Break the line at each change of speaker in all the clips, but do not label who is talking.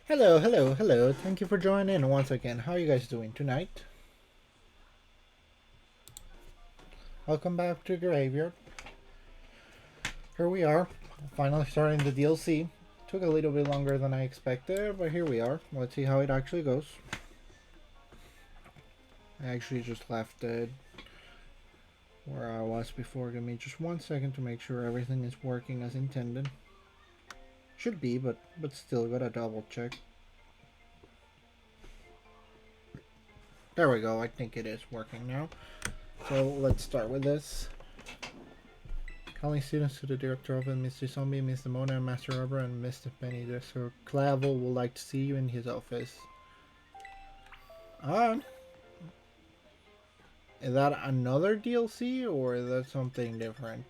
Hello, hello, hello. Thank you for joining in once again. How are you guys doing tonight? Welcome back to Graveyard. Here we are, finally starting the DLC. Took a little bit longer than I expected, but here we are. Let's see how it actually goes. I actually just left it where I was before. Give me just 1 second to make sure everything is working as intended. Should be, but still gotta double check. There we go. I think it is working now. So let's start with this. Calling students to the director of Mr. Zombie, Mr. Mona, Master Rubber, and Mr. Penny. Sir Clavel would like to see you in his office. Is that another DLC or is that something different?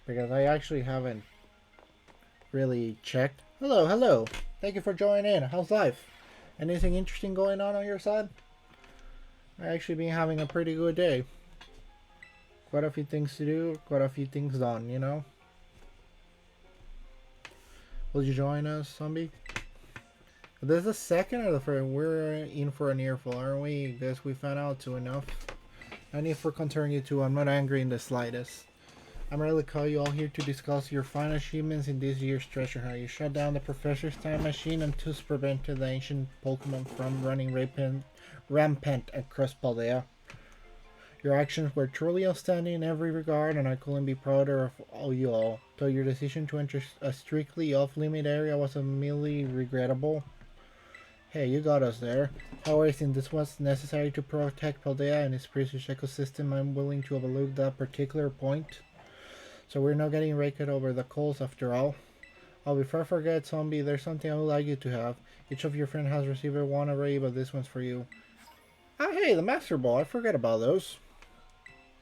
Because I actually haven't really checked. Hello, hello. Thank you for joining in. How's life? Anything interesting going on your side? I actually been having a pretty good day. Quite a few things to do, quite a few things done, you know? Will you join us, zombie? This is the second or the first? We're in for an earful, aren't we? Guess we found out too enough. No need for concern, you two. I'm not angry in the slightest. I'm ready to call you all here to discuss your final achievements in this year's treasure hunt. You shut down the professor's time machine and thus prevented the ancient Pokemon from running rampant across Paldea. Your actions were truly outstanding in every regard, and I couldn't be prouder of you all. Though your decision to enter a strictly off-limit area was merely regrettable. Hey, you got us there. However, since this was necessary to protect Paldea and its precious ecosystem, I'm willing to overlook that particular point. So we're not getting raked over the coals after all. Oh, before I forget, zombie, there's something I would like you to have. Each of your friends has received one already, but this one's for you. Ah, hey, the Master Ball. I forget about those.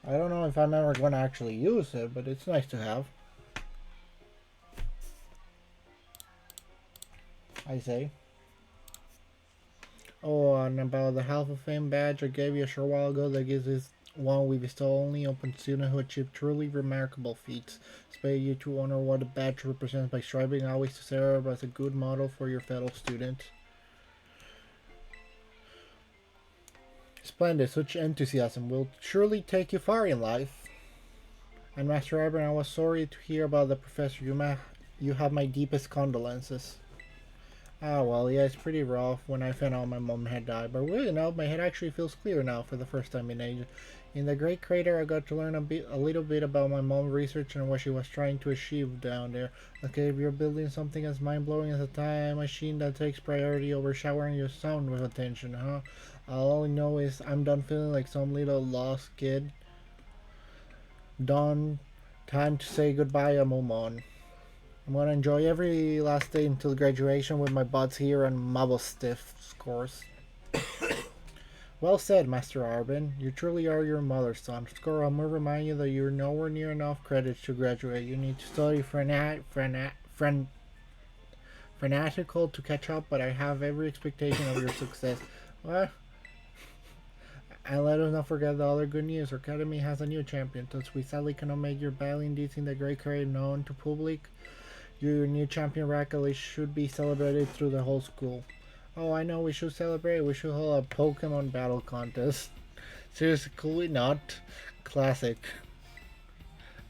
I don't know if I'm ever going to actually use it, but it's nice to have. I say. Oh, and about the Half of Fame badge I gave you a short while ago, that gives this one we bestow only upon students who achieve truly remarkable feats. Expect you to honor what the badge represents by striving always to serve as a good model for your fellow students. Splendid, such enthusiasm will surely take you far in life. And Master Ivan, I was sorry to hear about the professor. You have my deepest condolences. Ah, well, yeah, it's pretty rough when I found out my mom had died, but really, no, my head actually feels clear now for the first time in ages. In the Great Crater, I got to learn a little bit about my mom's research and what she was trying to achieve down there. Okay, if you're building something as mind-blowing as a time machine that takes priority over showering your son with attention, huh? All I know is I'm done feeling like some little lost kid. Done. Time to say goodbye and move on. I'm gonna enjoy every last day until graduation with my buds here and marble stiff scores. Well said, Master Arbin. You truly are your mother's son. Score, I must remind you that you're nowhere near enough credits to graduate. You need to study fanatical to catch up, but I have every expectation of your success. What? And let us not forget the other good news. Our academy has a new champion. Thus, we sadly cannot make your battling deeds in the Great Crater known to public. Your new champion accolade should be celebrated through the whole school. Oh, I know we should celebrate. We should hold a Pokemon battle contest. Seriously, could we not? Classic.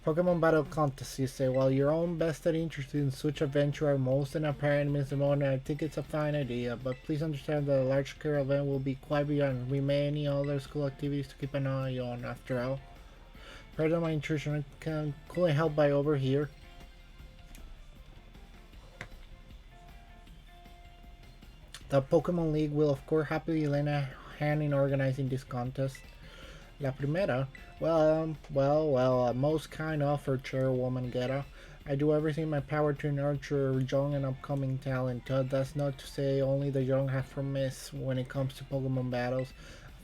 Pokemon battle contest, you say. While your own vested interest in such adventure are most and apparent, Mr. Mona, I think it's a fine idea, but please understand that a large-scale event will be quite beyond many other school activities to keep an eye on, after all. Pardon my intrusion, I couldn't help by over here. The Pokemon League will of course happily lend a hand in organizing this contest. La Primera? Well, a most kind offer, Chairwoman Guerra. I do everything in my power to nurture young and upcoming talent. That's not to say only the young have promise when it comes to Pokemon battles.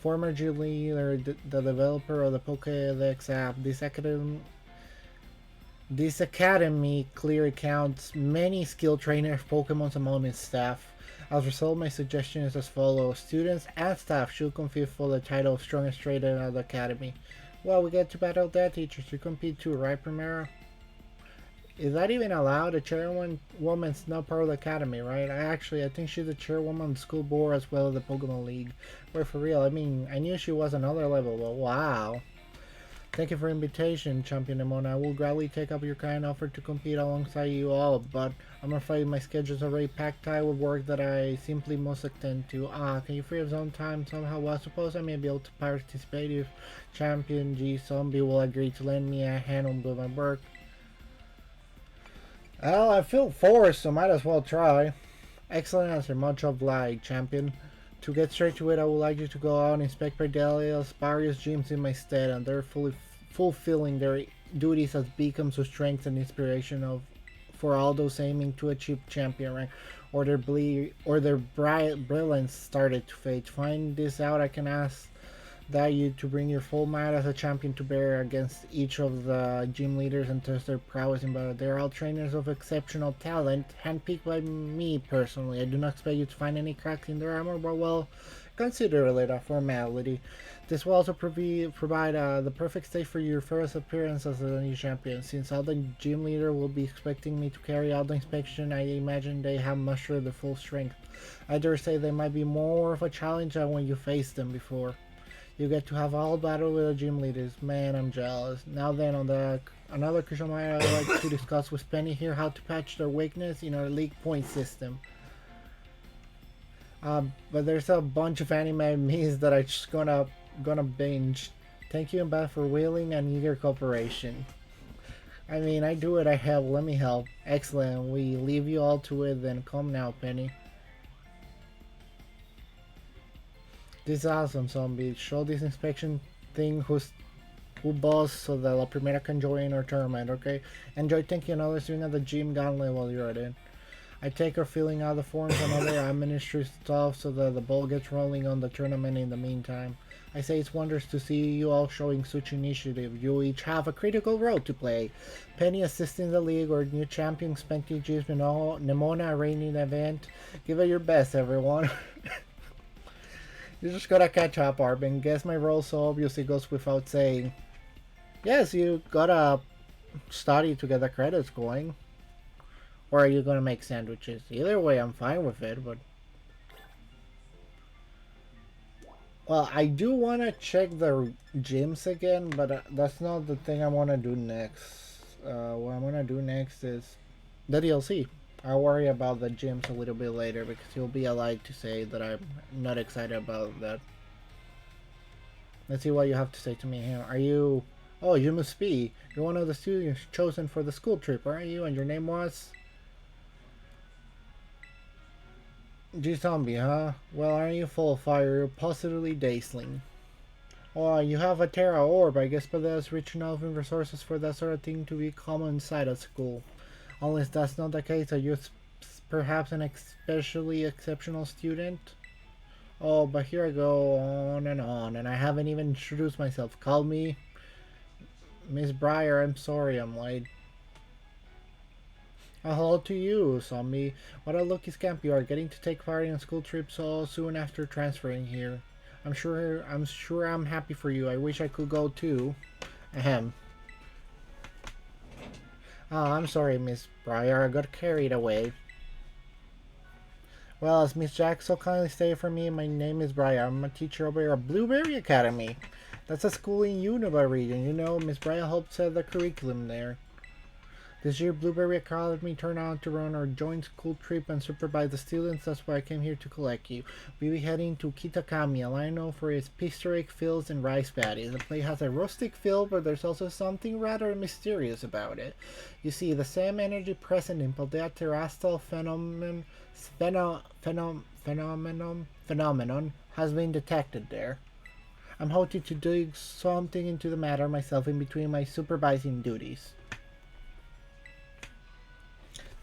Former G leader, the developer of the Pokédex app, this academy clearly counts many skilled trainers of Pokemon among its staff. As a result, my suggestion is as follows. Students and staff should compete for the title of strongest trainer at the academy. Well, we get to battle that teachers to compete too, right, Primera? Is that even allowed? A chairwoman's not part of the academy, right? I think she's the chairwoman of the school board as well as the Pokemon League. But for real, I mean, I knew she was another level, but wow. Thank you for invitation, Champion Nemona. I will gladly take up your kind offer to compete alongside you all, but I'm afraid my schedule's already packed tight with work that I simply must attend to. Can you free up some time somehow? Well, I suppose I may be able to participate if Champion G Zombie will agree to lend me a hand on my work. Well, I feel forced, so might as well try. Excellent answer, much obliged, Champion. To get straight to it, I would like you to go out and inspect Perdelia's various gyms in my stead, and they're fulfilling their duties as beacons of strength and inspiration for all those aiming to achieve champion rank, or their brilliance started to fade. To find this out, I can ask that you to bring your full might as a champion to bear against each of the gym leaders and test their prowess in battle. They're all trainers of exceptional talent, handpicked by me personally. I do not expect you to find any cracks in their armor, but well, consider it a formality. This will also provide the perfect stage for your first appearance as a new champion. Since all the gym leader will be expecting me to carry out the inspection, I imagine they have mustered the full strength. I dare say they might be more of a challenge than when you faced them before. You get to have all battle with the gym leaders. Man, I'm jealous. Now then, on the another crucial matter I'd like to discuss with Penny here, how to patch their weakness in our league point system. But there's a bunch of anime memes that I just gonna binge. Thank you, Beth, for willing and eager cooperation. I mean, I do it, I help. Let me help. Excellent. We leave you all to it. Then come now, Penny. This is awesome, Zombie. Show this inspection thing who boss so that La Primera can join our tournament, okay? Enjoy taking another swing at the gym gauntlet while you're at it. I take her filling out the forms and other administrative stuff so that the ball gets rolling on the tournament in the meantime. I say it's wonders to see you all showing such initiative. You each have a critical role to play. Penny assisting the league or new champion Spanky G's Nemona arranging the event. Give it your best, everyone. You just gotta catch up, Arbin. Guess my role so obviously goes without saying. Yes, you gotta study to get the credits going. Or are you gonna make sandwiches? Either way, I'm fine with it, but... Well, I do wanna check the gyms again, but that's not the thing I wanna do next. What I'm gonna do next is the DLC. I'll worry about the gyms a little bit later because you'll be allowed to say that I'm not excited about that. Let's see what you have to say to me here. Are you... Oh, you must be. You're one of the students chosen for the school trip, aren't you? And your name was... G-Zombie, huh? Well, aren't you full of fire? You're positively dazzling. Oh, you have a Terra Orb. I guess but that's rich enough in resources for that sort of thing to be common inside a school. Unless that's not the case, are you perhaps an especially exceptional student? Oh, but here I go on, and I haven't even introduced myself. Call me Miss Breyer. I'm sorry I'm late. Hello to you, Zombie. What a lucky scamp you are, getting to take part in a school trip so soon after transferring here. I'm sure I'm happy for you. I wish I could go too. Ahem. Oh, I'm sorry, Miss Breyer. I got carried away. Well, as Miss Jack so kindly stated for me, my name is Breyer. I'm a teacher over at Blueberry Academy. That's a school in Unova region. You know, Miss Breyer helped set the curriculum there. This year, Blueberry Academy turned out to run our joint school trip and supervise the students. That's why I came here to collect you. We'll be heading to Kitakami, a line known for its historic fields and rice paddies. The place has a rustic feel, but there's also something rather mysterious about it. You see, the same energy present in Paldea Terrestrial phenomenon has been detected there. I'm hoping to dig something into the matter myself in between my supervising duties.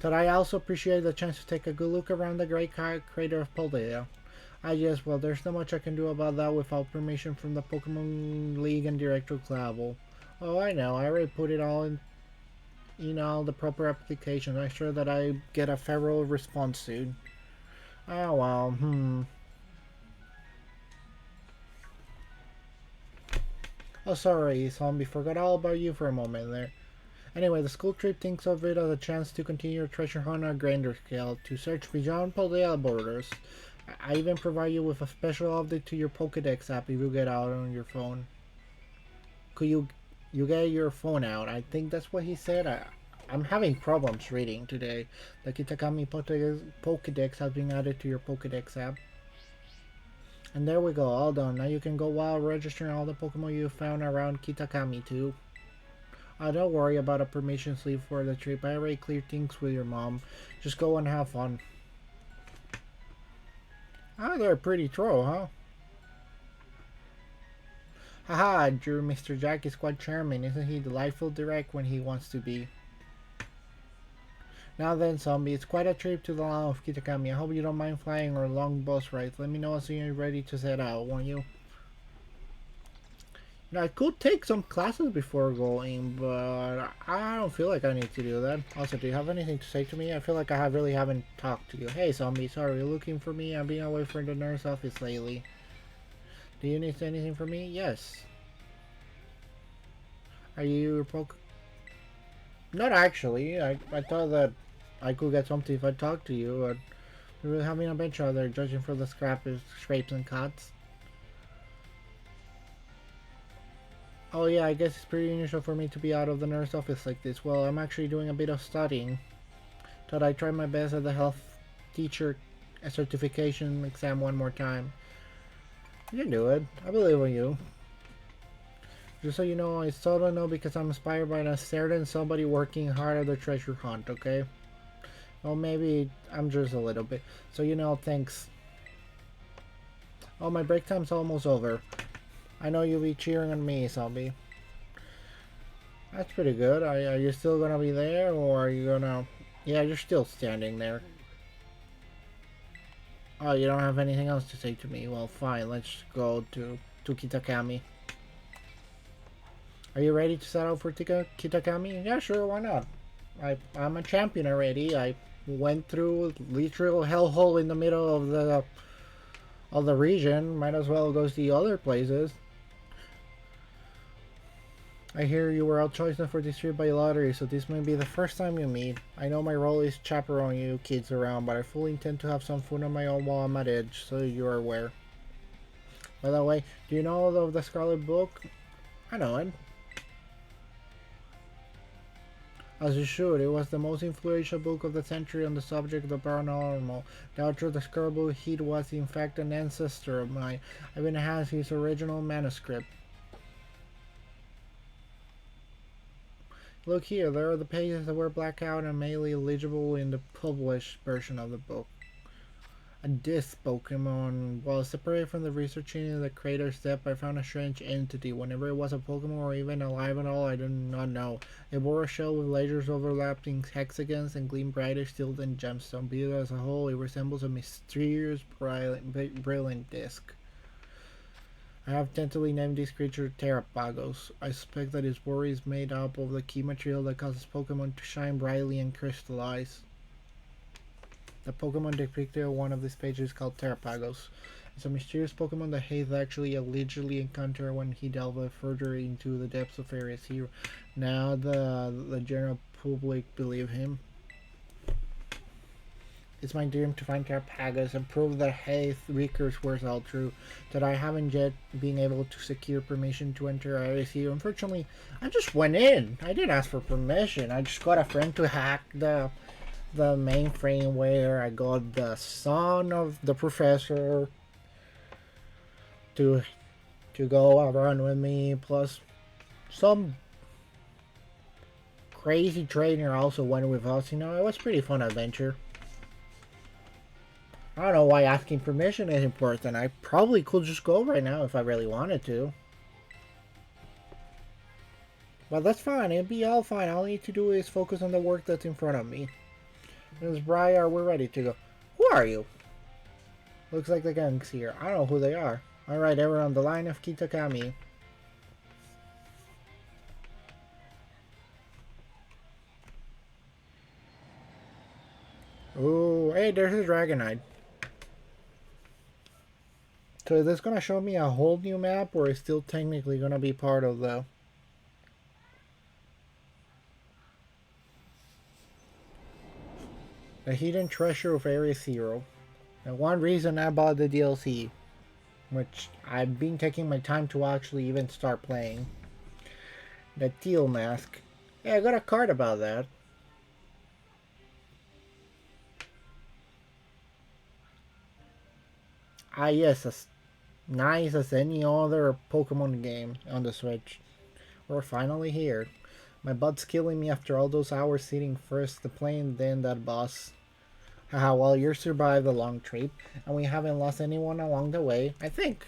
But I also appreciate the chance to take a good look around the great crater of Paldea. Yes, well, there's not much I can do about that without permission from the Pokemon League and Director Clavel. Oh, I know, I already put it all in all the proper applications. I'm sure that I get a favorable response soon. Oh, well, Oh, sorry, Zombie, forgot all about you for a moment there. Anyway, the school trip thinks of it as a chance to continue your treasure hunt on a grander scale, to search beyond Paldea borders. I even provide you with a special update to your Pokédex app if you get out on your phone. Could you get your phone out? I think that's what he said. I'm having problems reading today. The Kitakami Pokédex has been added to your Pokédex app. And there we go, all done. Now you can go wild registering all the Pokemon you found around Kitakami too. Don't worry about a permission slip for the trip. I already cleared things with your mom. Just go and have fun. Ah, they're pretty troll, huh? Haha, Drew, Mr. Jack is quite charming. Isn't he delightful direct when he wants to be? Now then, zombie, it's quite a trip to the land of Kitakami. I hope you don't mind flying or long bus rides. Let me know as soon as you're ready to set out, won't you? You know, I could take some classes before going, but I don't feel like I need to do that. Also, do you have anything to say to me? I feel like I really haven't talked to you. Hey, zombie, sorry, you're looking for me? I've been away from the nurse office lately. Do you need anything from me? Yes. Are you Not actually. I thought that I could get something if I talked to you, but we were having a bench out there judging for the scrapes and cuts. Oh yeah, I guess it's pretty unusual for me to be out of the nurse office like this. Well, I'm actually doing a bit of studying. Thought I'd try my best at the health teacher certification exam one more time. You can do it. I believe in you. Just so you know, I sort of know because I'm inspired by a certain somebody working hard at the treasure hunt, okay? Well, maybe I'm just a little bit. So, you know, thanks. Oh, my break time's almost over. I know you'll be cheering on me, zombie. That's pretty good. Are you still gonna be there, or are you gonna... Yeah, you're still standing there. Oh, you don't have anything else to say to me? Well, fine. Let's go to Kitakami. Are you ready to set out for Kitakami? Yeah, sure, why not? I'm a champion already. I went through literal hellhole in the middle of the region. Might as well go see other places. I hear you were outchosen for this trip by lottery, so this may be the first time you meet. I know my role is chaperone you kids around, but I fully intend to have some fun on my own while I'm at Edge, so you're aware. By the way, do you know of the Scarlet book? I know it. As you should, it was the most influential book of the century on the subject of the paranormal. The author of the Scarlet book, he was in fact an ancestor of mine. I even has his original manuscript. Look here, there are the pages that were blacked out and mainly legible in the published version of the book. This Pokemon, while separated from the researching in the crater's depth, I found a strange entity. Whenever it was a Pokemon or even alive at all, I do not know. It bore a shell with layers overlapping hexagons and gleamed brighter still than gemstone. Viewed as a whole, it resembles a mysterious brilliant disc. I have tentatively named this creature Terrapagos. I suspect that its body is made up of the key material that causes Pokemon to shine brightly and crystallize. The Pokemon depicted on one of these pages is called Terrapagos. It's a mysterious Pokemon that Hayes actually allegedly encountered when he delved further into the depths of Area Zero. Now the general public believe him. It's my dream to find Terrapagos and prove that Hayes' records were all true, that I haven't yet been able to secure permission to enter Area Zero. Unfortunately, I just went in. I didn't ask for permission. I just got a friend to hack the mainframe where I got the son of the professor to go around with me, plus some crazy trainer also went with us. You know, it was a pretty fun adventure. I don't know why asking permission is important. I probably could just go right now if I really wanted to. But that's fine. It'll be all fine. All I need to do is focus on the work that's in front of me. Ms. Briar, we're ready to go. Who are you? Looks like the gang's here. I don't know who they are. Alright, everyone, the line of Kitakami. Ooh, hey, there's a Dragonite. So is this gonna show me a whole new map, or is still technically gonna be part of the... The Hidden Treasure of Area Zero. And one reason I bought the DLC, which I've been taking my time to actually even start playing. The Teal Mask. Yeah, I got a card about that. Ah yes, as nice as any other Pokemon game on the Switch. We're finally here. My butt's killing me after all those hours sitting first the plane, then that boss. Haha, well, you survived the long trip, and we haven't lost anyone along the way, I think.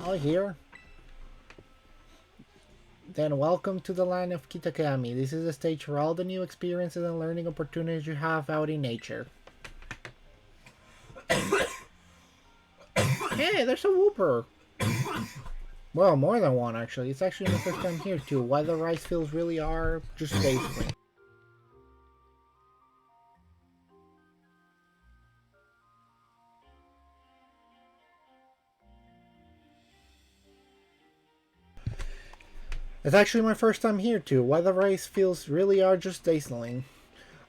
All here. Then welcome to the land of Kitakami. This is the stage for all the new experiences and learning opportunities you have out in nature. Hey, there's a Wooper! Well, more than one actually. It's actually my first time here too. Why the rice fields really are just basically. It's actually my first time here too. Why the rice fields really are just dazzling.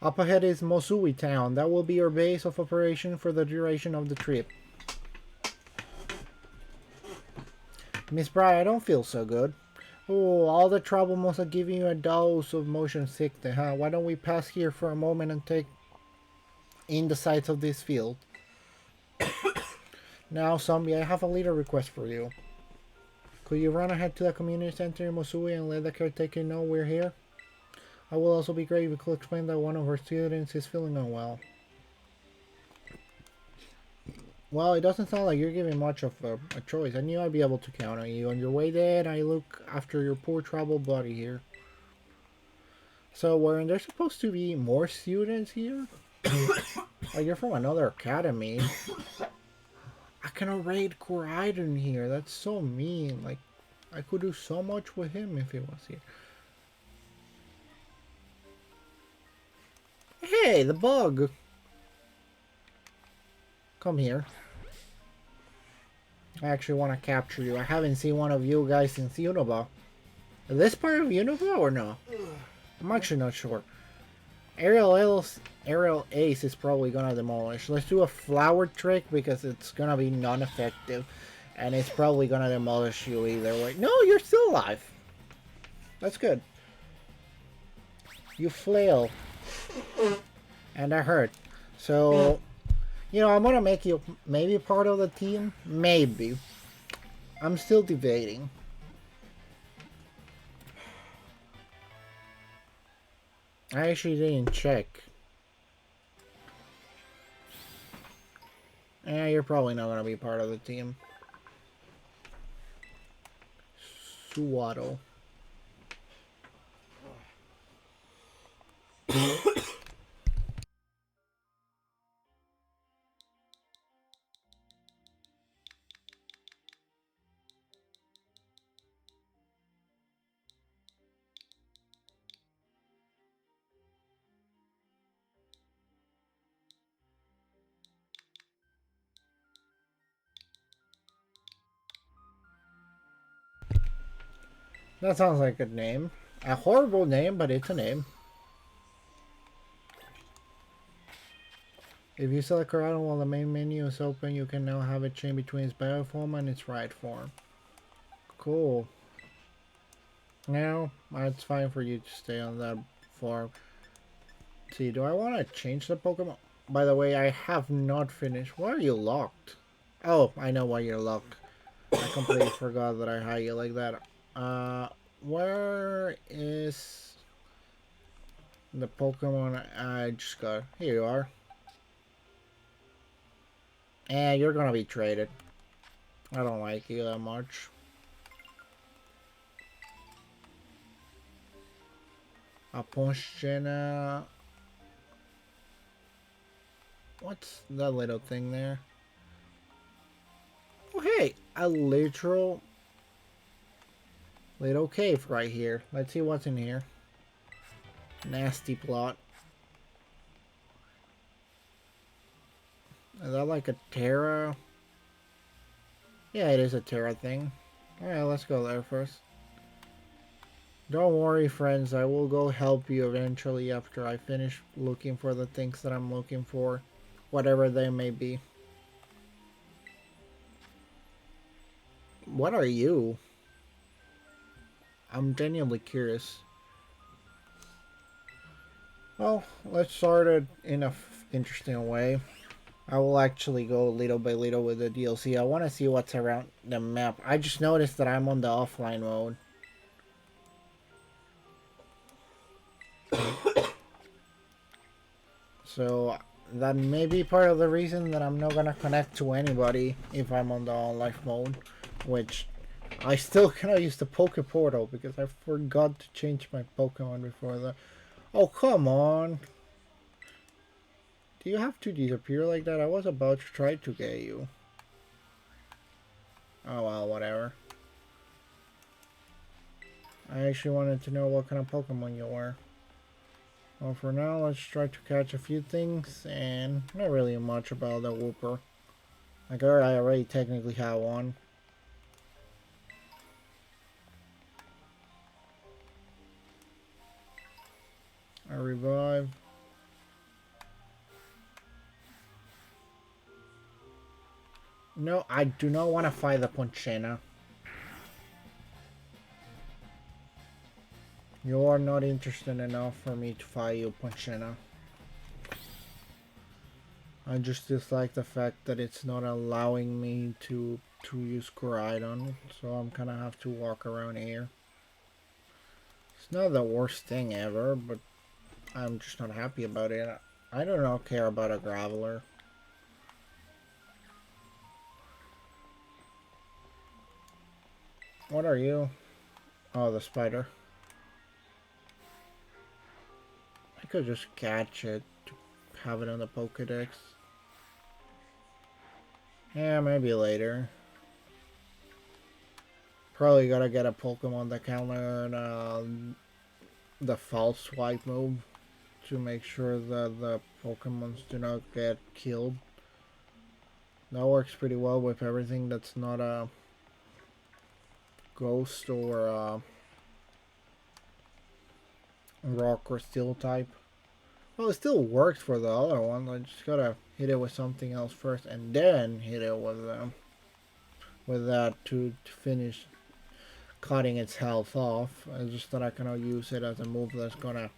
Up ahead is Mosui Town. That will be your base of operation for the duration of the trip. Miss Bry, I don't feel so good. Oh, all the trouble must have given you a dose of motion sickness, huh? Why don't we pass here for a moment and take in the sights of this field? Now, zombie, I have a little request for you. Could you run ahead to the community center in Mosui and let the caretaker know we're here? I will also be great if you could explain that one of our students is feeling unwell. Well, it doesn't sound like you're giving much of a choice. I knew I'd be able to count on you. On your way there, I look after your poor troubled body here. So, weren't there supposed to be more students here? Like, you're from another academy. I cannot raid Koraidon here. That's so mean. Like, I could do so much with him if he was here. Hey, the bug! Come here. I actually want to capture you. I haven't seen one of you guys since Unova. Is this part of Unova or no? I'm actually not sure. Aerial Ace is probably gonna demolish. Let's do a flower trick because it's gonna be non-effective. And it's probably gonna demolish you either way. No, you're still alive. That's good. You flail. And that hurt. So, you know, I'm gonna make you maybe part of the team. Maybe. I'm still debating. I actually didn't check. Yeah, you're probably not gonna be part of the team. Suwaddle. That sounds like a name. A horrible name, but it's a name. If you select Corrado while the main menu is open, you can now have it change between its bioform and its right form. Cool. Now, it's fine for you to stay on that form. See, do I want to change the Pokemon? By the way, I have not finished. Why are you locked? Oh, I know why you're locked. I completely forgot that I had you like that. Where is the Pokemon I just got? Here you are. And you're gonna be traded. I don't like you that much. A Ponchena. What's that little thing there? Oh, hey, a literal little cave right here. Let's see what's in here. Nasty plot. Is that like a Terra? Yeah, it is a Terra thing. Alright, let's go there first. Don't worry, friends. I will go help you eventually after I finish looking for the things that I'm looking for, whatever they may be. What are you? I'm genuinely curious. Well, let's start it in a interesting way. I will actually go little by little with the DLC. I want to see what's around the map. I just noticed that I'm on the offline mode. So that may be part of the reason that I'm not gonna connect to anybody if I'm on the online mode, which I still cannot use the Poke Portal because I forgot to change my Pokemon before that. Oh, come on. Do you have to disappear like that? I was about to try to get you. Oh well, whatever. I actually wanted to know what kind of Pokemon you were. Well, for now, let's try to catch a few things, and not really much about the Wooper. Like, I already technically have one. I revive. No, I do not want to fight the Ponchena. You are not interested enough for me to fight you, Ponchena. I just dislike the fact that it's not allowing me to use Koraidon, so I'm gonna have to walk around here. It's not the worst thing ever, but I'm just not happy about it. I do not care about a Graveler. What are you? Oh, the spider. I could just catch it to have it on the Pokedex. Yeah, maybe later. Probably gotta get a Pokemon that can learn the false swipe move to make sure that the Pokemons do not get killed. That works pretty well with everything that's not a ghost or a rock or steel type. Well, it still works for the other one. I just gotta hit it with something else first and then hit it with that to finish cutting its health off. It's just that I cannot use it as a move that's gonna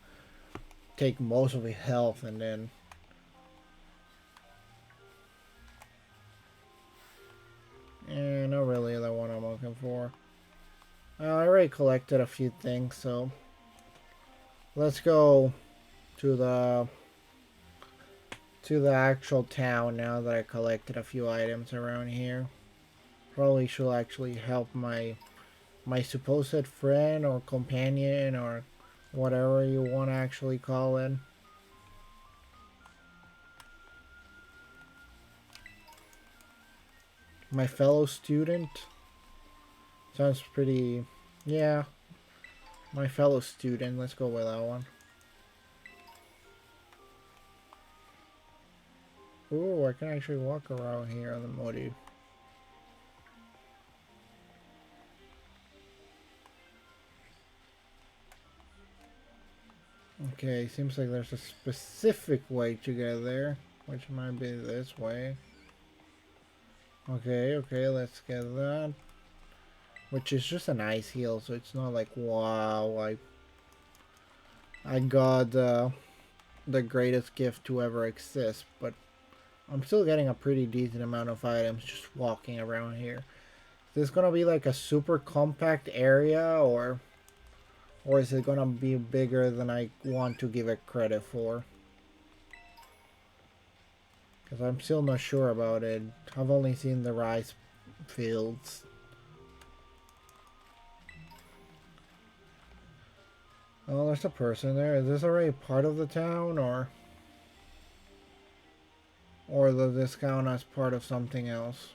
take most of its health and then not really the one I'm looking for. I already collected a few things, so let's go to the actual town now that I collected a few items around here. Probably should actually help my supposed friend or companion or whatever you want to actually call it. My fellow student. Sounds pretty... yeah. My fellow student. Let's go with that one. Ooh, I can actually walk around here on the motive. Okay, seems like there's a specific way to get there, which might be this way. Okay, let's get that. Which is just an ice heal, so it's not like, wow, I got the greatest gift to ever exist, but I'm still getting a pretty decent amount of items just walking around here. Is this gonna be like a super compact area, or is it gonna be bigger than I want to give it credit for? Because I'm still not sure about it. I've only seen the rice fields. Oh, there's a person there. Is this already part of the town, or does this count as part of something else?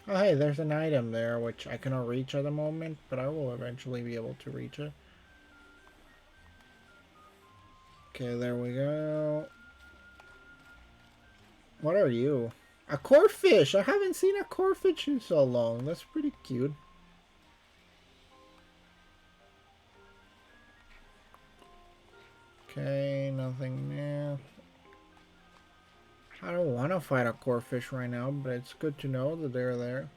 Oh, hey, there's an item there, which I cannot reach at the moment, but I will eventually be able to reach it. Okay, there we go. What are you? A corfish! I haven't seen a corfish in so long. That's pretty cute. Okay, nothing new. I don't want to fight a core fish right now, but it's good to know that they're there.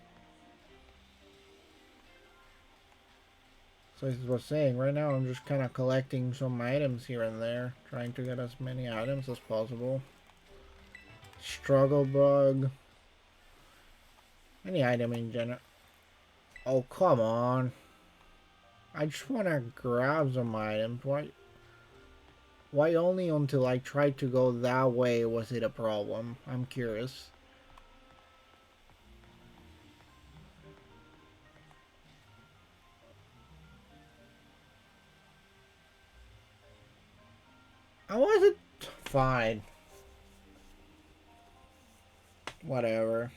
So as I was saying, right now I'm just kind of collecting some items here and there, trying to get as many items as possible. Struggle bug. Any item in general. Oh, come on. I just want to grab some items. Why only until I tried to go that way was it a problem? I'm curious. I wasn't fine. Whatever.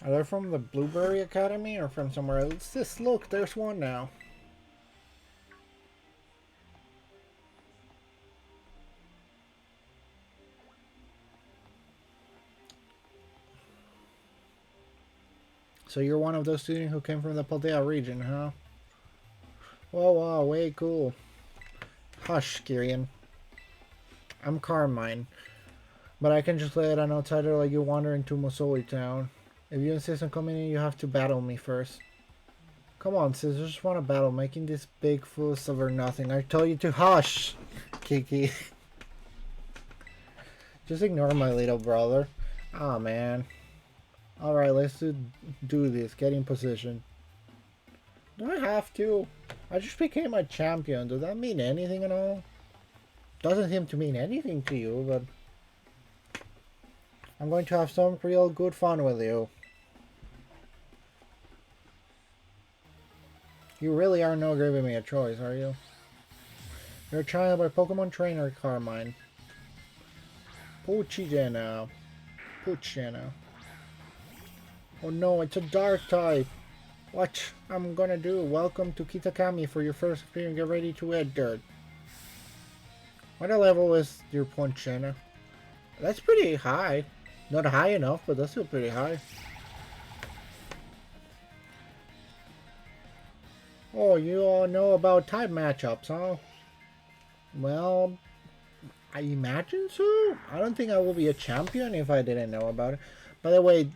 Are they from the Blueberry Academy or from somewhere else? Just look, there's one now. So you're one of those students who came from the Paldea region, huh? Whoa, wow, way cool. Hush, Kyrian. I'm Carmine. But I can just let an outsider like you wander into Mosoli town. If you insist on coming in, you have to battle me first. Come on, sis, I just want to battle, making this big fuss over nothing. I told you to hush, Kiki. Just ignore my little brother. Ah, oh, man. Alright, let's do this. Get in position. Do I have to? I just became a champion. Does that mean anything at all? Doesn't seem to mean anything to you, but I'm going to have some real good fun with you. You really are not giving me a choice, are you? You're a child by Pokemon trainer Carmine. Poochyena. Poochyena. Oh no, it's a dark type. What I'm gonna do? Welcome to Kitakami for your first experience. Get ready to eat dirt. What level is your Poochyena? That's pretty high. Not high enough, but that's still pretty high. Oh, you all know about type matchups, huh? Well, I imagine so. I don't think I will be a champion if I didn't know about it. By the way,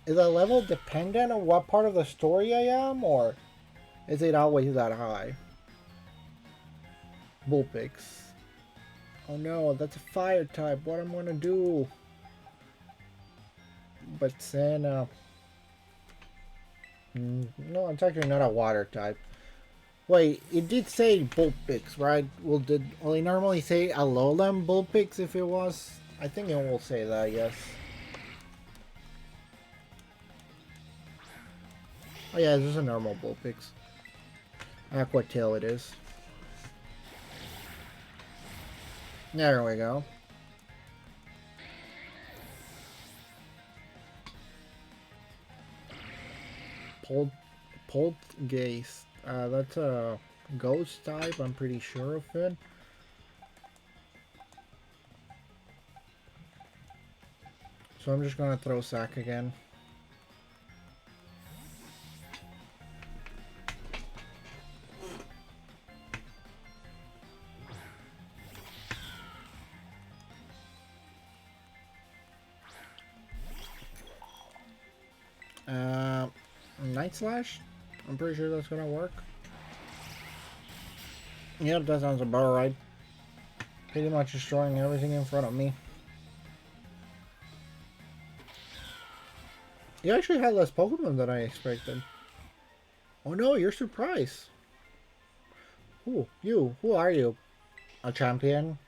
is the level dependent on what part of the story I am, or is it always that high? Bullpix. Oh no, that's a fire type. What I'm gonna do? But Senna. No, it's actually not a water type. Wait, it did say Bullpix, right? Will it normally say Alolan Bullpix if it was? I think it will say that, yes. Oh yeah, this is a normal Bullpix. Aqua Tail it is. There we go. Poltergeist. That's a ghost type, I'm pretty sure of it. So I'm just gonna throw Sack again. Night Slash? I'm pretty sure that's gonna work. Yep, that sounds about right. Pretty much destroying everything in front of me. You actually had less Pokemon than I expected. Oh no, you're surprised. Who are you? A champion?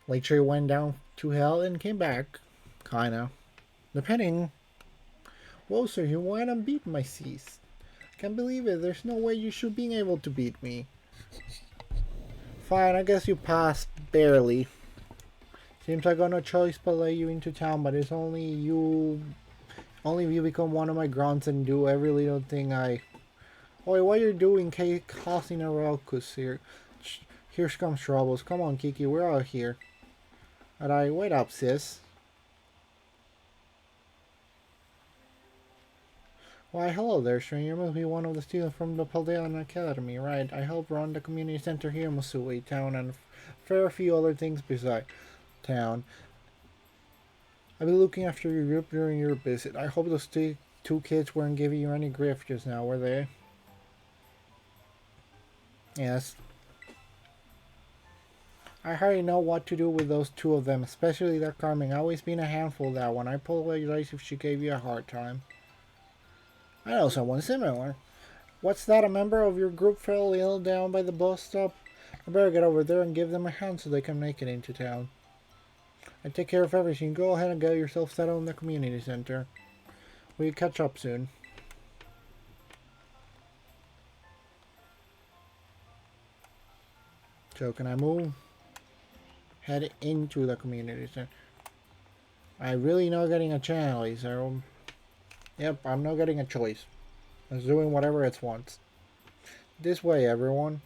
Like sure you went down to hell and came back. Kinda. Depending. Whoa, so you went and beat my C's. Can't believe it. There's no way you should be able to beat me. Fine, I guess you passed barely. Seems I got no choice but let you into town, but it's only if you become one of my grunts and do every little thing I... Oh, what you're doing causing a ruckus here. Here comes troubles. Come on, Kiki, we're out here. Alright, wait up, sis. Why, hello there, stranger. You must be one of the students from the Paldean Academy, right? I help run the community center here in Masui town and a fair few other things beside town. I've been looking after your group during your visit. I hope those two kids weren't giving you any grief just now, were they? Yes. I hardly know what to do with those two of them, especially that Carmen. Always been a handful, that one. I apologize if she gave you a hard time. I know someone similar. What's that? A member of your group fell ill down by the bus stop? I better get over there and give them a hand so they can make it into town. I take care of everything. Go ahead and get yourself settled in the community center. We'll catch up soon. So can I move? Head into the community center. I really not getting a chance, so yep, I'm not getting a choice. It's doing whatever it wants. This way, everyone.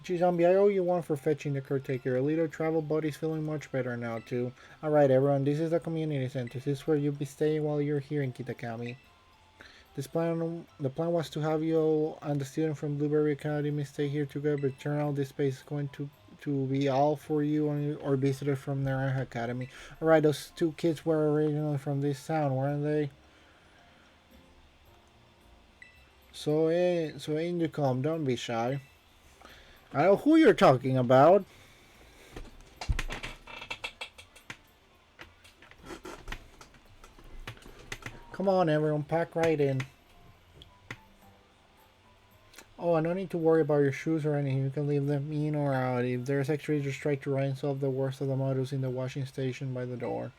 Gee, Zombie, I owe you one for fetching the caretaker. A little travel buddy's feeling much better now, too. Alright, everyone, this is the community center. This is where you'll be staying while you're here in Kitakami. The plan was to have you and the student from Blueberry Academy stay here together, but turn out this space is going to be all for you or visitors from their academy. Alright, those two kids were originally from this town, weren't they? So in you come, don't be shy. I know who you're talking about. Come on, everyone, pack right in. Oh, and no need to worry about your shoes or anything. You can leave them in or out. If there's extra, just try to rinse off the worst of the models in the washing station by the door.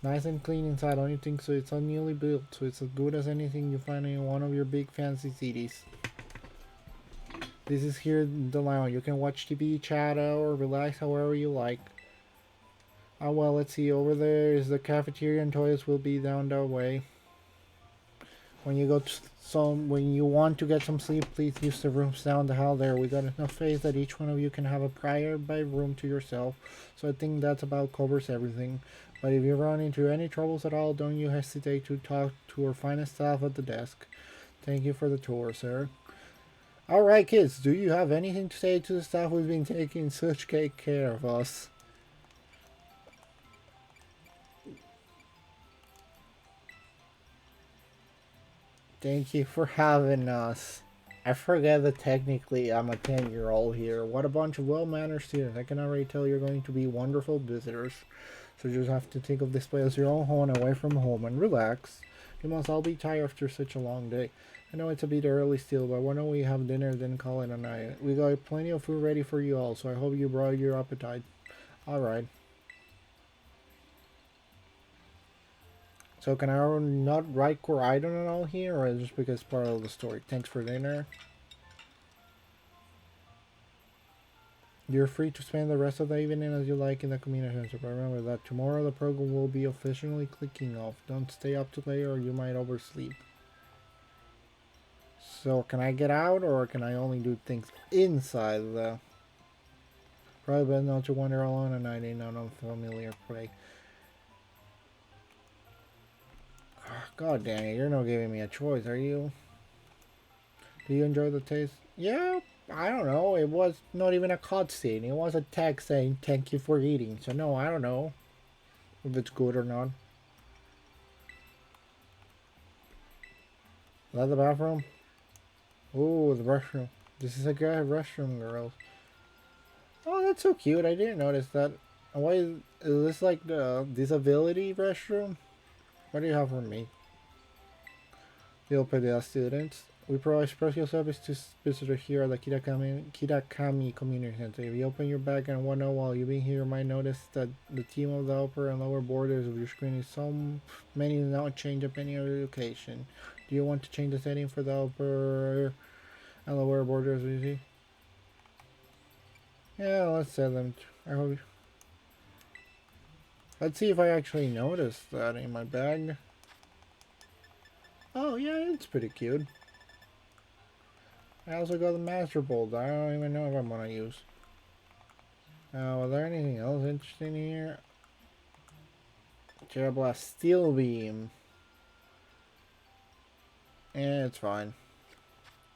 Nice and clean inside, don't you think so? It's newly built, so it's as good as anything you find in one of your big fancy cities. This is here in the lounge. You can watch TV, chat, or relax however you like. Oh well, let's see. Over there is the cafeteria and toilets will be down that way. When you when you want to get some sleep, please use the rooms down the hall there. We got enough space that each one of you can have a private bedroom to yourself. So I think that's about covers everything. But if you run into any troubles at all, don't you hesitate to talk to our finest staff at the desk. Thank you for the tour, sir. Alright, kids, do you have anything to say to the staff who's been taking such great care of us? Thank you for having us. I forget that technically I'm a 10-year-old here. What a bunch of well-mannered students. I can already tell you're going to be wonderful visitors. So you just have to think of this place as your own home away from home and relax. You must all be tired after such a long day. I know it's a bit early still, but why don't we have dinner then call it a night? We got plenty of food ready for you all, so I hope you brought your appetite. Alright. So can I not write core item at all here, or just because it's part of the story? Thanks for dinner. You're free to spend the rest of the evening as you like in the community center, but remember that tomorrow the program will be officially clicking off. Don't stay up too late or you might oversleep. So can I get out, or can I only do things inside the... Probably better not to wander alone at night in an unfamiliar place. God dang it, you're not giving me a choice, are you? Do you enjoy the taste? Yeah, I don't know. It was not even a cutscene. It was a text saying thank you for eating. So no, I don't know if it's good or not. Is that the bathroom? Oh, the restroom. This is a good restroom, girls. Oh, that's so cute. I didn't notice that. Why is this like the disability restroom? What do you have for me? You'll pay the students. We provide special service to visitors here at the Kitakami Community Center. If you open your bag and whatnot while you've been here, you might notice that the theme of the upper and lower borders of your screen is so many not change up any other location. Do you want to change the setting for the upper and lower borders? You see? Yeah, let's set them. I hope. Let's see if I actually noticed that in my bag. Oh yeah, it's pretty cute. I also got the Master Bolt. I don't even know if I'm gonna use. Was there anything else interesting here? Blast Steel Beam. Yeah, it's fine.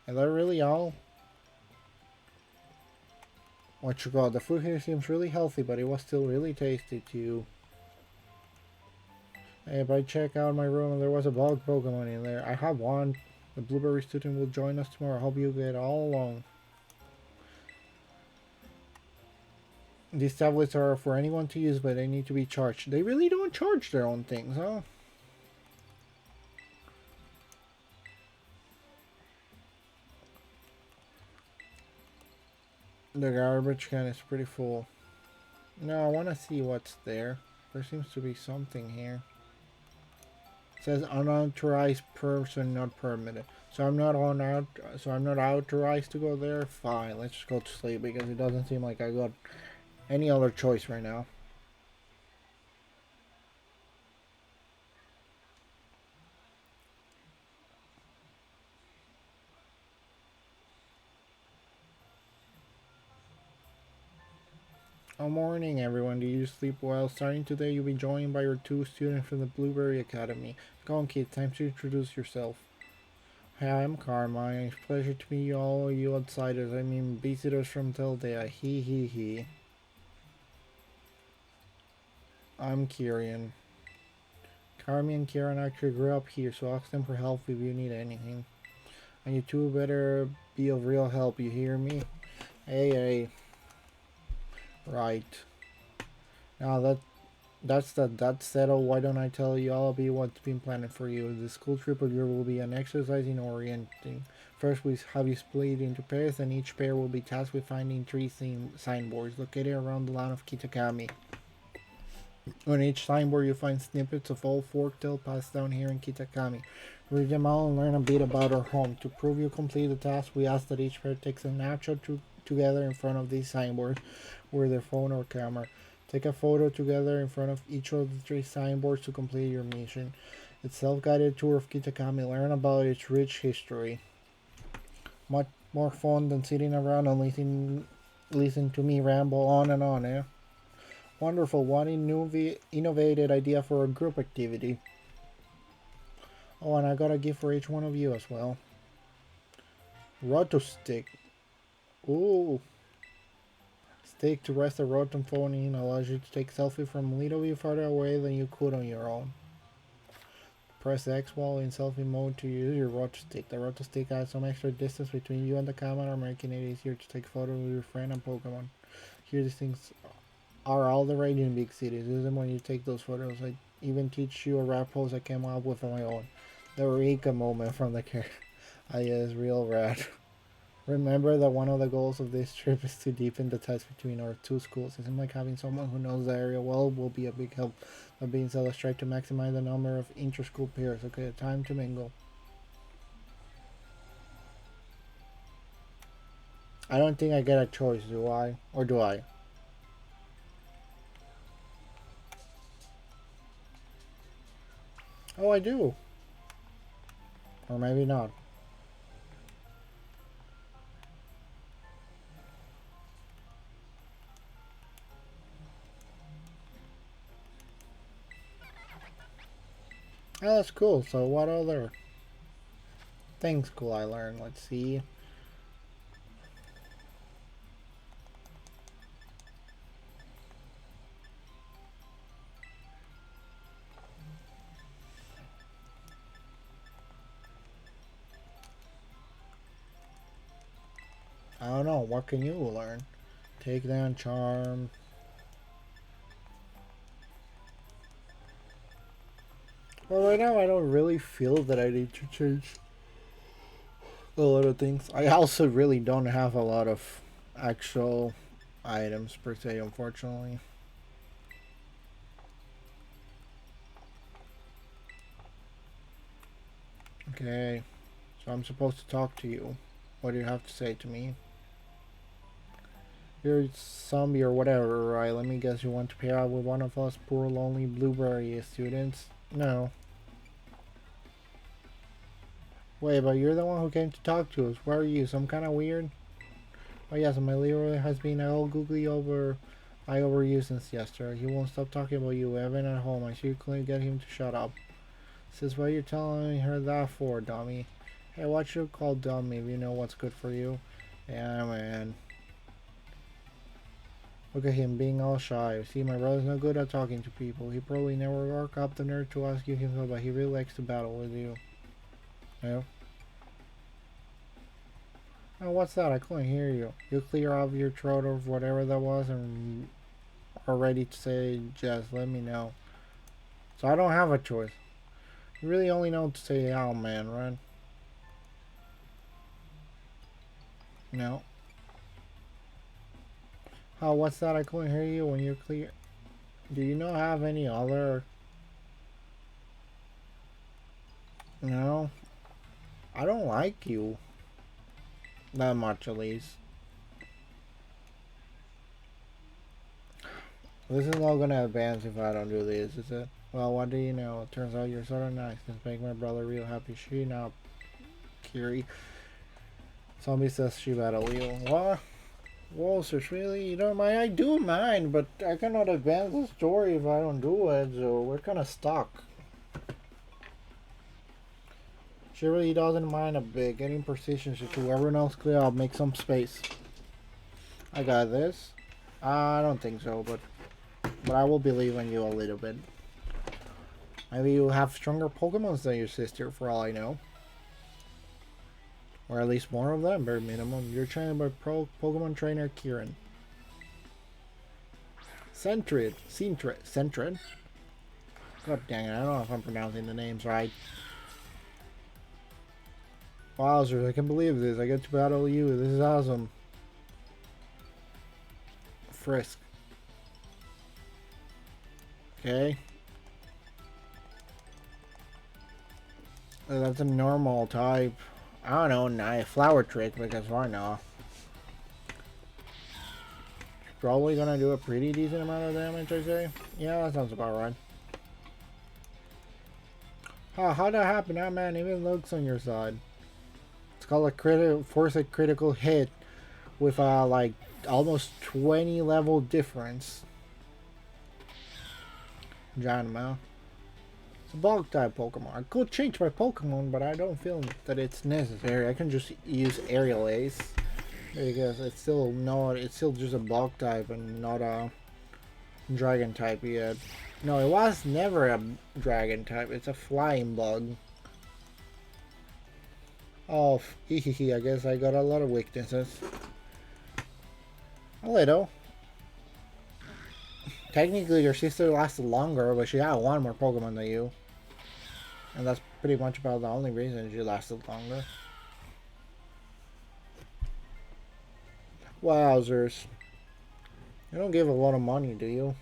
Is that really all? What you got? The food here seems really healthy, but it was still really tasty too. Hey, if I check out my room, there was a bug Pokemon in there. I have one. The Blueberry student will join us tomorrow. Hope you get all along. These tablets are for anyone to use, but they need to be charged. They really don't charge their own things, huh? The garbage can is pretty full. No, I want to see what's there. There seems to be something here. It says unauthorized person not permitted. So I'm not authorized to go there. Fine, let's just go to sleep because it doesn't seem like I got any other choice right now. Good morning, everyone. Do you sleep well? Starting today, you'll be joined by your 2 students from the Blueberry Academy. Go on, kids. Time to introduce yourself. Hi, I'm Carmine. It's a pleasure to meet all you outsiders. I mean, visitors from Teldea. He. I'm Kieran. Carmi and Kieran actually grew up here, so ask them for help if you need anything. And you two better be of real help, you hear me? Hey. Right. Now that's settled. Why don't I tell you all about what's been planned for you? The school trip of yours will be an exercise in orienting. First, we have you split into pairs, and each pair will be tasked with finding 3 signboards located around the land of Kitakami. On each signboard, you find snippets of old folktale passed down here in Kitakami. Read them all and learn a bit about our home. To prove you complete the task, we ask that each pair takes a snapshot together in front of these signboards with their phone or camera. Take a photo together in front of each of the 3 signboards to complete your mission. It's self-guided tour of Kitakami. Learn about its rich history. Much more fun than sitting around and listen to me ramble on and on, eh? Wonderful. What a innovative idea for a group activity. Oh, and I got a gift for each one of you as well. Roto stick. Ooh. Stick to rest a rotom phone in allows you to take selfie from a little bit farther away than you could on your own. Press X while in selfie mode to use your roto stick. The roto stick adds some extra distance between you and the camera, making it easier to take photos with your friend and Pokemon. Here these things are all the rage in big cities. Use them when you take those photos. I even teach you a rap pose I came up with on my own. The Eureka moment from the character. Is real rad. Remember that one of the goals of this trip is to deepen the ties between our 2 schools. It seems like having someone who knows the area well will be a big help. That being said, let's try to maximize the number of inter-school pairs. Okay, time to mingle. I don't think I get a choice, do I? Or do I? Oh, I do. Or maybe not. Oh, that's cool. So what other things could I learn? Let's see. I don't know. What can you learn? Take down charm. Well, right now I don't really feel that I need to change a lot of things. I also really don't have a lot of actual items per se, unfortunately. Okay, so I'm supposed to talk to you. What do you have to say to me? You're a zombie or whatever, right? Let me guess, you want to pair up with one of us poor lonely blueberry students? No. Wait, but you're the one who came to talk to us. Where are you? Some kind of weird? Oh yes, my Leroy has been all googly over I overused since yesterday. He won't stop talking about you, Evan, at home. I should clearly get him to shut up. Says, what you're telling her that for, dummy? Hey, what you call dummy if you know what's good for you? Yeah, man. Look at him being all shy. See, my brother's no good at talking to people. He probably never worked up the nerve to ask you himself, but he really likes to battle with you. No? Oh, what's that? I couldn't hear you. You clear off your throat or whatever that was and are ready to say, just let me know. So I don't have a choice. You really only know to say, oh man, right? No. Oh, what's that? I couldn't hear you when you're clear. Do you not have any other? No. I don't like you. That much, at least. This is not gonna advance if I don't do this, is it? Well, what do you know? It turns out you're sort of nice. This make my brother real happy. She now, Kiri. Zombie says she battle you. What? Walters, really? You don't mind? I do mind, but I cannot advance the story if I don't do it, so we're kind of stuck. She really doesn't mind a bit. Getting proficiency to whoever else clear up, make some space. I got this. I don't think so, but I will believe in you a little bit. Maybe you have stronger Pokemons than your sister, for all I know. Or at least more of them, bare minimum. You're trained by Pokemon trainer Kieran. Sentred. God dang it, I don't know if I'm pronouncing the names right. Wowzers, I can't believe this. I get to battle you. This is awesome. Frisk. Okay. That's a normal type. I don't know, flower trick because why not? Probably gonna do a pretty decent amount of damage, I say. Yeah, that sounds about right. How'd that happen? That man even looks on your side. It's called a force a critical hit with like almost 20 level difference. Giant amount. It's a bug type Pokemon. I could change my Pokemon, but I don't feel that it's necessary. I can just use Aerial Ace because it's still just a bug type and not a dragon type yet. No, it was never a dragon type. It's a flying bug. Oh, I guess I got a lot of weaknesses. A little. Technically, your sister lasted longer, but she had one more Pokemon than you. And that's pretty much about the only reason she lasted longer. Wowzers. You don't give a lot of money, do you?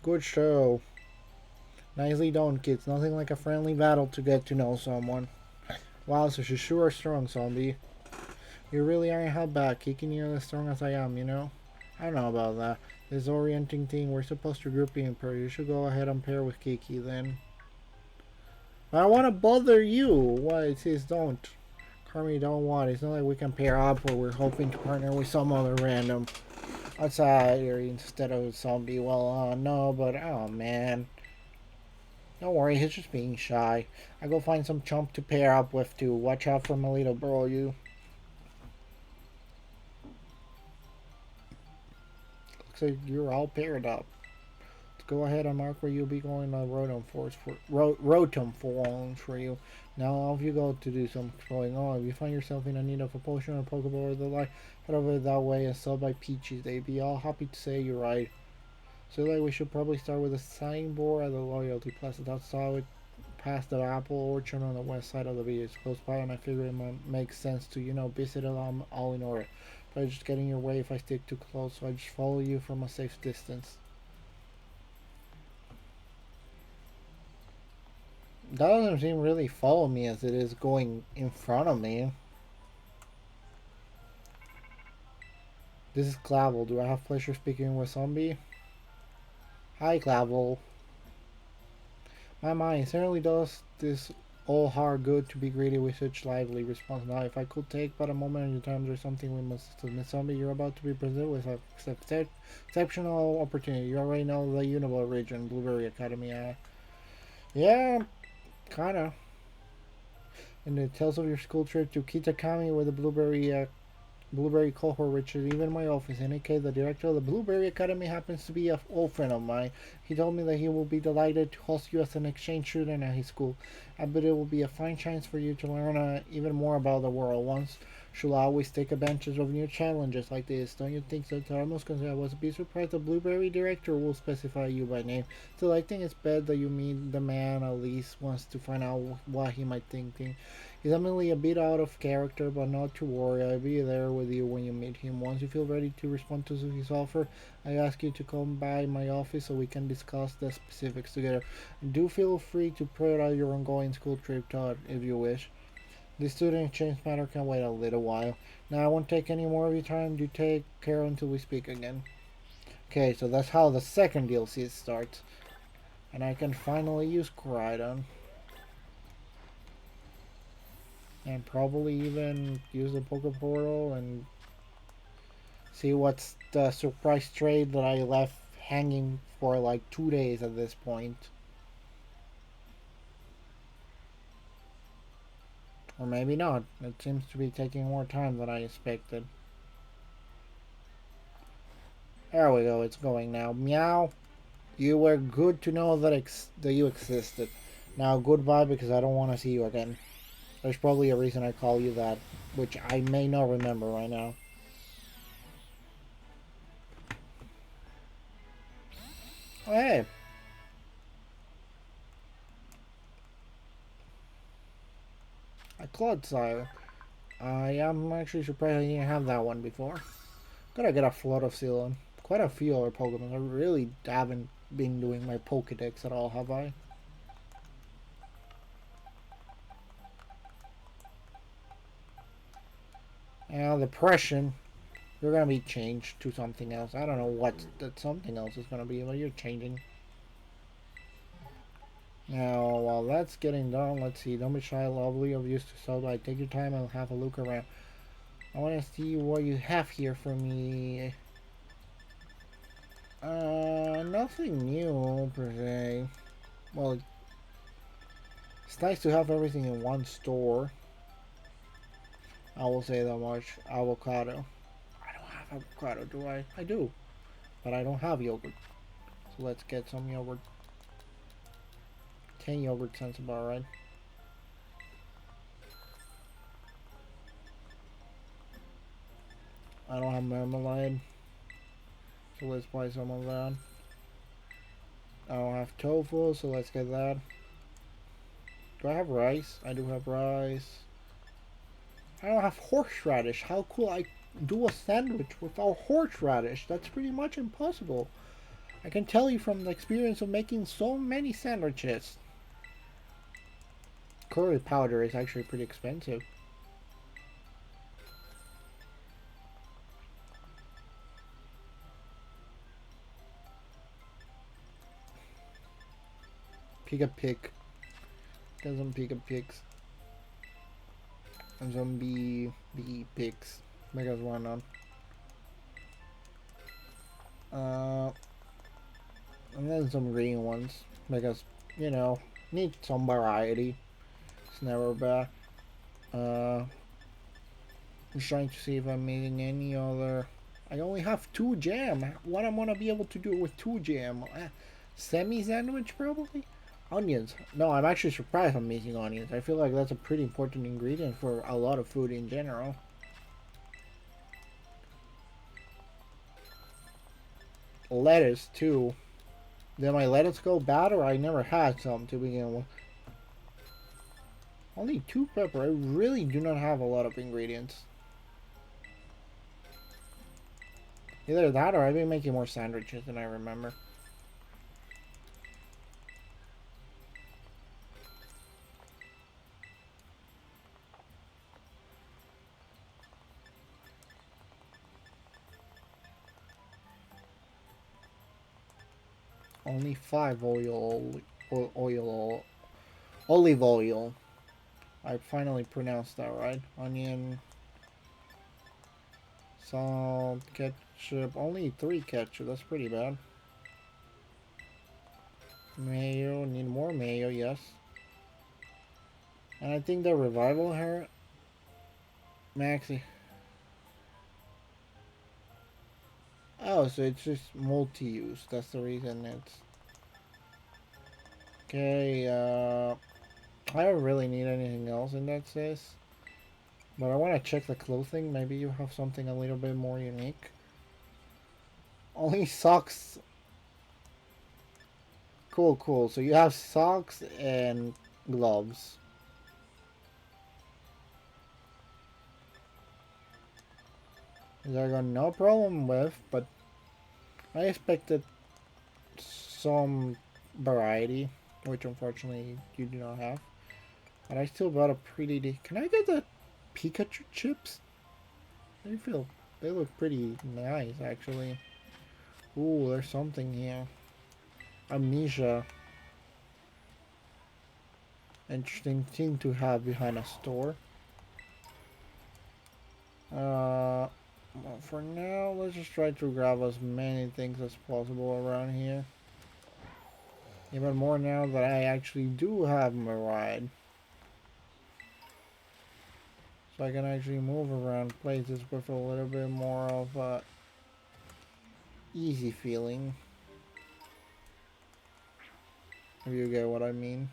Good show. Nicely done, kids. Nothing like a friendly battle to get to know someone. Wowzers, you sure are strong, zombie. You really aren't held back, kicking you as strong as I am, you know? I don't know about that. This orienting thing, we're supposed to group in pair. You should go ahead and pair with Kiki then. I don't want to bother you. Why, it says don't. Carmi don't want. It's not like we can pair up or we're hoping to partner with some other random outside or instead of a zombie. Well, no, but oh man. Don't worry, he's just being shy. I go find some chump to pair up with too. Watch out for my little bro, you. Looks like you're all paired up. Let's go ahead and mark where you'll be going to Rotom Forums for you. Now off you go to do some exploring. Oh, if you find yourself in need of a potion or Pokeball or the like, head over that way and sell by Peaches. They'd be all happy to say you're right. So like we should probably start with a signboard at the Loyalty Plaza. That's how it past the apple orchard on the west side of the village. It's close by and I figure it might make sense to, visit it all in order. But I'm just getting your way if I stick too close, so I just follow you from a safe distance. That doesn't seem really follow me as it is going in front of me. This is Clavel. Do I have pleasure speaking with Zombie? Hi, Clavel. My mind certainly does this all hard good to be greedy with such lively response. Now, if I could take but a moment in your time, there's something we must submit. Zombie, you're about to be presented with a exceptional opportunity. You already know the Uniball region, Blueberry Academy. Yeah, kinda. And it tells of your school trip to Kitakami with the Blueberry cohort, which is even my office. In any case, the director of the Blueberry Academy happens to be an old friend of mine. He told me that he will be delighted to host you as an exchange student at his school. I bet it will be a fine chance for you to learn even more about the world. Once should always take advantage of new challenges like this. Don't you think so, Tarmus? Because I was be surprised the Blueberry director will specify you by name. Still, I think it's best that you meet the man at least once to find out what he might think. He's definitely a bit out of character, but not to worry. I'll be there with you when you meet him. Once you feel ready to respond to his offer, I ask you to come by my office so we can discuss the specifics together. Do feel free to pray out your ongoing school trip, Todd, if you wish. The student exchange matter can wait a little while. Now, I won't take any more of your time. Do take care until we speak again. Okay, so that's how the second DLC starts. And I can finally use Koraidon. And probably even use the Poke Portal and see what's the surprise trade that I left hanging for like 2 days at this point. Or maybe not. It seems to be taking more time than I expected. There we go, it's going now. Meow. You were good to know that you existed. Now goodbye, because I don't want to see you again. There's probably a reason I call you that, which I may not remember right now. Oh, hey. A Clodsire. I am actually surprised I didn't have that one before. Gotta get a flood of Ceylon. Quite a few other Pokemon. I really haven't been doing my Pokedex at all, have I? Now, Depression. You're gonna be changed to something else. I don't know what that something else is gonna be, but you're changing. Now, while that's getting done, let's see. Don't be shy, lovely of used to so by. Take your time and have a look around. I want to see what you have here for me. Nothing new per se. Well, it's nice to have everything in one store. I will say that much. Avocado. I don't have avocado, do I? I do, but I don't have yogurt. So let's get some yogurt. 10 yogurt sounds about right. I don't have marmalade, so let's buy some of that. I don't have tofu, so let's get that. Do I have rice? I do have rice. I don't have horseradish. How could I do a sandwich without horseradish? That's pretty much impossible. I can tell you from the experience of making so many sandwiches. Curry powder is actually pretty expensive. Pick a pick. Get some pick a picks. And some bee picks. Because why not? And then some green ones. Because, you know, need some variety. It's never bad. I'm trying to see if I'm making any other. I only have 2 jam. What I'm gonna be able to do with 2 jam? Semi sandwich probably. Onions. No, I'm actually surprised I'm missing onions. I feel like that's a pretty important ingredient for a lot of food in general. Lettuce too. Did my lettuce go bad, or I never had some to begin with? Only 2 pepper. I really do not have a lot of ingredients. Either that, or I've been making more sandwiches than I remember. Only 5 olive oil. I finally pronounced that right. Onion, salt, ketchup. Only 3 ketchup. That's pretty bad. Mayo. Need more mayo, yes. And I think the revival hair. Maxi. Oh, so it's just multi-use. That's the reason it's... Okay, I don't really need anything else in that says. But I want to check the clothing. Maybe you have something a little bit more unique. Only socks. Cool, cool. So you have socks and gloves. Which I got no problem with, but I expected some variety, which unfortunately you do not have. But I still got a pretty... Can I get the Pikachu chips? They look pretty nice, actually. Ooh, there's something here. Amnesia. Interesting thing to have behind a store. Well, for now, let's just try to grab as many things as possible around here. Even more now that I actually do have my ride. So I can actually move around places with a little bit more of a easy feeling. If you get what I mean.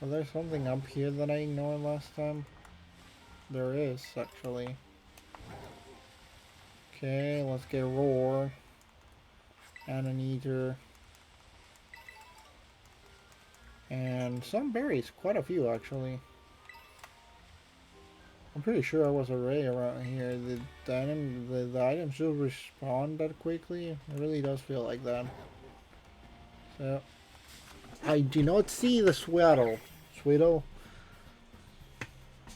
Well, there's something up here that I ignored last time. There is, actually. Okay, let's get Roar. And an Eater. And some berries, quite a few actually. I'm pretty sure I was array around here. The items should respawn that quickly. It really does feel like that. So I do not see the Sweatle. Sweatle?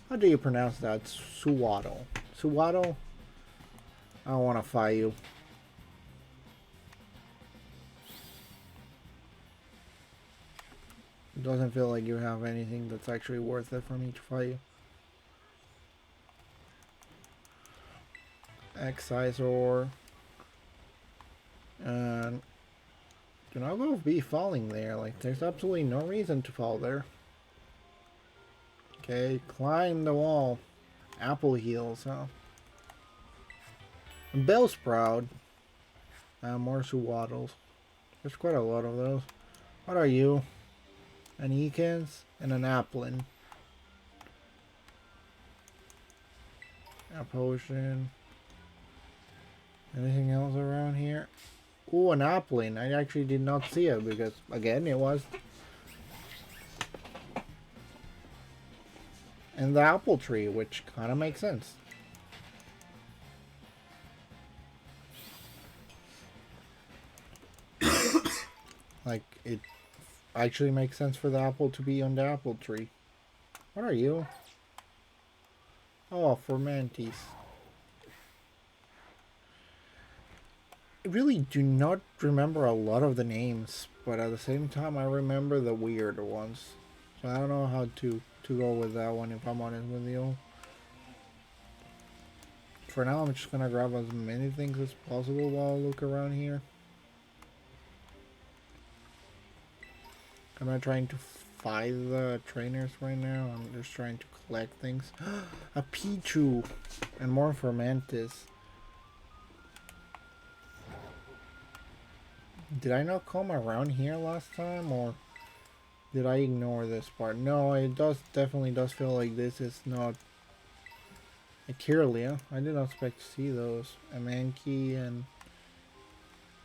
How do you pronounce that? Suwaddle. Suwaddle? I don't want to fight you. It doesn't feel like you have anything that's actually worth it for me to fight you. Excisor. And do not go be falling there. Like, there's absolutely no reason to fall there. Okay, climb the wall. Apple heels, huh? And Bellsprout. More Suwaddles. There's quite a lot of those. What are you? An Ekans and an Applin. A potion. Anything else around here? Ooh, an Applin. I actually did not see it because, again, it was in the apple tree, which kind of makes sense. Like, it actually makes sense for the apple to be on the apple tree. What are you? Oh, for Mantis. I really do not remember a lot of the names, but at the same time I remember the weirder ones. So I don't know how to go with that one, if I'm honest with you. For now I'm just gonna grab as many things as possible while I look around here. I'm not trying to fight the trainers right now, I'm just trying to collect things. A Pichu! And more for Mantis. Did I not come around here last time, or did I ignore this part? No, it definitely does feel like this is not a Kirlia. I did not expect to see those. A Mankey and...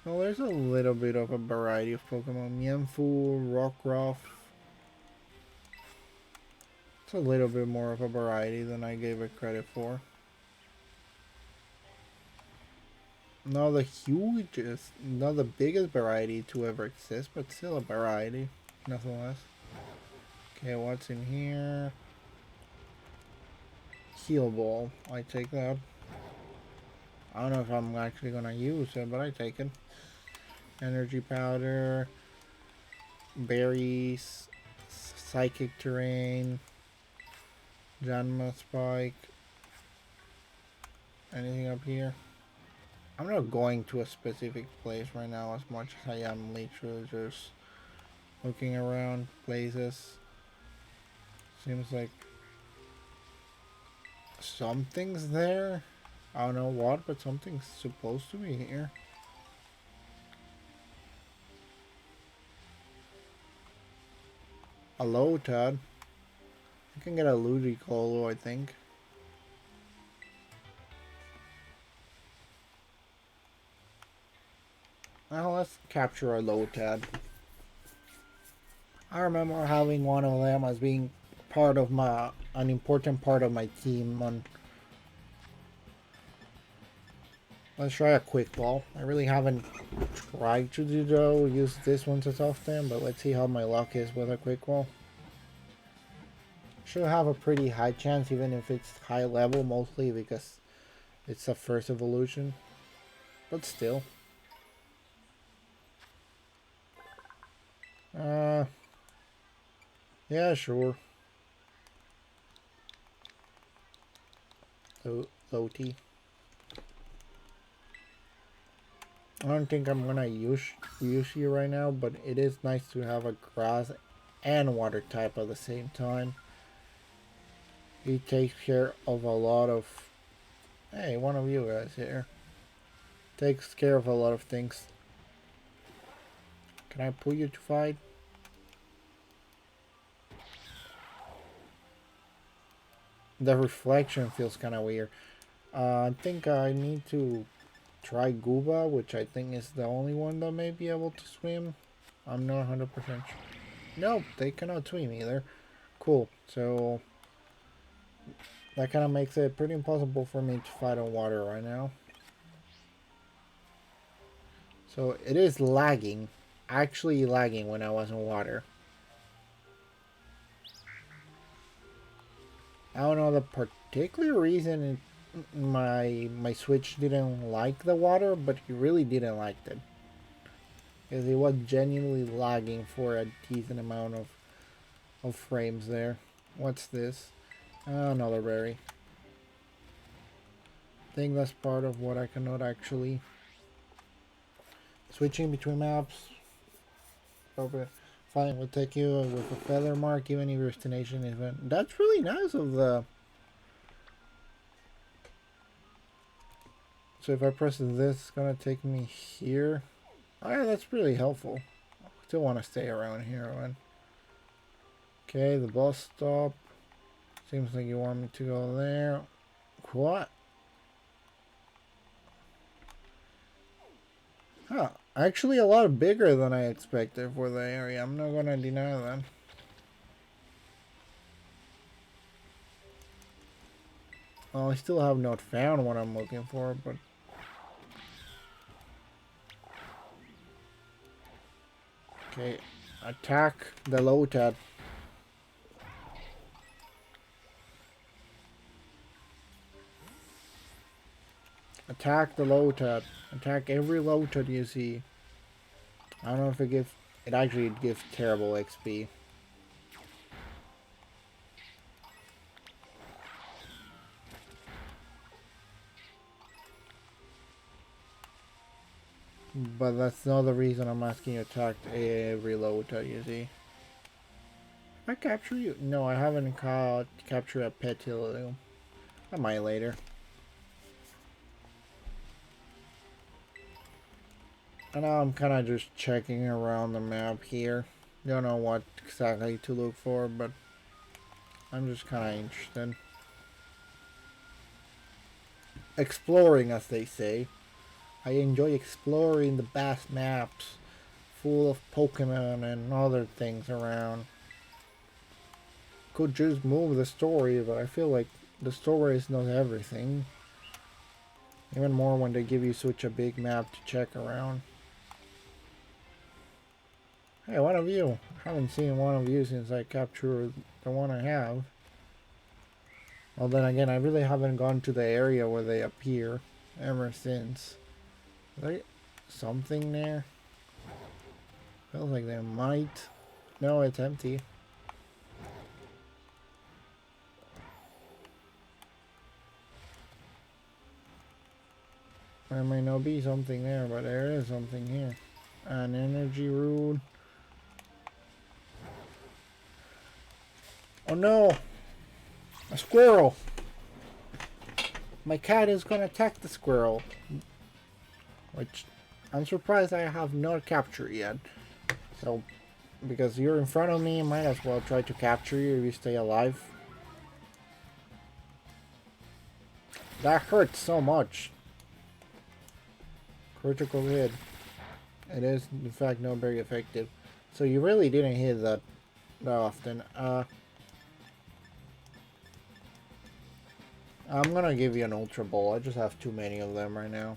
Well, there's a little bit of a variety of Pokemon. Mienfoo, Rockruff. It's a little bit more of a variety than I gave it credit for. Not the hugest, not the biggest variety to ever exist, but still a variety, nothing less. Okay, what's in here? Heal Ball, I take that. I don't know if I'm actually gonna use it, but I take it. Energy Powder, Berries, Psychic Terrain, Janma Spike. Anything up here? I'm not going to a specific place right now as much as I am literally just looking around places. Seems like something's there. I don't know what, but something's supposed to be here. Hello, Todd. I can get a Ludicolo, I think. Well, let's capture a Lotad. I remember having one of them as being part of an important part of my team. Let's try a quick ball. I really haven't tried to use this one as often, but let's see how my luck is with a quick ball. Should have a pretty high chance, even if it's high level, mostly because it's a first evolution. But still. Yeah, sure. Loti. I don't think I'm gonna use you right now, but it is nice to have a grass and water type at the same time. He takes care of a lot of... Hey, one of you guys here. Takes care of a lot of things. Can I pull you to fight? The reflection feels kind of weird. I think I need to try Gooba, which I think is the only one that may be able to swim. I'm not 100% sure. Nope, they cannot swim either. Cool, so that kind of makes it pretty impossible for me to fight on water right now. So it is lagging, actually lagging when I was in water. I don't know the particular reason my Switch didn't like the water, but it really didn't like it. Because it was genuinely lagging for a decent amount of frames there. What's this? Oh, another berry. I think that's part of what I cannot actually... Switching between maps. Fine, will take you with a feather mark even if your destination isn't. That's really nice of the... So if I press this, it's gonna take me here. Alright, that's really helpful. I still want to stay around here, man. Okay, the bus stop. Seems like you want me to go there. What? Huh. Actually a lot bigger than I expected for the area. I'm not gonna deny that. Well, I still have not found what I'm looking for, but... Okay, attack the Lotad. Attack the Lotad. Attack every Lotad you see. I don't know if it gives... It actually gives terrible XP. But that's not the reason I'm asking you to attack every Lotad you see. If I capture you? No, I haven't captured a Petilillium. I might later. And now I'm kind of just checking around the map here. Don't know what exactly to look for, but I'm just kind of interested. Exploring, as they say. I enjoy exploring the vast maps full of Pokemon and other things around. Could just move the story, but I feel like the story is not everything. Even more when they give you such a big map to check around. Hey, one of you. I haven't seen one of you since I captured the one I have. Well, then again, I really haven't gone to the area where they appear ever since. Is there something there? Feels like there might. No, it's empty. There may not be something there, but there is something here. An energy rune. Oh no! A squirrel! My cat is gonna attack the squirrel. Which I'm surprised I have not captured yet. So, because you're in front of me, I might as well try to capture you if you stay alive. That hurts so much. Critical hit. It is, in fact, not very effective. So you really didn't hit that often. I'm gonna give you an Ultra Ball. I just have too many of them right now.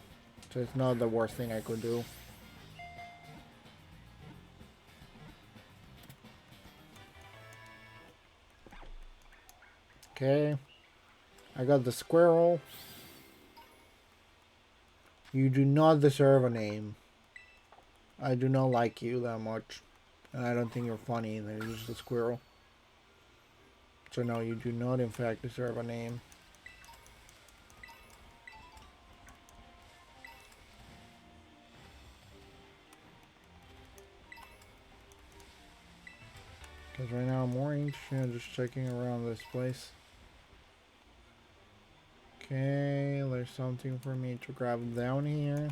So it's not the worst thing I could do. Okay. I got the squirrel. You do not deserve a name. I do not like you that much. And I don't think you're funny either. You're just a squirrel. So no, you do not in fact deserve a name. Because right now I'm orange. Yeah, just checking around this place. Okay, there's something for me to grab down here.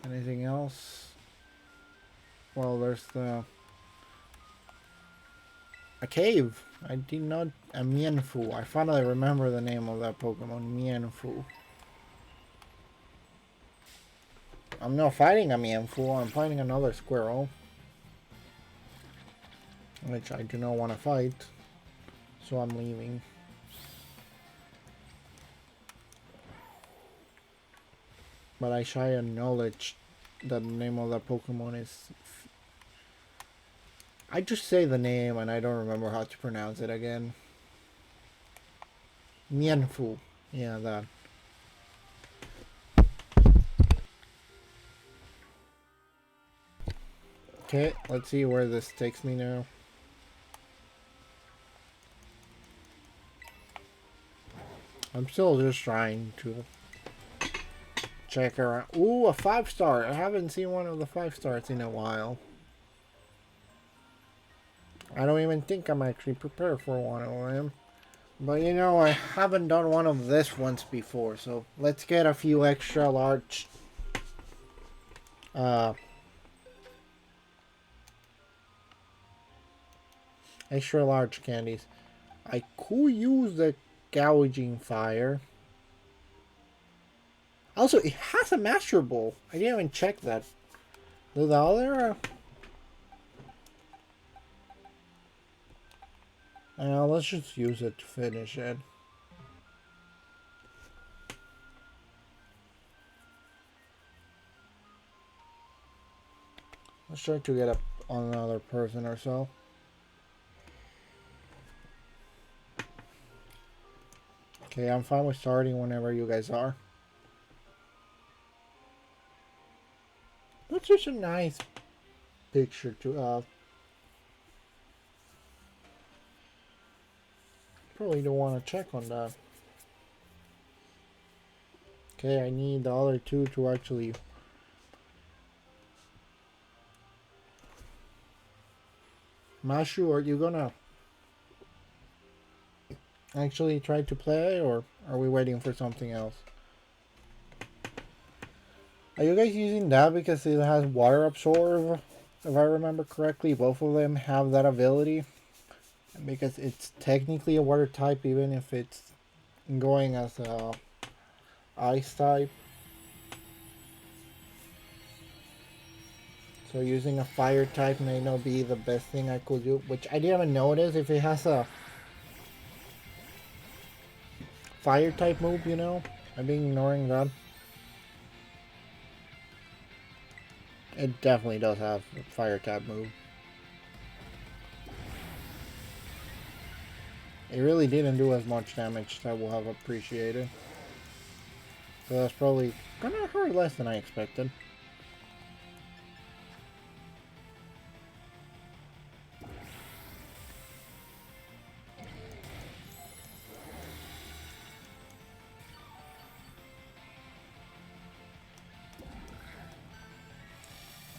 Anything else? Well, there's a cave. I did not... A Mienfoo. I finally remember the name of that Pokemon. Mienfoo. I'm not fighting a Mienfoo. I'm fighting another squirrel. Which I do not want to fight. So I'm leaving. But I shy acknowledge that the name of that Pokemon is... I just say the name and I don't remember how to pronounce it again. Mienfoo. Yeah, that. Okay, let's see where this takes me now. I'm still just trying to check around. Ooh, a 5-star. I haven't seen one of the 5-stars in a while. I don't even think I'm actually prepared for one of them. But you know, I haven't done one of this once before, so let's get a few extra large candies. I could use the gouging fire. Also, it has a Master Ball. I didn't even check that. Do the other... let's just use it to finish it. Let's try to get up on another person or so. Okay, I'm fine with starting whenever you guys are. That's just a nice picture to probably don't want to check on that. Okay, I need the other two to actually... Mashu, are you gonna actually try to play, or are we waiting for something else? Are you guys using that because it has water absorb? If I remember correctly, both of them have that ability. Because it's technically a water type, even if it's going as a ice type. So using a fire type may not be the best thing I could do. Which I didn't even notice if it has a fire type move, you know? I've been ignoring that. It definitely does have a fire type move. It really didn't do as much damage as I would have appreciated. So that's probably gonna hurt less than I expected.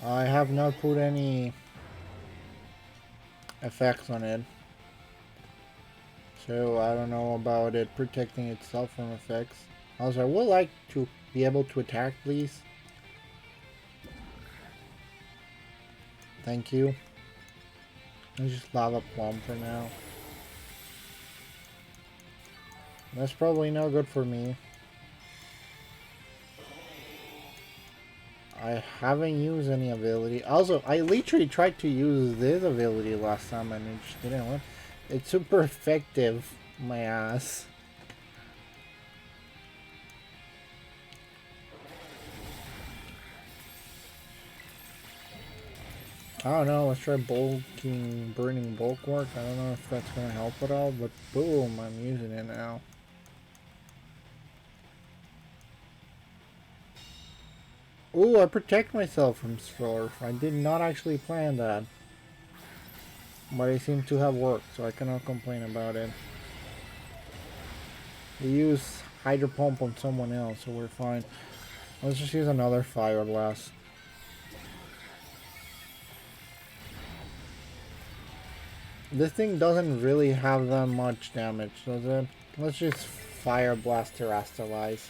I have not put any effects on it. So I don't know about it protecting itself from effects. Also, I would like to be able to attack, please. Thank you. Let's just lava plum for now. That's probably no good for me. I haven't used any ability. Also, I literally tried to use this ability last time and it just didn't work. It's super effective, my ass. I don't know, let's try burning bulwark. I don't know if that's gonna help at all, but boom, I'm using it now. Ooh, I protect myself from Slurf. I did not actually plan that. But it seemed to have worked, so I cannot complain about it. We use Hydro Pump on someone else, so we're fine. Let's just use another Fire Blast. This thing doesn't really have that much damage, does it? Let's just Fire Blast Terastallize.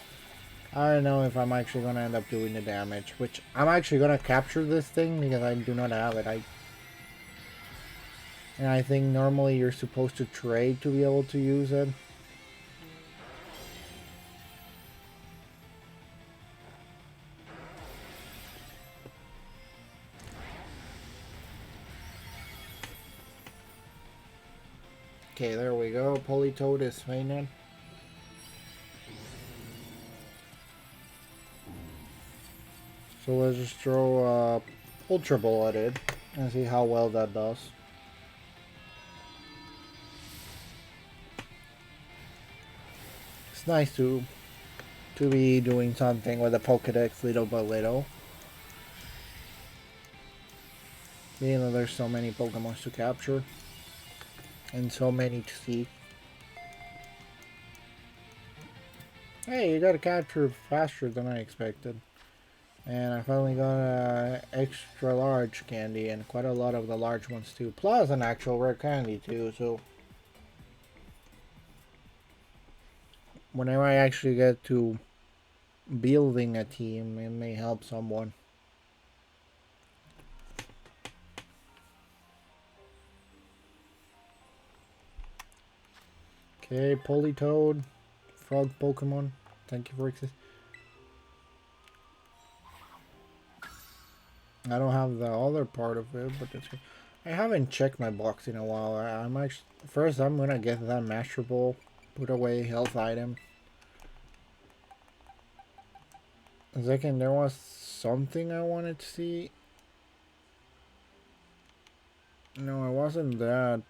I don't know if I'm actually going to end up doing the damage, which I'm actually going to capture this thing because I do not have it. And I think normally you're supposed to trade to be able to use it. Okay, there we go. Politoed is fainted. So let's just throw Ultra Ball at it and see how well that does. It's nice to be doing something with the Pokedex little by little. Being that there's so many Pokemon to capture and so many to see. Hey, you gotta capture faster than I expected. And I finally got a extra large candy and quite a lot of the large ones too. Plus an actual rare candy too, so whenever I actually get to building a team, it may help someone. Okay, Politoed, frog Pokemon. Thank you for existing. I don't have the other part of it, but it's good. I haven't checked my box in a while. I'm actually first I'm gonna get that Master Ball, put away health item. Second, there was something I wanted to see. No, it wasn't that.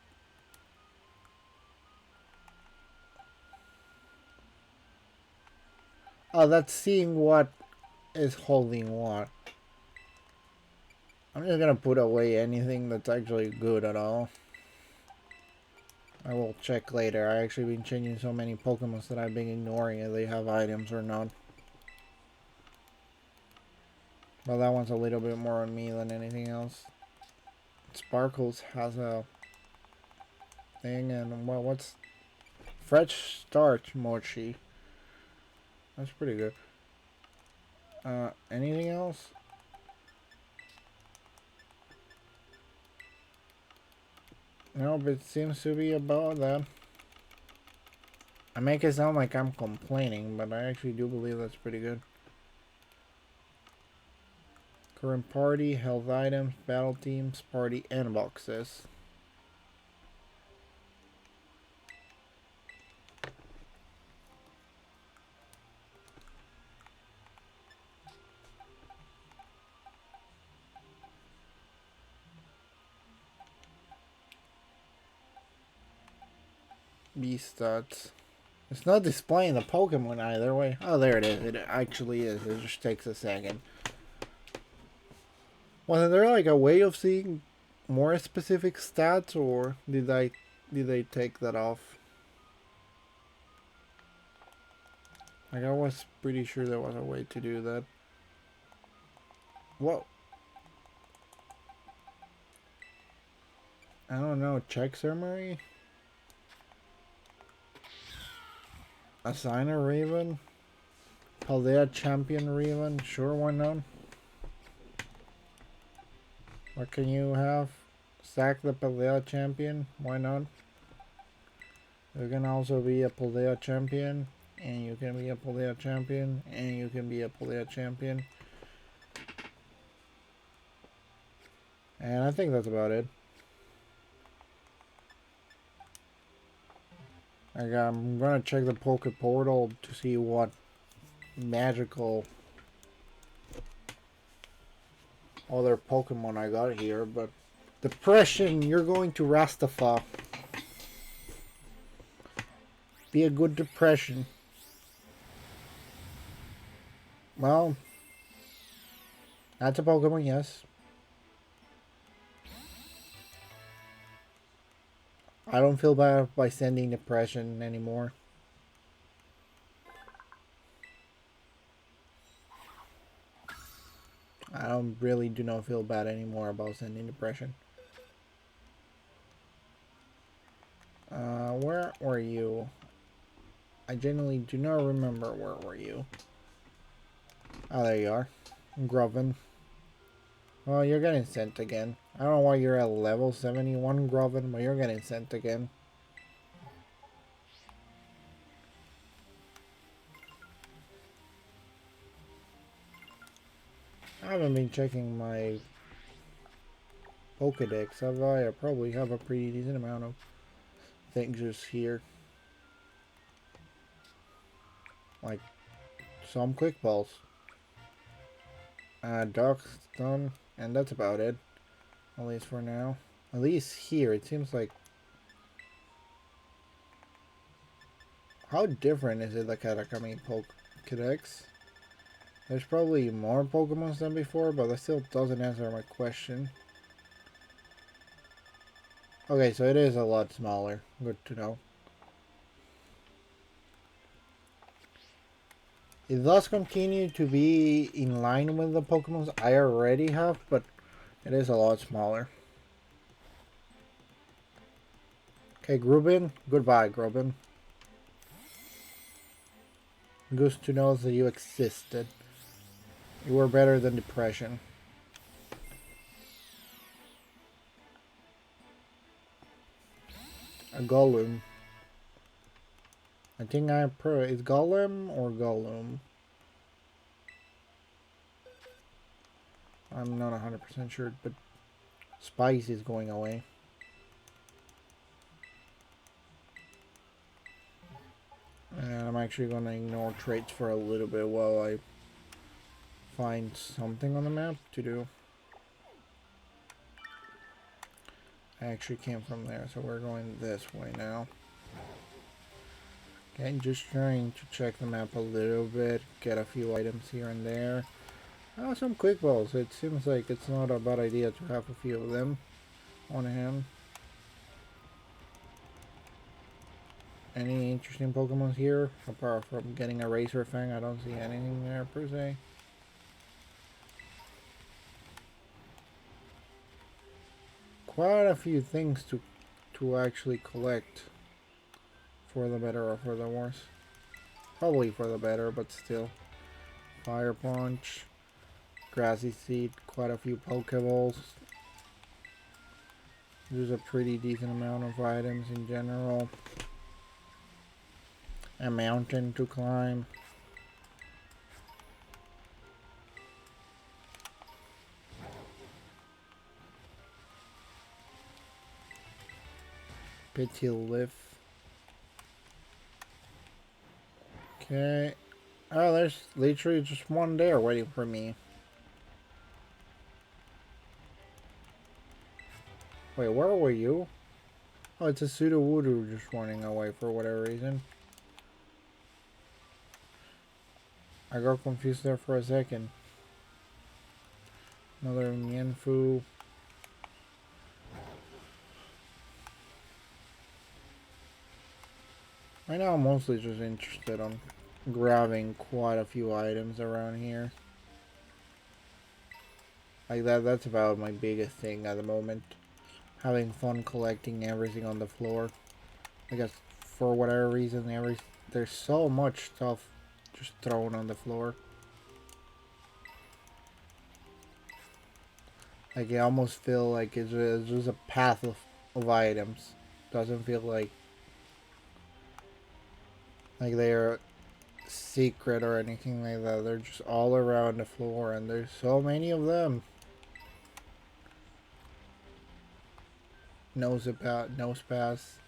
Oh, that's seeing what is holding what. I'm just gonna put away anything that's actually good at all. I will check later. I actually been changing so many Pokemons that I've been ignoring if they have items or not. But that one's a little bit more on me than anything else. Sparkles has a thing, and well, what's fresh start mochi? That's pretty good. Anything else? Nope, it seems to be about that. I make it sound like I'm complaining, but I actually do believe that's pretty good. Current party, health items, battle teams, party, and boxes. B stats. It's not displaying the Pokemon either way. Oh, there it is. It actually is. It just takes a second. Was there like a way of seeing more specific stats, or did they take that off? Like I was pretty sure there was a way to do that. Whoa. I don't know, check ceremony? Assign a Raven? Paldea champion Raven? Sure, why not? What can you have? Sack the Paldea champion? Why not? You can also be a Paldea champion. And you can be a Paldea champion. And you can be a Paldea champion. And I think that's about it. I'm gonna check the Poke Portal to see what magical other Pokemon I got here, but Depression, you're going to Rastafa. Be a good Depression. Well, that's a Pokemon, yes. I don't feel bad by sending Depression anymore. I don't really do not feel bad anymore about sending Depression. Where were you? I genuinely do not remember where were you. Oh, there you are. Groven. Well, you're getting sent again. I don't know why you're at level 71, Groven, but you're getting sent again. I haven't been checking my Pokedex, have I? I probably have a pretty decent amount of things just here. Like some quick balls. Dark's done, and that's about it. At least for now. At least here, it seems like... How different is it, the Katakami Pokedex? There's probably more Pokemon than before, but that still doesn't answer my question. Okay, so it is a lot smaller. Good to know. It does continue to be in line with the Pokemons I already have, but it is a lot smaller. Okay, Grubin. Goodbye, Grubin. Good to know that you existed. You were better than Depression. A Golem. I think is Golem or Golem? I'm not 100% sure, but Spice is going away. And I'm actually going to ignore traits for a little bit while I find something on the map to do. I actually came from there, so we're going this way now. Okay, just trying to check the map a little bit, get a few items here and there. Oh, some quick balls. It seems like it's not a bad idea to have a few of them on hand. Any interesting Pokemon here? Apart from getting a Razor Fang, I don't see anything there per se. Quite a few things to actually collect. For the better or for the worse. Probably for the better, but still. Fire Punch. Grassy Seed. Quite a few Pokeballs. There's a pretty decent amount of items in general. A mountain to climb. Pity Lift. Okay. Oh, there's literally just one there waiting for me. Wait, where were you? Oh, it's a Sudowoodo just running away for whatever reason. I got confused there for a second. Another Mienfoo. Right now I'm mostly just interested on grabbing quite a few items around here. Like that's about my biggest thing at the moment. having fun collecting everything on the floor. Because for whatever reason, there's so much stuff just thrown on the floor. Like I almost feel like it's just a path of items. Doesn't feel like they're secret or anything like that. They're just all around the floor, and there's so many of them. Nose pass.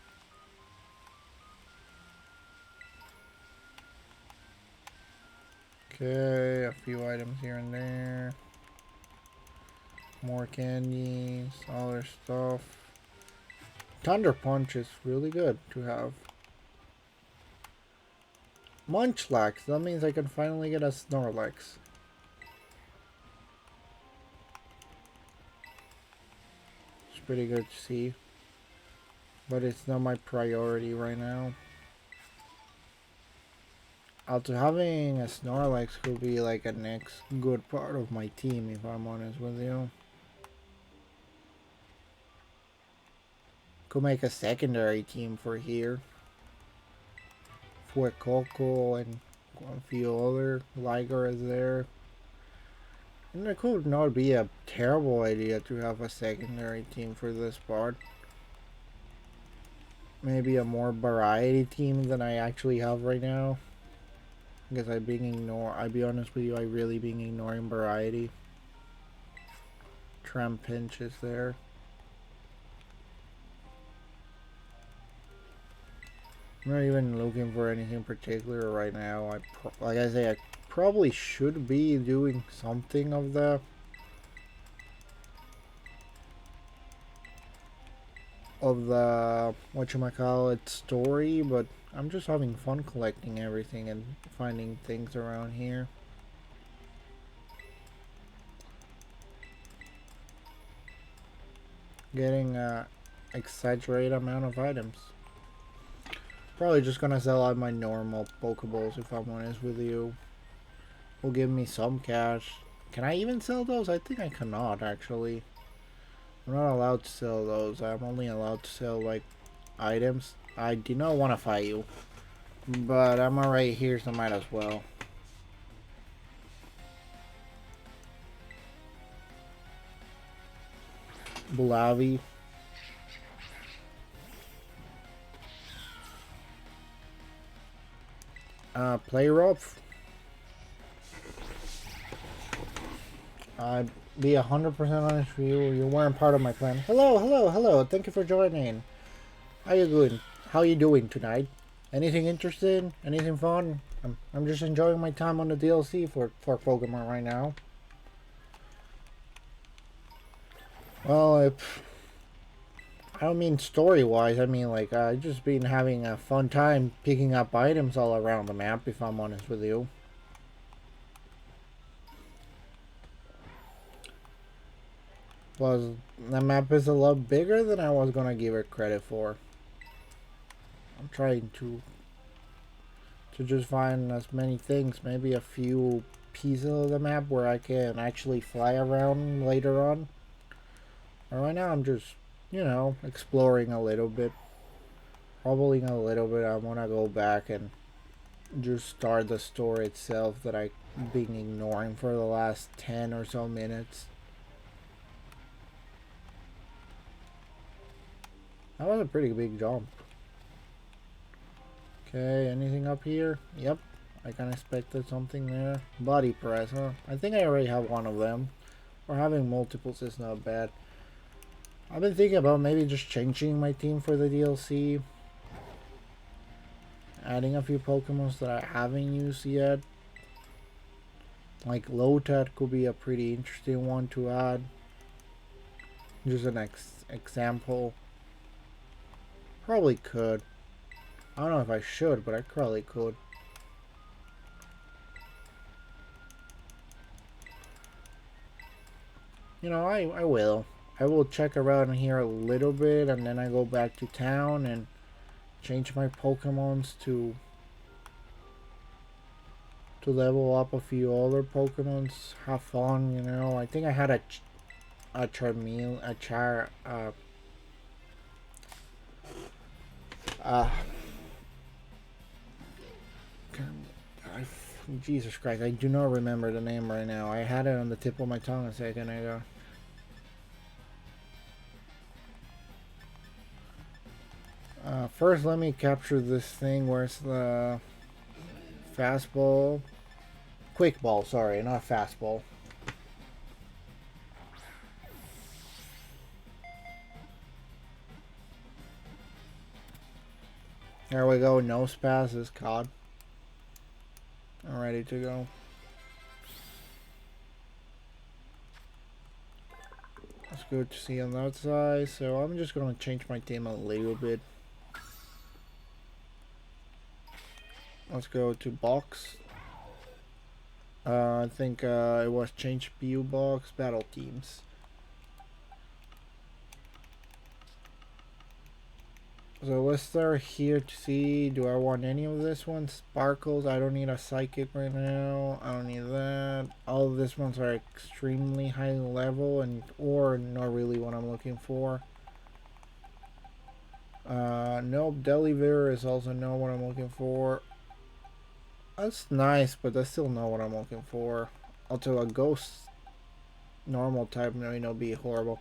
Okay, a few items here and there. More candies, other stuff. Thunder Punch is really good to have. Munchlax, that means I can finally get a Snorlax. It's pretty good to see. But it's not my priority right now. Also, having a Snorlax could be like a next good part of my team, if I'm honest with you. Could make a secondary team for here. For Coco and a few other. Liger is there. And it could not be a terrible idea to have a secondary team for this part. Maybe a more variety team than I actually have right now. Because I'll be honest with you, I really been ignoring variety. Trampinch is there. I'm not even looking for anything particular right now. Like I say, I probably should be doing something of the whatchamacallit story, but I'm just having fun collecting everything and finding things around here. Getting a exaggerated amount of items. Probably just gonna sell out my normal Pokeballs if I'm honest with you. Will give me some cash. Can I even sell those? I think I cannot actually. I'm not allowed to sell those. I'm only allowed to sell like items. I do not want to fight you, but I'm alright here, so might as well. Bulavi. Play rough. I'd be 100% honest with you. You weren't part of my plan. Hello. Thank you for joining. How you doing? How you doing tonight? Anything interesting? Anything fun? I'm just enjoying my time on the DLC for Pokemon right now. Well, I don't mean story-wise. I mean like I just been having a fun time picking up items all around the map. If I'm honest with you. Plus, the map is a lot bigger than I was gonna give it credit for. I'm trying to just find as many things, maybe a few pieces of the map where I can actually fly around later on. But right now I'm just, exploring a little bit. Hobbling a little bit. I wanna go back and just start the story itself that I've been ignoring for the last 10 or so minutes. That was a pretty big jump. Okay, anything up here? Yep, I kind of expected something there. Body press, huh? I think I already have one of them. Or having multiples is not bad. I've been thinking about maybe just changing my team for the DLC. Adding a few Pokemons that I haven't used yet. Like Lotad could be a pretty interesting one to add. Just an example. Probably could. I don't know if I should, but I probably could. I will. I will check around here a little bit, and then I go back to town and change my Pokemons to level up a few other Pokemons. Have fun, I think I had a Uh, Jesus Christ, I do not remember the name right now. I had it on the tip of my tongue a second ago. First, let me capture this thing. Where's the fastball? Quick ball, sorry, not fastball. There we go, no spaz is caught. I'm ready to go. That's good to see on that side. So I'm just gonna change my team a little bit. Let's go to box. I think it was change PU box, battle teams. So let's start here to see, do I want any of this one? Sparkles, I don't need a psychic right now. I don't need that. All of these ones are extremely high level and or not really what I'm looking for. Nope, Deliver is also not what I'm looking for. That's nice, but that's still not what I'm looking for. Also, a ghost normal type may not be horrible.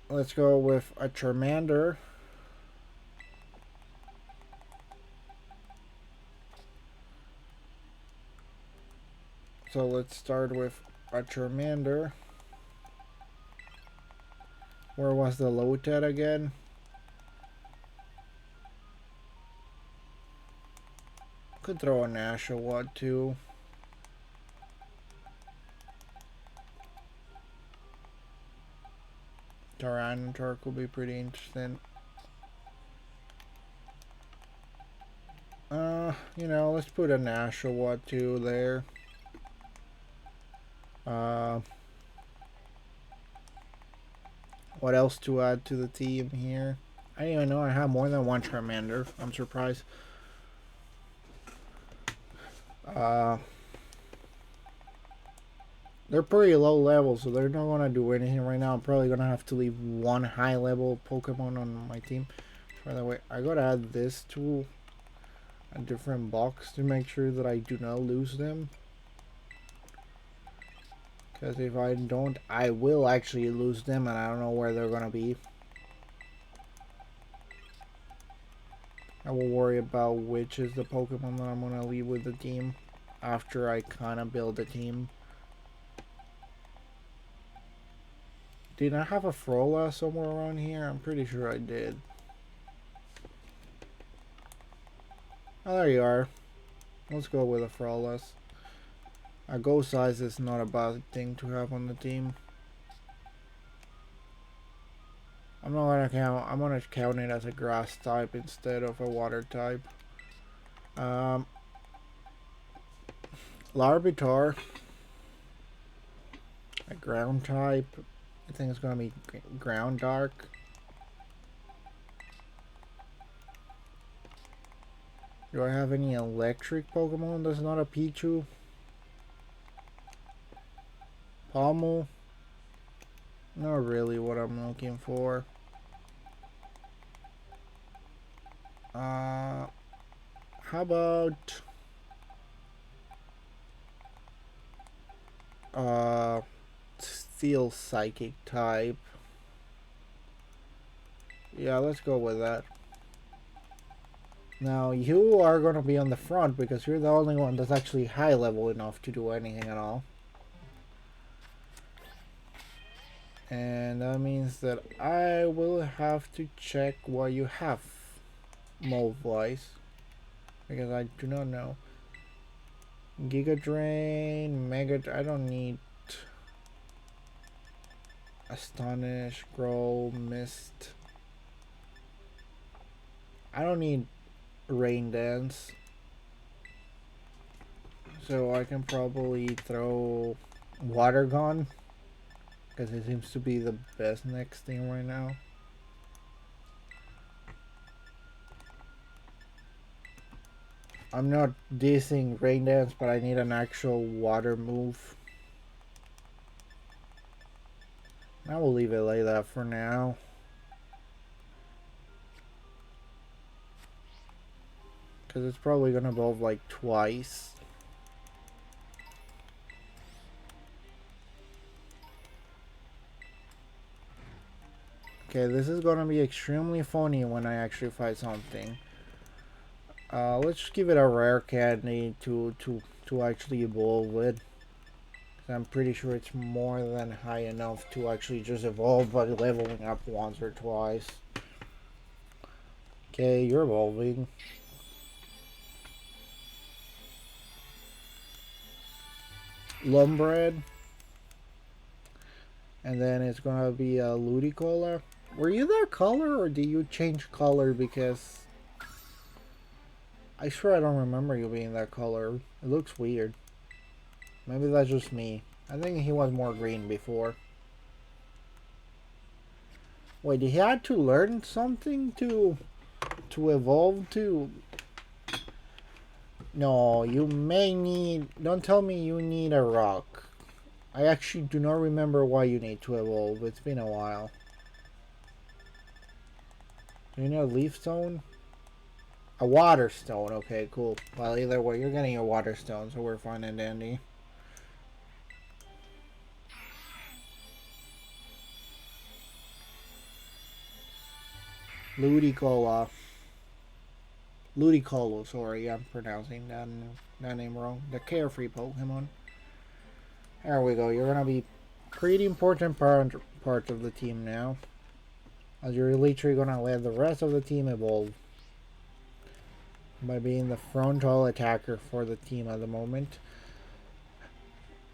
Let's go with a Charmander. So let's start with a Charmander. Where was the Lotet again? Could throw an Ashawat too. Tyranitar could be pretty interesting. You know, let's put an Ashawat too there. What else to add to the team here? I didn't even know I have more than one Charmander. I'm surprised. They're pretty low level, so they're not gonna do anything right now. I'm probably gonna have to leave one high level Pokemon on my team. By the way, I gotta add this to a different box to make sure that I do not lose them. Because if I don't, I will actually lose them, and I don't know where they're gonna be. I will worry about which is the Pokemon that I'm gonna leave with the team after I kind of build a team. Did I have a Frola somewhere around here? I'm pretty sure I did. Oh, there you are. Let's go with a Frolas. A go size is not a bad thing to have on the team. I'm not gonna count. I'm gonna count it as a grass type instead of a water type. Larvitar, a ground type. I think it's gonna be ground dark. Do I have any electric Pokemon that's not a Pichu? Pommel? Not really what I'm looking for. How about Steel Psychic type? Yeah, let's go with that. Now you are gonna be on the front because you're the only one that's actually high level enough to do anything at all. And that means that I will have to check what you have move wise, because I do not know. Giga Drain, Mega, I don't need Astonish, Growl, Mist. I don't need Rain Dance. So I can probably throw Water Gun, because it seems to be the best next thing right now. I'm not dissing Rain Dance, but I need an actual water move. I will leave it like that for now. Because it's probably gonna evolve like twice. Okay, this is gonna be extremely funny when I actually fight something. Let's just give it a rare candy to actually evolve with. I'm pretty sure it's more than high enough to actually just evolve by leveling up once or twice. Okay, you're evolving. Lumbred. And then it's gonna be a Ludicolo. Were you that color or did you change color? Because I swear I don't remember you being that color. It looks weird. Maybe that's just me. I think he was more green before. Wait, he had to learn something to evolve to? No, you may need... Don't tell me you need a rock. I actually do not remember why you need to evolve. It's been a while. Do you need a leaf stone? A water stone. Okay, cool. Well, either way, you're getting a water stone, so we're fine and dandy. Ludicolo. Ludicolo, sorry, I'm pronouncing that name wrong. The carefree Pokemon. There we go. You're gonna be pretty important part of the team now, as you're literally gonna let the rest of the team evolve by being the frontal attacker for the team at the moment.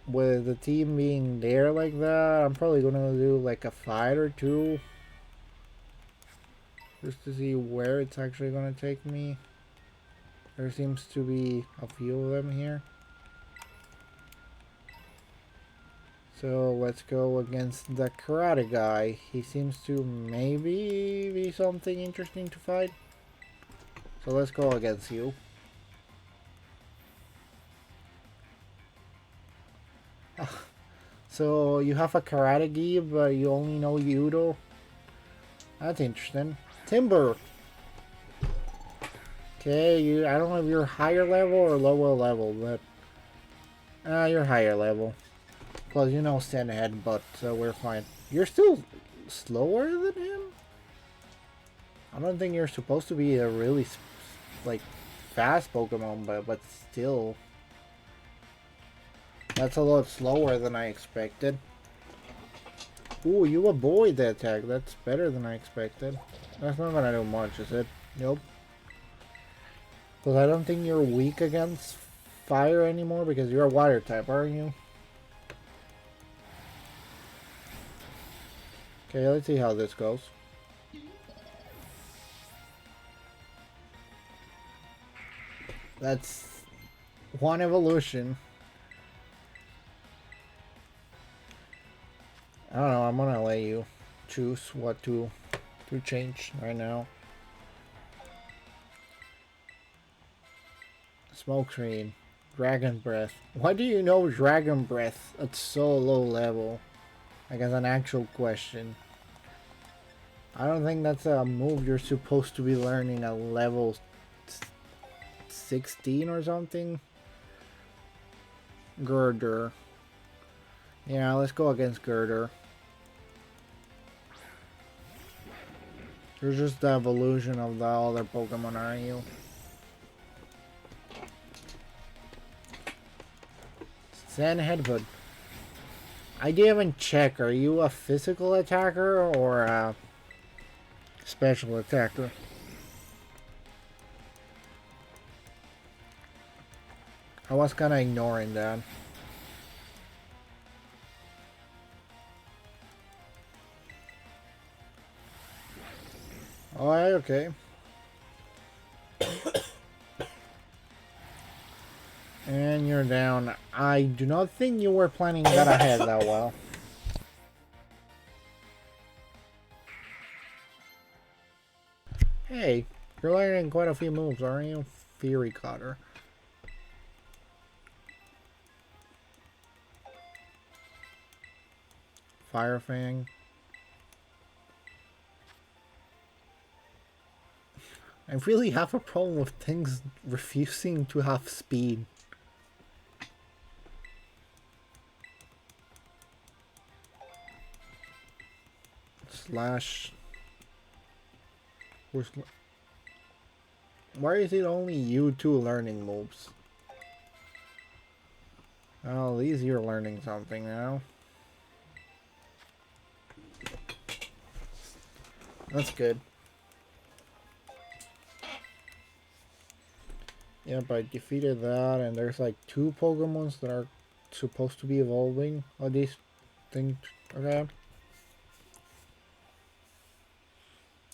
With the team being there like that, I'm probably gonna do like a fight or two just to see where it's actually gonna take me. There seems to be a few of them here. So let's go against the karate guy. He seems to maybe be something interesting to fight. So let's go against you. So you have a karate gi, but you only know judo? That's interesting. Timber! Okay, I don't know if you're higher level or lower level, but... you're higher level. Plus, you know stand headbutt, so we're fine. You're still slower than him? I don't think you're supposed to be a really, like, fast Pokemon, but still. That's a lot slower than I expected. Ooh, you avoid the attack. That's better than I expected. That's not gonna do much, is it? Nope. Because I don't think you're weak against fire anymore because you're a water type, aren't you? Okay, let's see how this goes. That's one evolution. I don't know, I'm gonna let you choose what to change right now. Smoke screen. Dragon Breath. Why do you know Dragon Breath at so low level? Like, as an actual question. I don't think that's a move you're supposed to be learning at level 16 or something. Girder. Yeah, let's go against Girder. You're just the evolution of the other Pokemon, aren't you? Sand Headbutt. I didn't even check. Are you a physical attacker or a special attacker? I was kind of ignoring that. Alright, okay. And you're down. I do not think you were planning that ahead that well. Hey, you're learning quite a few moves, aren't you? Fury Cutter. Fire Fang. I really have a problem with things refusing to have speed. Slash. Why is it only you two learning moves? Oh, at least you're learning something now. That's good. Yep, I defeated that, and there's like 2 Pokemons that are supposed to be evolving. Oh, these things. Okay.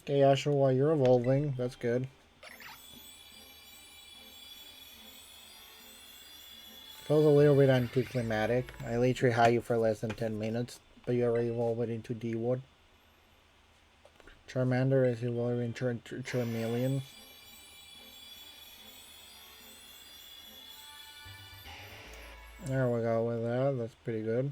Okay, Ashua, you're evolving. That's good. Feels a little bit anticlimactic. I literally had you for less than 10 minutes, but you already evolved into D-Wood. Charmander is evolving Charmeleon. There we go with that. That's pretty good.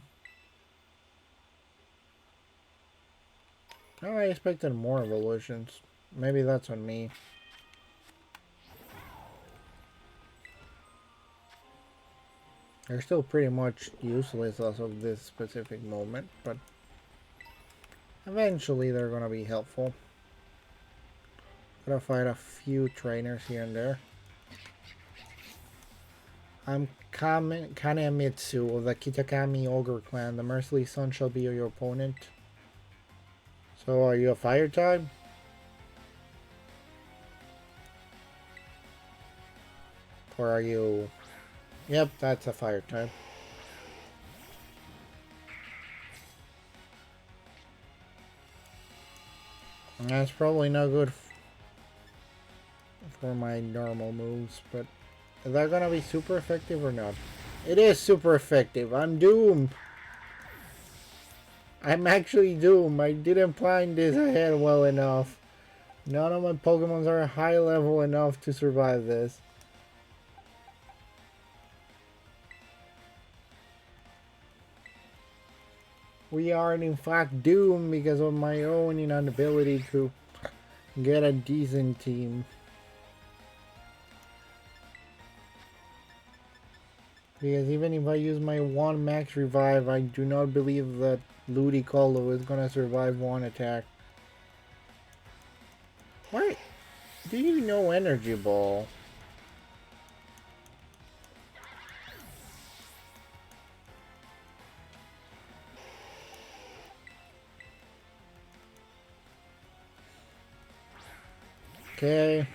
Oh, I expected more evolutions. Maybe that's on me. They're still pretty much useless as of this specific moment, but eventually they're gonna be helpful. Gotta fight a few trainers here and there. I'm Kanemitsu of the Kitakami Ogre clan. The merciless sun shall be your opponent. So are you a fire type? Or are you... Yep, that's a fire type. And that's probably no good for my normal moves, but is that gonna be super effective or not? It is super effective. I'm doomed. I'm actually doomed. I didn't plan this ahead well enough. None of my Pokemons are high level enough to survive this. We are in fact doomed because of my own inability to get a decent team. Because even if I use my 1 max revive, I do not believe that Ludicolo is gonna survive 1 attack. Why do you know Energy Ball? Okay.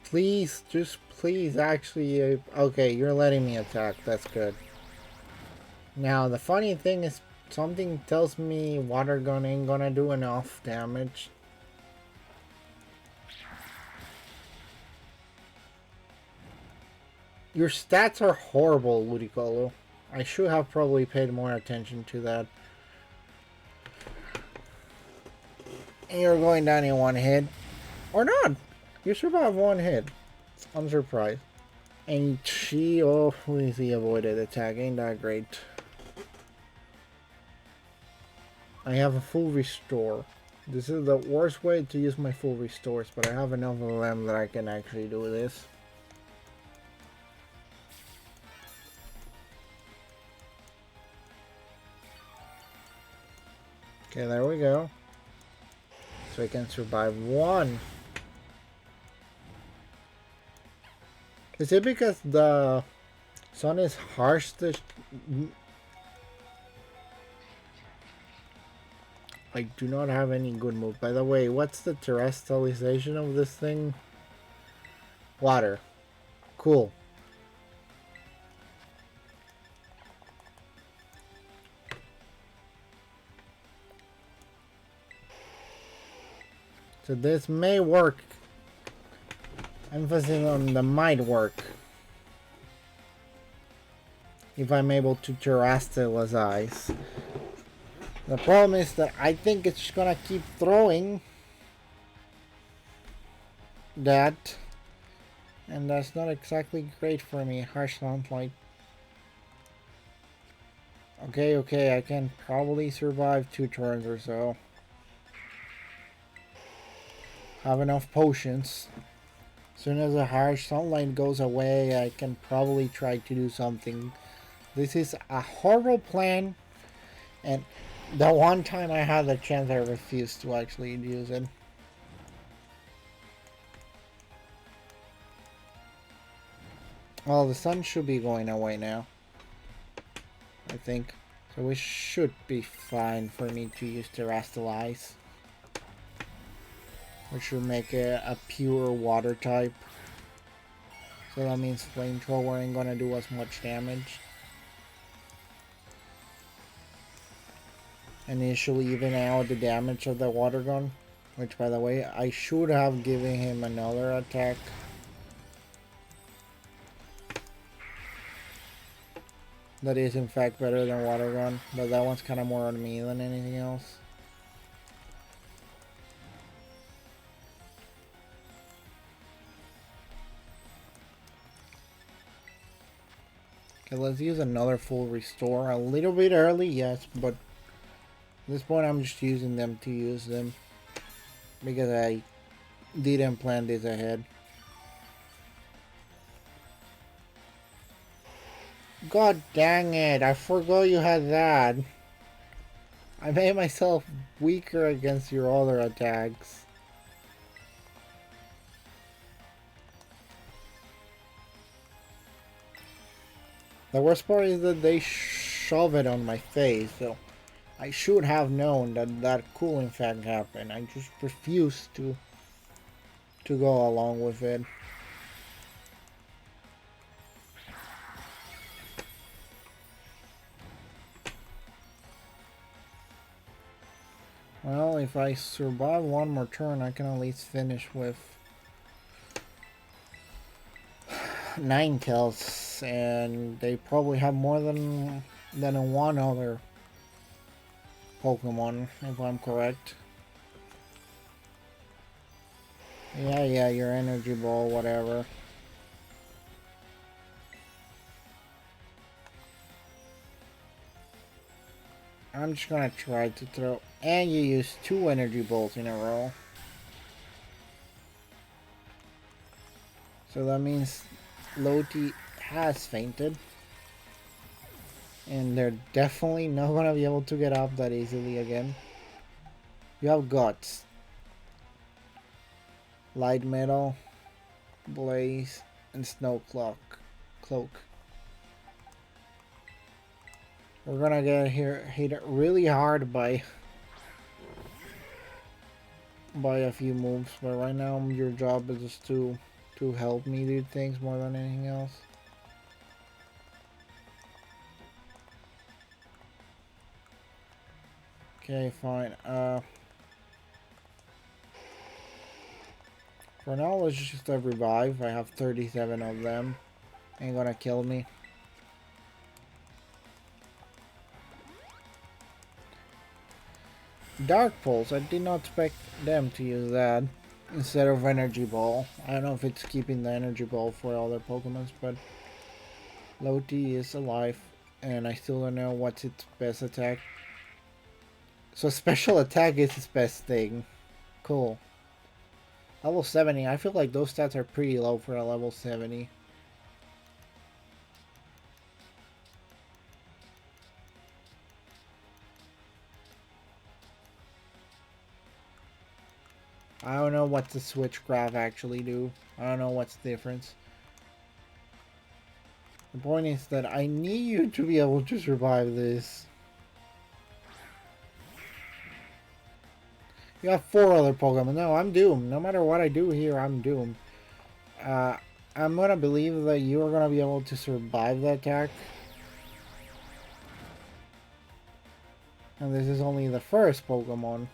Please, just please, actually, okay, you're letting me attack. That's good. Now, the funny thing is, something tells me Water Gun ain't gonna do enough damage. Your stats are horrible, Ludicolo. I should have probably paid more attention to that. And you're going down in 1 hit. Or not! You survive 1 hit. I'm surprised. And she, oh, he avoided attack. Ain't that great? I have a full restore. This is the worst way to use my full restores, but I have enough of them that I can actually do this. Okay, there we go. So I can survive 1. Is it because the sun is harsh? I do not have any good move. By the way, what's the terrestrialization of this thing? Water. Cool. So this may work. Emphasis on the might work. If I'm able to terrestrialize. The problem is that I think it's gonna keep throwing that. And that's not exactly great for me. Harsh Sunlight. Okay, I can probably survive 2 turns or so. have enough potions. As soon as the harsh sunlight goes away, I can probably try to do something. This is a horrible plan, and the one time I had the chance, I refused to actually use it. Well, the sun should be going away now, I think. So it should be fine for me to use Terrestrialize. Which should make it a pure water type. So that means Flamethrower ain't gonna do as much damage. Initially even out the damage of the water gun. Which, by the way, I should have given him another attack. That is in fact better than water gun. But that one's kind of more on me than anything else. Okay, let's use another full restore. A little bit early, yes, but at this point I'm just using them to use them. Because I didn't plan this ahead. God dang it, I forgot you had that. I made myself weaker against your other attacks. The worst part is that they shove it on my face, so I should have known that that could in fact happen. I just refused to go along with it. Well, if I survive one more turn, I can at least finish with 9 kills, and they probably have more than one other Pokemon, if I'm correct. Yeah, your energy ball, whatever. I'm just gonna try to throw, and you use 2 energy balls in a row. So that means Loti has fainted. And they're definitely not gonna be able to get up that easily again. You have Guts. Light Metal, Blaze, and Snow Cloak. We're gonna get hit really hard by a few moves, but right now your job is just to help me do things more than anything else. Okay, fine. For now, let's just revive. I have 37 of them. Ain't gonna kill me. Dark Pulse. I did not expect them to use that instead of Energy Ball. I don't know if it's keeping the Energy Ball for other Pokemons, but Loti is alive, and I still don't know what's its best attack. So special attack is its best thing. Cool. Level 70. I feel like those stats are pretty low for a level 70. I don't know what the Switchcraft actually do. I don't know what's the difference. The point is that I need you to be able to survive this. You have 4 other Pokemon. No, I'm doomed. No matter what I do here, I'm doomed. I'm gonna believe that you are gonna be able to survive the attack. And this is only the first Pokemon.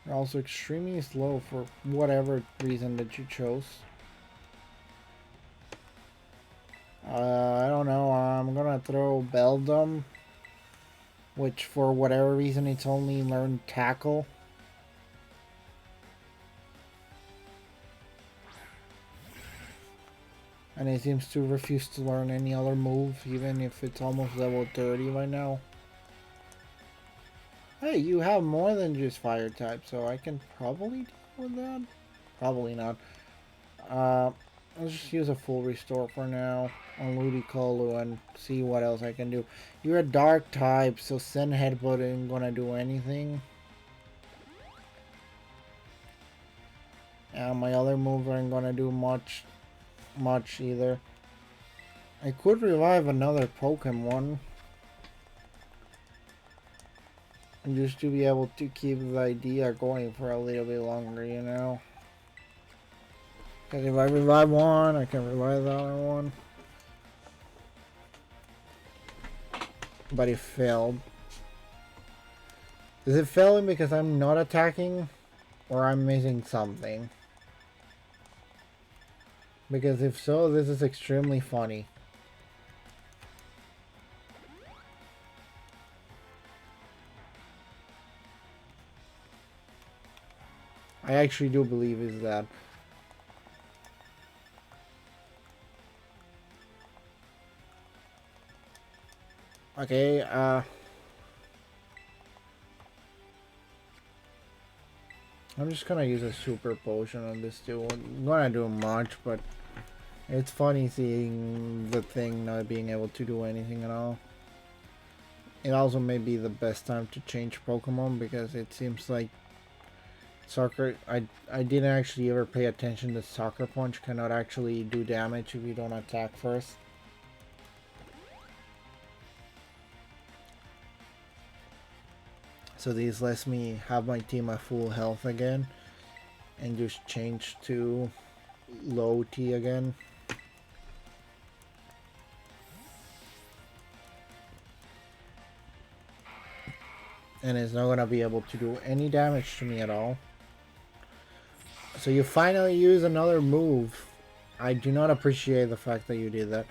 They're also extremely slow for whatever reason that you chose. I don't know. I'm gonna throw Beldum, which for whatever reason it's only learned Tackle. And he seems to refuse to learn any other move, even if it's almost level 30 right now. Hey, you have more than just fire type, so I can probably deal with that. Probably not. Let's just use a full restore for now on Ludicolo and see what else I can do. You're a dark type, so Send Headbutt ain't gonna do anything. And my other move ain't gonna do much either. I could revive another Pokemon. Just to be able to keep the idea going for a little bit longer, you know? Because if I revive one, I can revive the other one. But it failed. Is it failing because I'm not attacking? Or I'm missing something? Because if so, this is extremely funny. I actually do believe is that. Okay, I'm just gonna use a super potion on this too. I'm gonna do much, but it's funny seeing the thing not being able to do anything at all. It also may be the best time to change Pokemon because it seems like Soccer, I didn't actually ever pay attention that Soccer Punch cannot actually do damage if you don't attack first. So this lets me have my team at full health again and just change to low T again. And it's not gonna be able to do any damage to me at all. So you finally use another move. I do not appreciate the fact that you did that.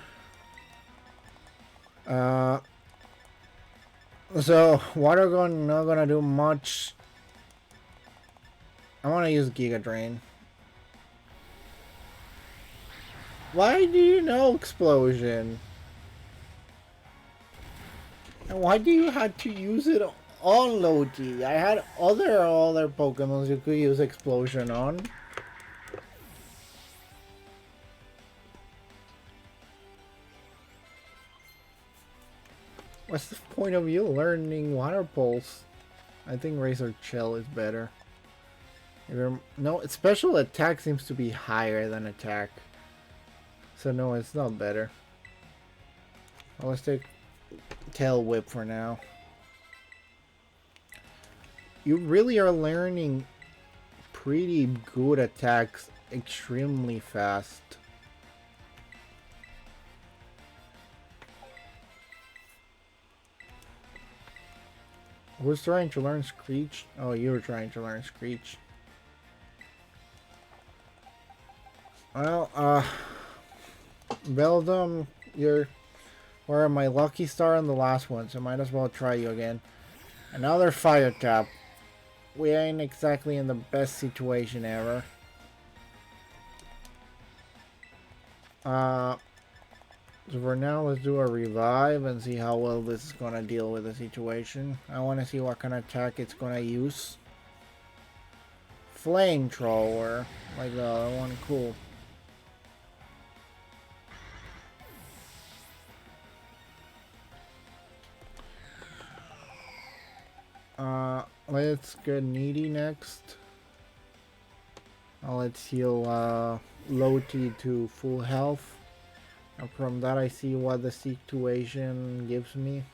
So Water Gun not gonna do much. I wanna use Giga Drain. Why do you know Explosion? And why do you have to use it on low T? I had other Pokemons you could use Explosion on. What's the point of you learning Water Pulse? I think Razor Shell is better. No, special attack seems to be higher than attack. So no, it's not better. Well, let's take Tail Whip for now. You really are learning pretty good attacks extremely fast. Who's trying to learn Screech? Oh, you were trying to learn Screech. Well, Beldum, you're my lucky star in the last one, so might as well try you again. Another Fire Tap. We ain't exactly in the best situation ever. So for now, let's do a revive and see how well this is gonna deal with the situation. I want to see what kind of attack it's gonna use. Flamethrower, like the other one, cool. Let's get Needy next. Let's heal low T to full health. And from that I see what the situation gives me.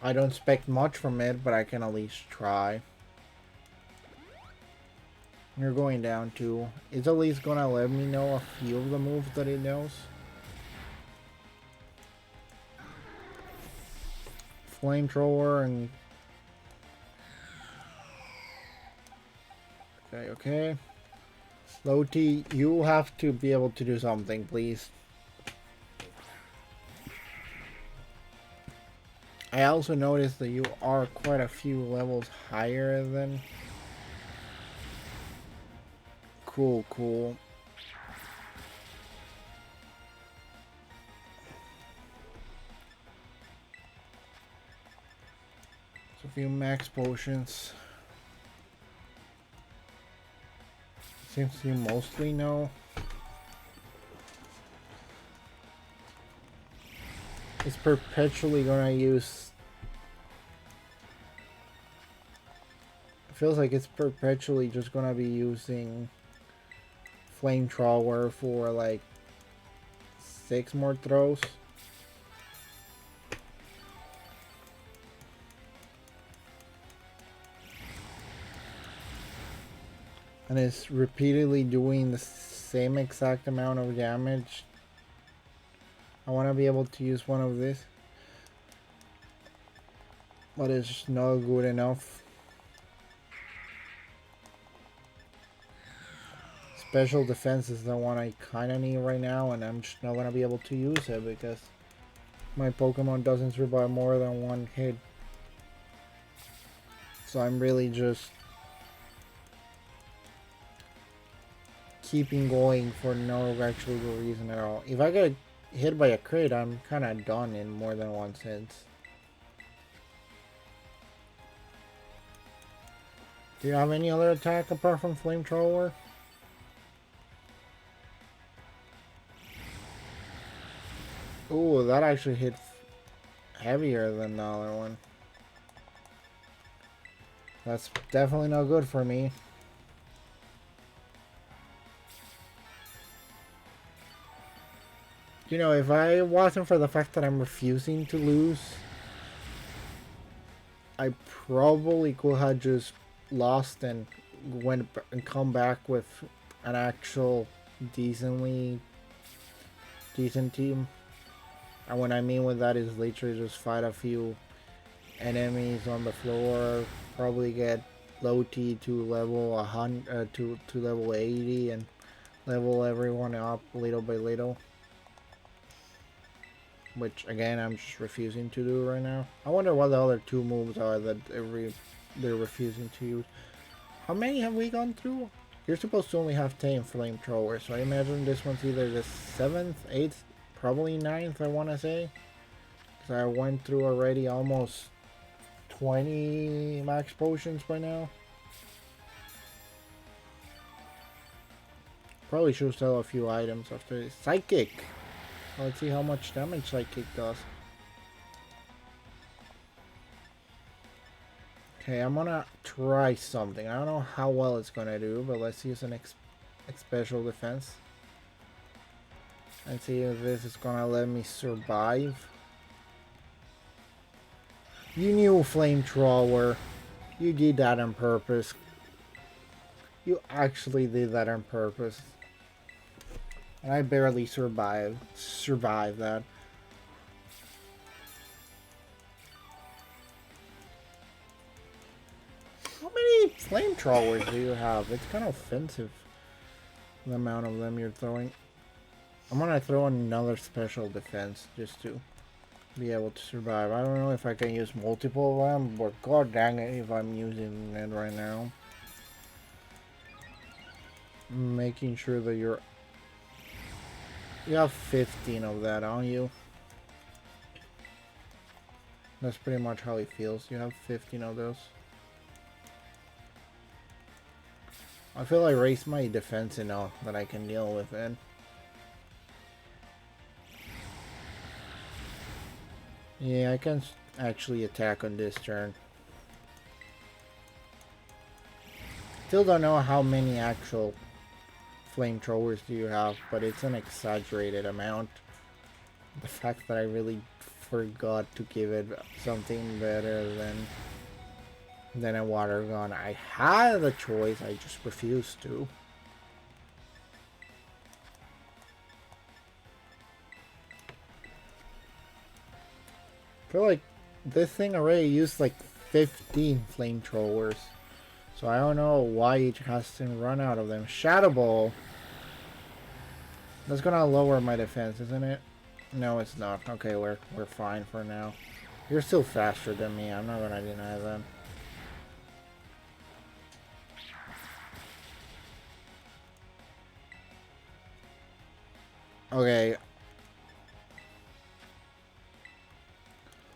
I don't expect much from it, but I can at least try. You're going down too. It's at least gonna let me know a few of the moves that it knows. Flamethrower and... Okay. Low T, you have to be able to do something, please. I also noticed that you are quite a few levels higher than... Cool, cool. So a few max potions. Seems to be mostly no. It's perpetually gonna use. It feels like it's perpetually just gonna be using flamethrower for like 6 more throws. And it's repeatedly doing the same exact amount of damage. I want to be able to use one of these, but it's not good enough. Special defense is the one I kind of need right now, and I'm just not going to be able to use it because my Pokemon doesn't survive more than 1 hit. So I'm really just keeping going for no actual good reason at all. If I get hit by a crit, I'm kind of done in more than 1 sense. Do you have any other attack apart from Flamethrower? Ooh, that actually hit heavier than the other one. That's definitely not good for me. You know, if I wasn't for the fact that I'm refusing to lose, I probably could have just lost and went and come back with an actual decent team. And what I mean with that is literally just fight a few enemies on the floor, probably get low T to level 100 to level 80 and level everyone up little by little. Which again I'm just refusing to do right now. I wonder what the other 2 moves are that they're refusing to use. How many have we gone through? You're supposed to only have 10 flamethrowers, so I imagine this one's either the 7th, 8th, probably 9th I want to say. Because I went through already almost 20 max potions by now. Probably should sell a few items after this. Psychic! Let's see how much damage Psychic does. Okay, I'm gonna try something. I don't know how well it's gonna do, but let's use an special defense. And see if this is gonna let me survive. You knew Flamethrower. You did that on purpose. You actually did that on purpose. And I barely survived that. How many flamethrowers do you have? It's kind of offensive, the amount of them you're throwing. I'm gonna throw another special defense just to be able to survive. I don't know if I can use multiple of them, but god dang it if I'm using it right now. Making sure that you have 15 of that on you. That's pretty much how it feels. You have 15 of those. I feel I raised my defense enough that I can deal with it. Yeah, I can actually attack on this turn. Still don't know how many actual flamethrowers do you have, but it's an exaggerated amount. The fact that I really forgot to give it something better than a water gun. I had the choice, I just refused to. I feel like this thing already used like 15 flamethrowers. So I don't know why it hasn't run out of them. Shadow Ball. That's gonna lower my defense, isn't it? No, it's not. Okay, we're fine for now. You're still faster than me. I'm not gonna deny that. Okay.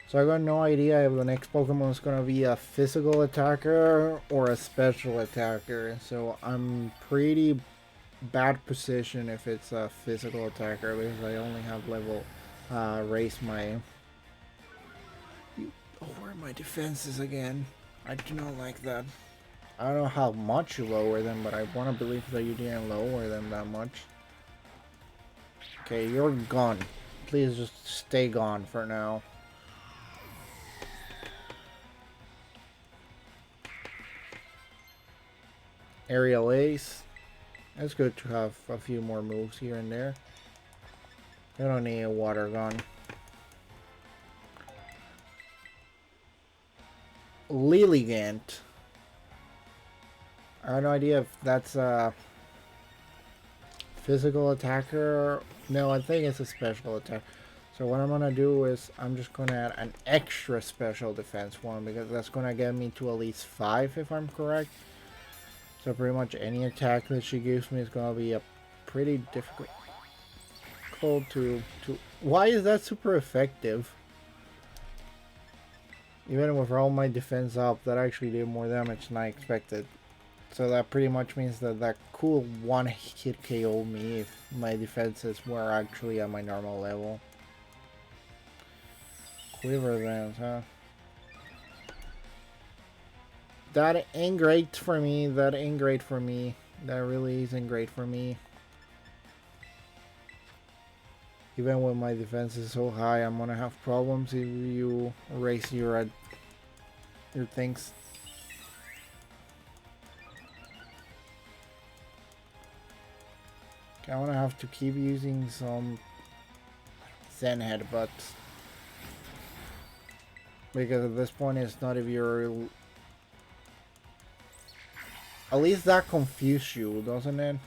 So I got no idea if the next Pokemon is gonna be a physical attacker or a special attacker. So I'm pretty bad position if it's a physical attacker because I only have level raise my lower my defenses again. I do not like that. I don't know how much you lower them, but I want to believe that you didn't lower them that much. Okay, you're gone. Please just stay gone for now. Aerial Ace. It's good to have a few more moves here and there. I don't need a water gun. Lilligant. I have no idea if that's a physical attacker. No, I think it's a special attack. So what I'm gonna do is I'm just gonna add an extra special defense one because that's gonna get me to at least 5 if I'm correct. So pretty much any attack that she gives me is gonna be a pretty difficult to why is that super effective? Even with all my defense up, that actually did more damage than I expected. So that pretty much means that that cool one hit KO'd me if my defenses were actually at my normal level. Quiver Lance, huh? That ain't great for me. That ain't great for me. That really isn't great for me. Even when my defense is so high, I'm gonna have problems if you raise your things. Okay, I'm gonna have to keep using some Zen headbutts. Because at this point it's not if you're... At least that confused you, doesn't it?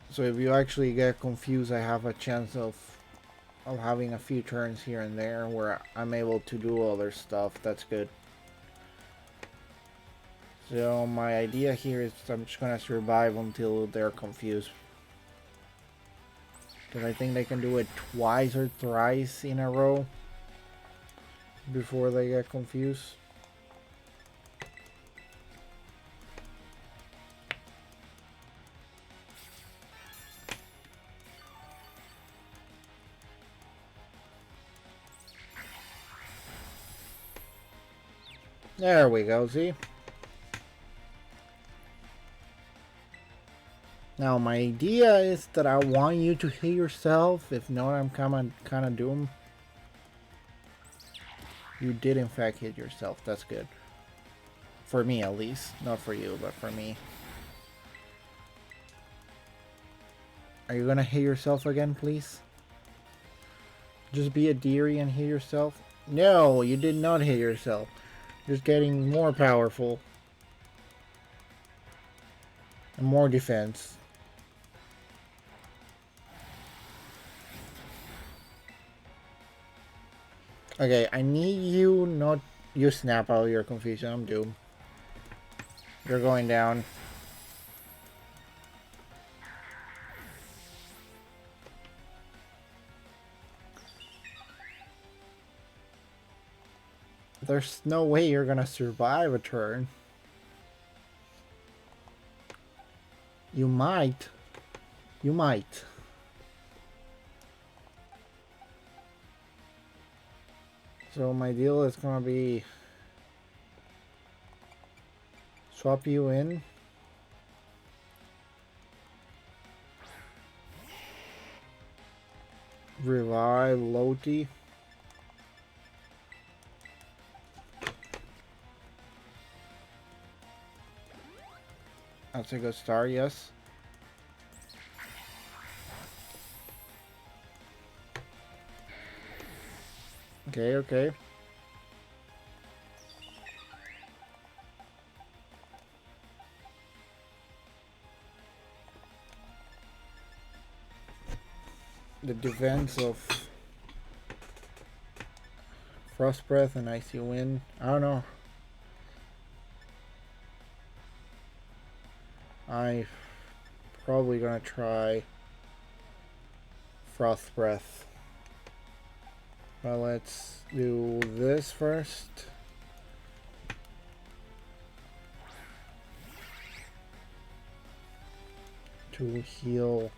So if you actually get confused, I have a chance of having a few turns here and there where I'm able to do other stuff. That's good. So my idea here is I'm just gonna survive until they're confused. Because I think they can do it twice or thrice in a row before they get confused. There we go, see? Now my idea is that I want you to hit yourself. If not, I'm kind of doomed. You did in fact hit yourself. That's good. For me at least. Not for you, but for me. Are you gonna hit yourself again, please? Just be a dearie and hit yourself? No, you did not hit yourself. Just getting more powerful. And more defense. Okay, I need you not... You snap out of your confusion. I'm doomed. You're going down. There's no way you're gonna survive a turn. You might. You might. So my deal is gonna be swap you in. Revive Loti. That's a good start, yes. Okay, okay. The defense of Frost Breath and Icy Wind. I don't know. I Probably gonna try Frost Breath. Well, let's do this first. To heal.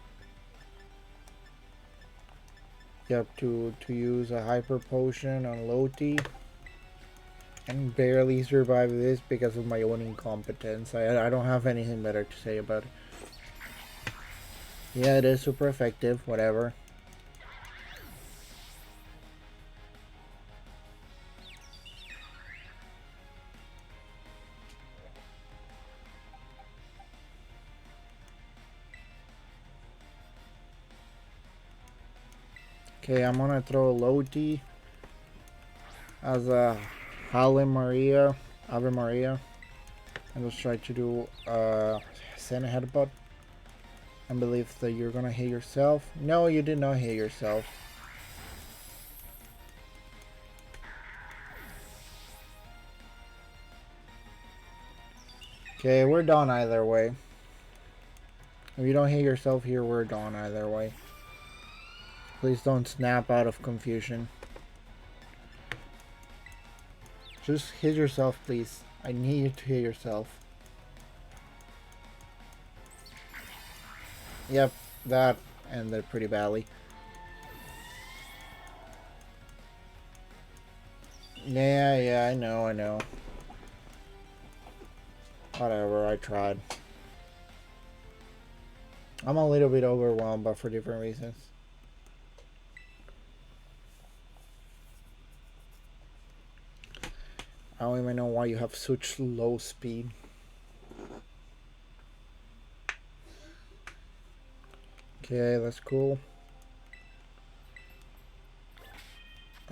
Yep, to use a hyper potion on Loti. And barely survive this because of my own incompetence. I don't have anything better to say about it. Yeah, it is super effective, whatever. Okay, I'm gonna throw Loti as a Ave Maria, and just try to do send a headbutt. And believe that you're gonna hit yourself. No, you did not hit yourself. Okay, we're done either way. If you don't hit yourself here, we're done either way. Please don't snap out of confusion. Just hit yourself, please. I need you to hit yourself. Yep, that ended pretty badly. Yeah, I know. Whatever, I tried. I'm a little bit overwhelmed, but for different reasons. I don't even know why you have such low speed. Okay, that's cool.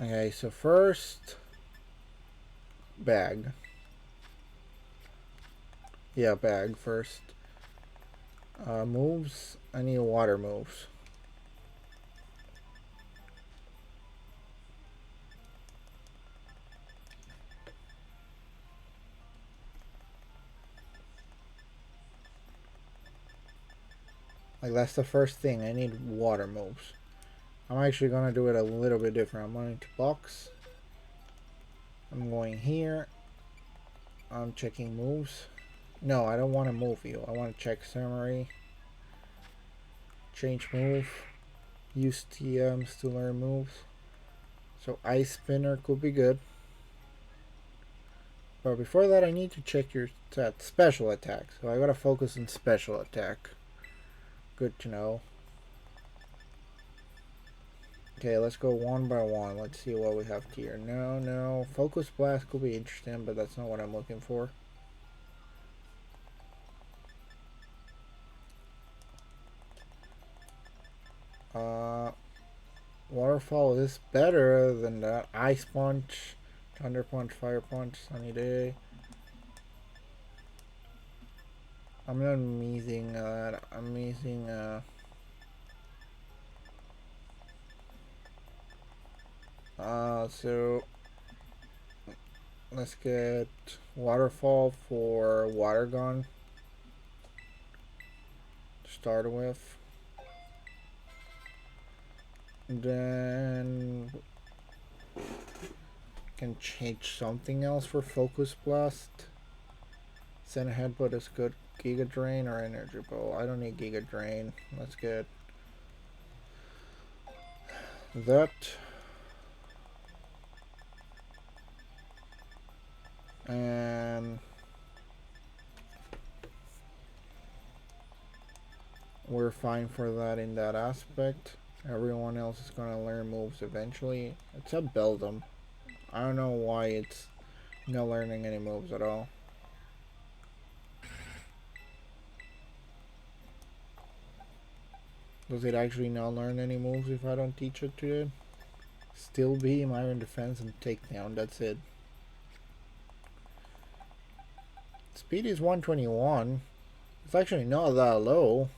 Okay, so first... bag. Yeah, bag first. Moves. I need water moves. Like, that's the first thing. I need water moves. I'm actually gonna do it a little bit different. I'm going to box. I'm going here. I'm checking moves. No, I don't want to move you. I want to check summary. Change move. Use TMs to learn moves. So Ice Spinner could be good. But before that, I need to check your special attack. So I gotta focus on special attack. Good to know. Okay, let's go one by one. Let's see what we have here. No. Focus Blast could be interesting, but that's not what I'm looking for. Waterfall is better than that. Ice Punch, Thunder Punch, Fire Punch, Sunny Day. I'm not using that. I'm using so let's get Waterfall for Water Gun to start with. Then can change something else for Focus Blast. Center Headbutt is good. Giga Drain or Energy Ball. I don't need Giga Drain. Let's get that. And we're fine for that in that aspect. Everyone else is gonna learn moves eventually. Except Beldum. I don't know why it's not learning any moves at all. Does it actually not learn any moves if I don't teach it to it? Steel Beam, Iron Defense, and Takedown. That's it. Speed is 121. It's actually not that low.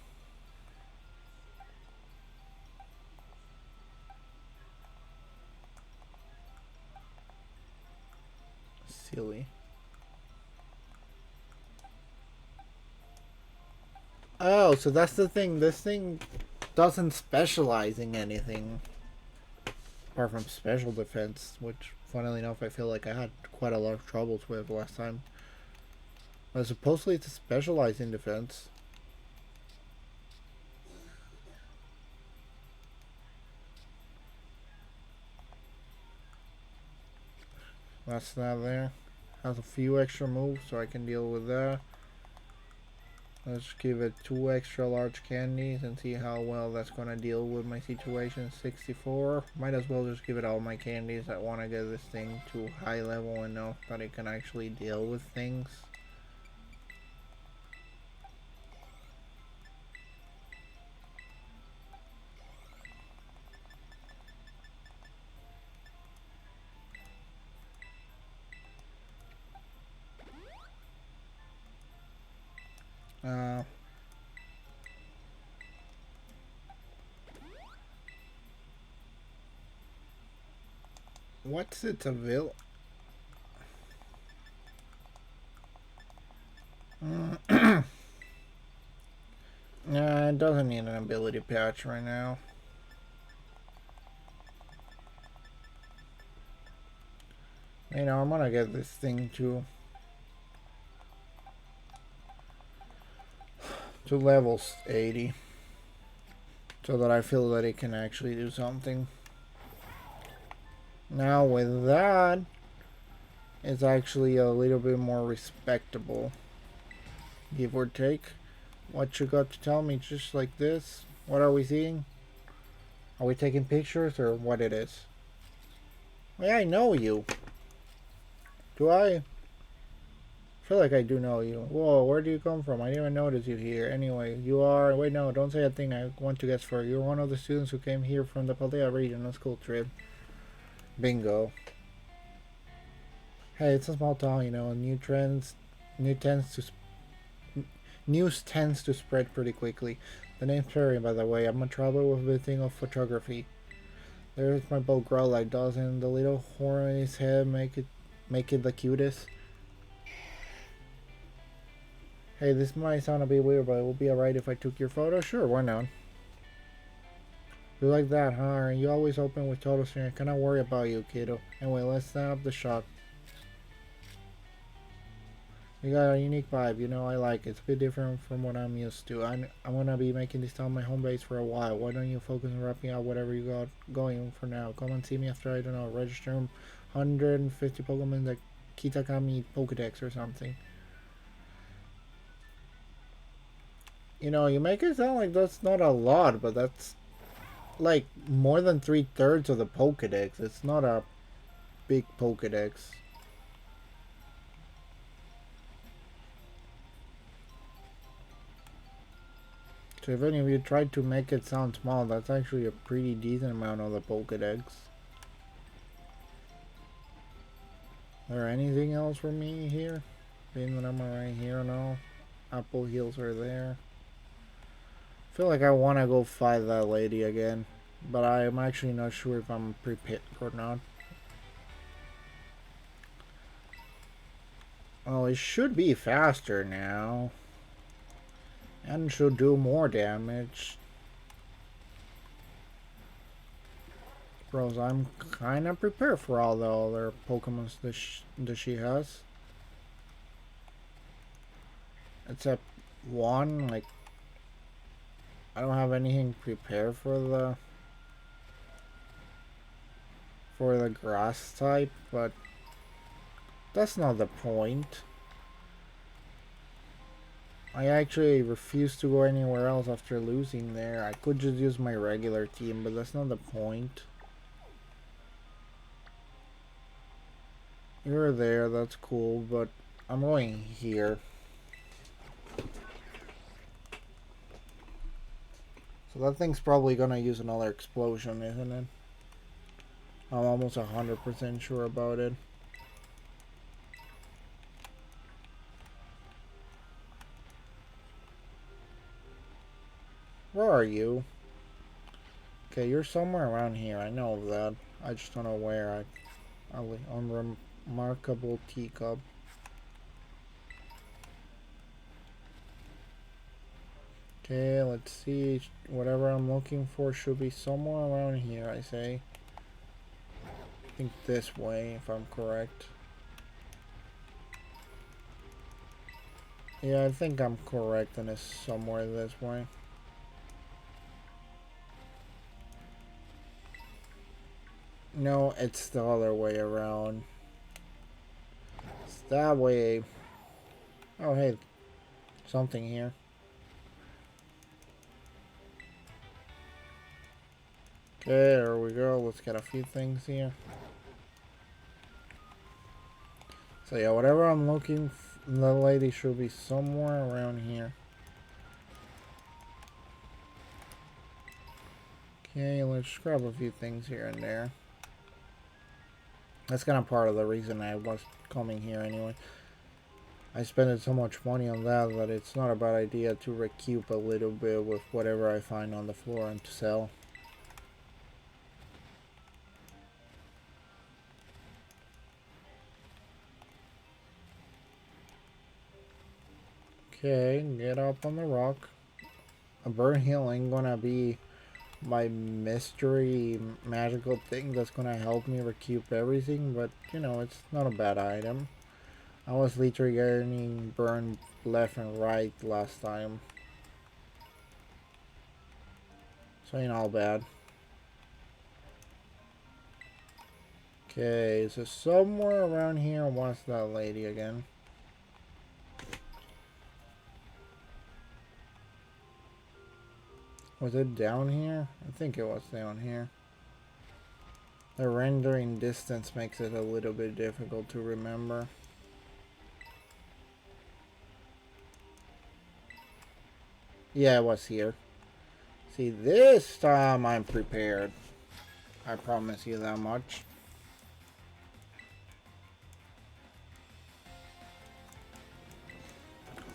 Silly. Oh, so that's the thing. This thing doesn't specialize in anything apart from special defense, which, funnily enough, I feel like I had quite a lot of troubles with last time. But supposedly it's specialized in defense. That's not there. Has a few extra moves, so I can deal with that. Let's give it 2 extra large candies and see how well that's gonna deal with my situation. 64. Might as well just give it all my candies. I want to get this thing to high level enough that it can actually deal with things. What's its avail? Nah, it doesn't need an ability patch right now. You know, I'm gonna get this thing to levels 80 so that I feel that it can actually do something. Now with that, it's actually a little bit more respectable, give or take. What you got to tell me? Just like this? What are we seeing? Are we taking pictures or what it is? Well, I know you. Do I? Feel like I do know you. Whoa, where do you come from? I didn't even notice you here. Anyway, you are... Wait, no, don't say a thing I want to guess for. You're one of the students who came here from the Paldea region on school trip. Bingo. Hey, it's a small town, you know, and news tends to spread pretty quickly. The name's Perry, by the way. I'm a traveler with a thing of photography. There's my boat Growlite. Doesn't the little horn in his head make it the cutest? Hey, this might sound a bit weird, but it will be alright if I took your photo? Sure, why not? You like that, huh? Aren't you always open with total strangers? I cannot worry about you, kiddo. Anyway, let's stand up the shot. You got a unique vibe, you know, I like it. It's a bit different from what I'm used to. I'm gonna be making this town my home base for a while. Why don't you focus on wrapping out whatever you got going for now? Come and see me after, I don't know, register 150 Pokemon like Kitakami Pokedex or something. You know, you make it sound like that's not a lot, but that's like more than 3/3 of the Pokedex. It's not a big Pokedex. So if any of you tried to make it sound small, that's actually a pretty decent amount of the Pokedex. Is there anything else for me here? Being that I'm right here and all. Apple heels are there. I feel like I want to go fight that lady again, but I'm actually not sure if I'm prepared or not. Oh, it should be faster now. And should do more damage. Bros, I'm kind of prepared for all the other Pokemon that she has. Except one, like, I don't have anything prepared for the grass type, but that's not the point. I actually refuse to go anywhere else after losing there. I could just use my regular team, but that's not the point. You're there, that's cool, but I'm going here. So that thing's probably gonna use another explosion, isn't it? I'm almost 100% sure about it. Where are you? Okay, you're somewhere around here. I know that. I just don't know where. Unremarkable teacup. Okay, let's see. Whatever I'm looking for should be somewhere around here, I say. I think this way, if I'm correct. Yeah, I think I'm correct, and it's somewhere this way. No, it's the other way around. It's that way. Oh, hey. Something here. Okay, there we go. Let's get a few things here. So yeah, whatever I'm looking for, the lady should be somewhere around here. Okay, let's grab a few things here and there. That's kind of part of the reason I was coming here anyway. I spent so much money on that it's not a bad idea to recoup a little bit with whatever I find on the floor and to sell. Okay, get up on the rock. A burn hill ain't gonna be my mystery magical thing that's gonna help me recoup everything, but you know, it's not a bad item. I was literally getting burned left and right last time, so ain't all bad. Okay, so somewhere around here, what's that lady again? Was it down here? I think it was down here. The rendering distance makes it a little bit difficult to remember. Yeah, it was here. See, this time I'm prepared. I promise you that much.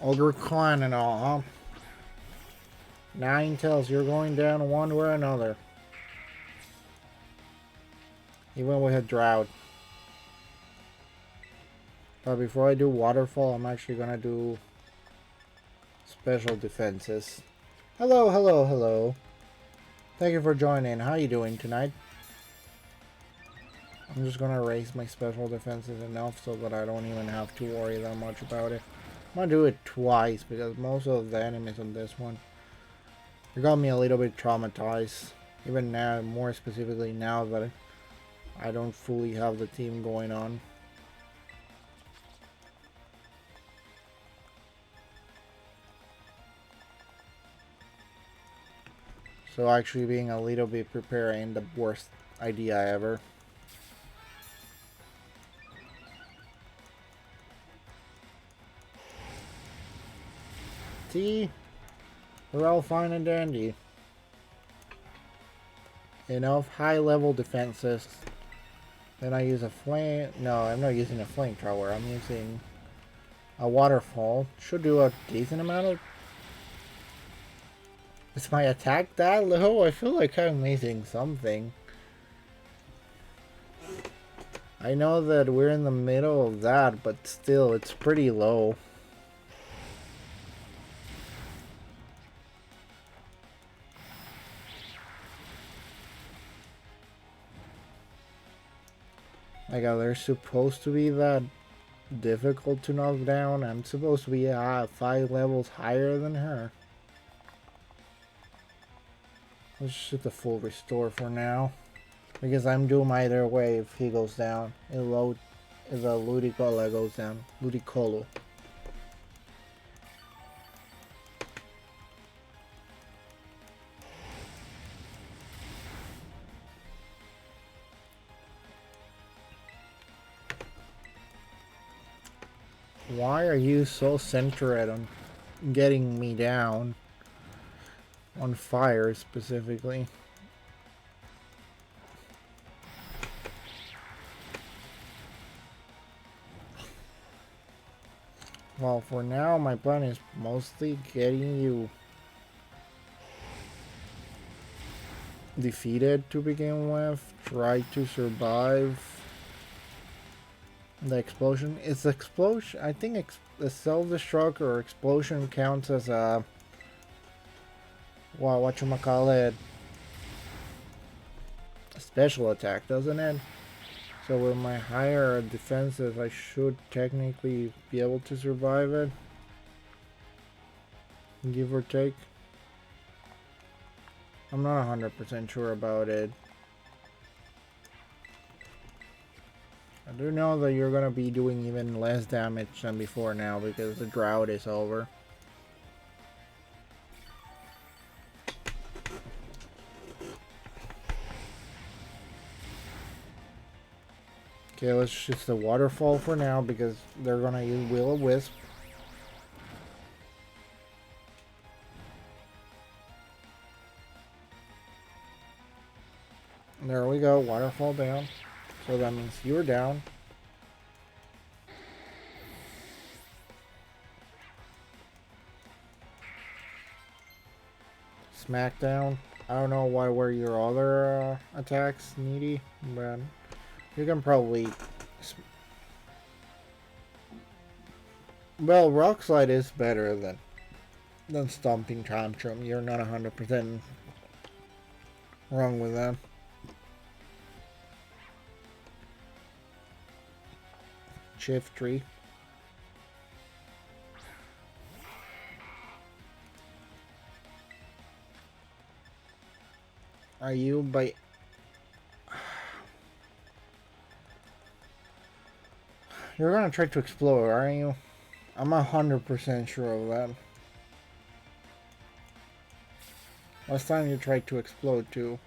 Ogre Clan and all, huh? 9 tells you're going down one way or another. Even with a drought. But before I do waterfall, I'm actually gonna do special defenses. Hello, hello, hello. Thank you for joining. How you doing tonight? I'm just gonna raise my special defenses enough so that I don't even have to worry that much about it. I'm gonna do it twice because most of the enemies on this one, it got me a little bit traumatized. Even now, more specifically now that I don't fully have the team going on. So actually being a little bit prepared ain't the worst idea ever. See? We're all fine and dandy. Enough high-level defenses. Then I use a flame. No, I'm not using a flamethrower. I'm using a waterfall. Should do a decent amount of... Is my attack that low? I feel like I'm missing something. I know that we're in the middle of that, but still, it's pretty low. Like, they're supposed to be that difficult to knock down. I'm supposed to be 5 levels higher than her. Let's shoot the full restore for now. Because I'm doomed either way if he goes down. If the Ludicolo goes down. Ludicolo. Why are you so centered on getting me down? On fire specifically. Well, for now, my plan is mostly getting you defeated to begin with. Try to survive the explosion. Is explosion? I think the self-destruct or explosion counts as a Wow, whatchamacallit, special attack, doesn't it? So with my higher defenses, I should technically be able to survive it. Give or take. I'm not 100% sure about it. I do know that you're gonna be doing even less damage than before now because the drought is over. Okay, let's just the waterfall for now because they're gonna use Will-O-Wisp. There we go, waterfall down. So that means you're down. Smackdown. I don't know why were your other attacks needy, but you can probably. Well, Rock Slide is better than Stomping Tantrum. You're not 100% wrong with that. Shift tree. Are you by... You're gonna try to explode, aren't you? I'm 100% sure of that. Last time you tried to explode too.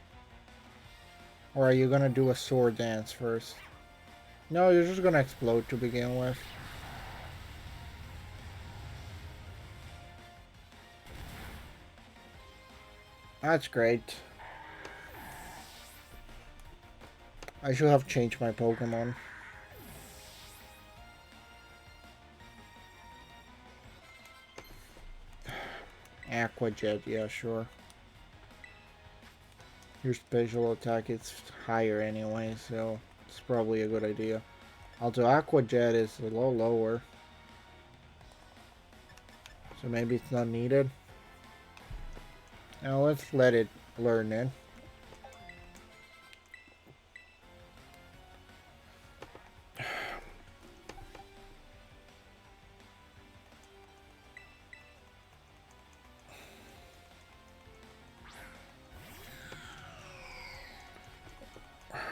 Or are you gonna do a sword dance first? No, you're just gonna explode to begin with. That's great. I should have changed my Pokemon. Aqua Jet, yeah, sure. Your special attack is higher anyway, so it's probably a good idea. Although Aqua Jet is a little lower. So maybe it's not needed. Now let's let it learn it.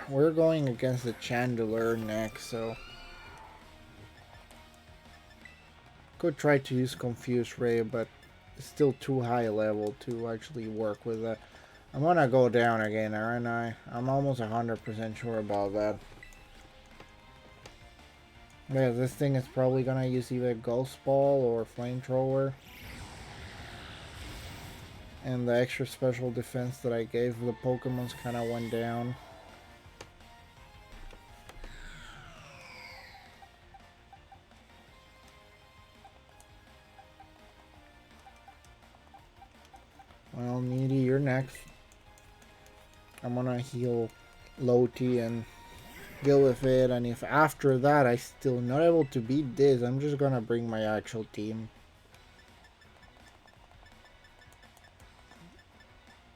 We're going against the Chandelure next, so could try to use Confuse Ray, but it's still too high level to actually work with that. I'm gonna go down again, aren't I? I'm almost 100% sure about that. Yeah, this thing is probably gonna use either Ghost Ball or Flamethrower. And the extra special defense that I gave the Pokemons kinda went down. Well, Needy, you're next. I'm gonna heal Loti and deal with it, and if after that I still not able to beat this, I'm just gonna bring my actual team.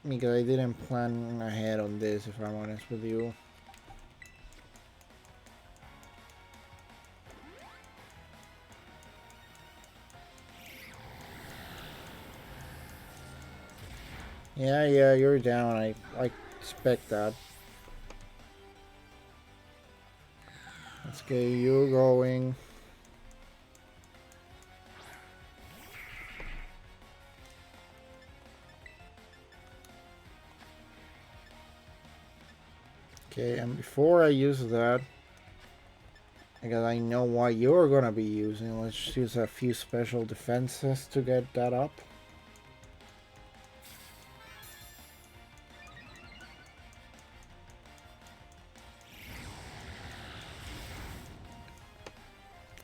Because I didn't plan ahead on this, if I'm honest with you. Yeah, you're down. I expect that. Let's get you going. Okay, and before I use that, because I know what you're gonna be using, let's use a few special defenses to get that up.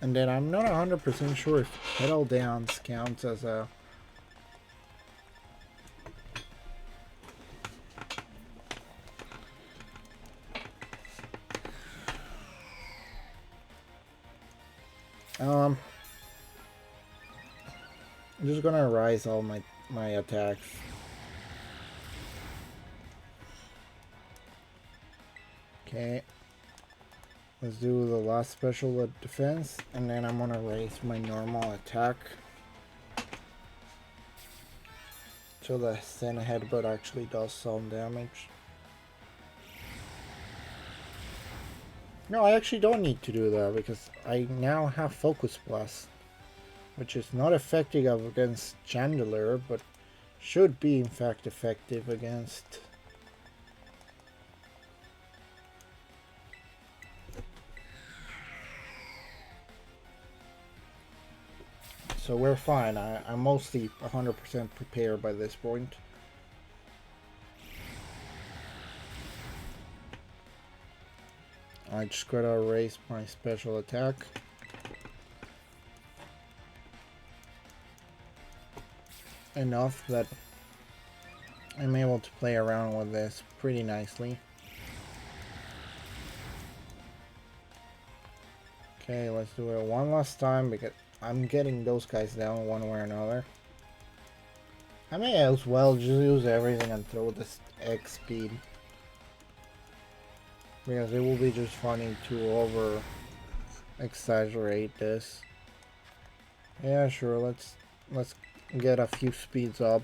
And then I'm not 100% sure if Pedal Dance counts as a... I'm just gonna rise all my attacks. Okay. Let's do the last special defense, and then I'm gonna raise my normal attack. So the Zen Headbutt actually does some damage. No, I actually don't need to do that because I now have Focus Blast, which is not effective against Chandelier, but should be in fact effective against... So we're fine. I'm mostly 100% prepared by this point. I just gotta raise my special attack. Enough that I'm able to play around with this pretty nicely. Okay, let's do it one last time because I'm getting those guys down one way or another. I may as well just use everything and throw this X speed. Because it will be just funny to over exaggerate this. Yeah, sure, let's get a few speeds up.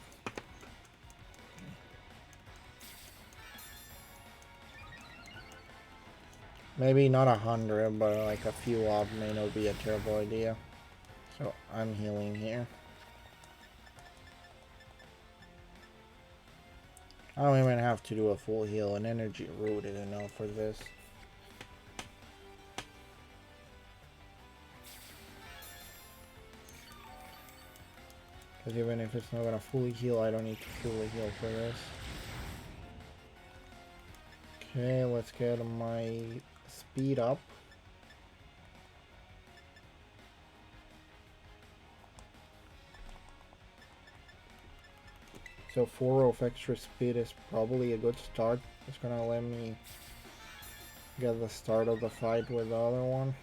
Maybe not 100, but like a few up may not be a terrible idea. So I'm healing here. I don't even have to do a full heal. An energy root is enough for this. Because even if it's not gonna fully heal, I don't need to fully heal for this. Okay, let's get my speed up. So 4 of extra speed is probably a good start. It's gonna let me get the start of the fight with the other one.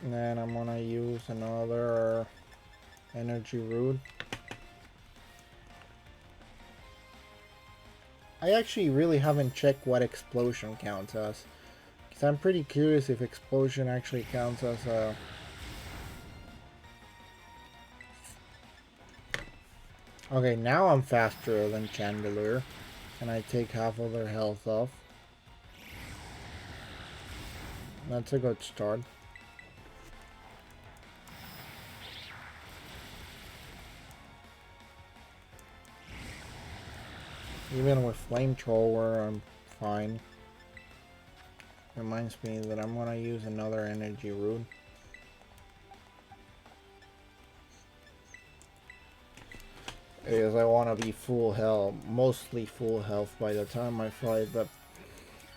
And then I'm gonna use another energy root. I actually really haven't checked what explosion counts as. Because I'm pretty curious if explosion actually counts as a... Okay, now I'm faster than Chandelier. And I take half of their health off. That's a good start. Even with Flamethrower, I'm fine. Reminds me that I'm gonna use another energy root. Because I want to be full health, mostly full health by the time I fight the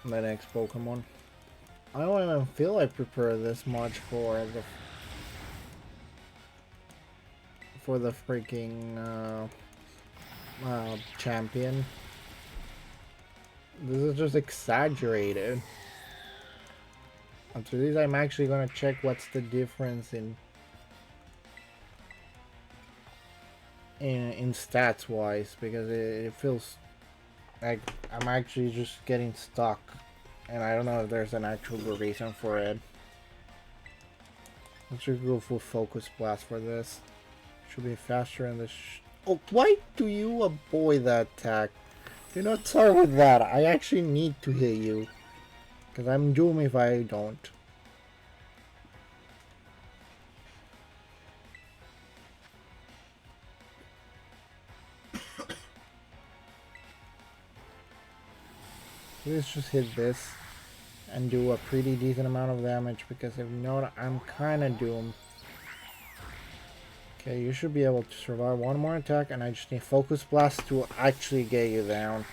next Pokemon. I don't even feel I prepare this much for the freaking champion. This is just exaggerated. After this, I'm actually gonna check what's the difference in stats wise, because it feels like I'm actually just getting stuck, and I don't know if there's an actual reason for it. Let's just go full Focus Blast for this. Should be faster in this. Oh, why do you avoid that attack? Do not start with that. I actually need to hit you, because I'm doomed if I don't. Let's just hit this and do a pretty decent amount of damage, because if not, I'm kind of doomed. Okay, you should be able to survive one more attack, and I just need Focus Blast to actually get you down,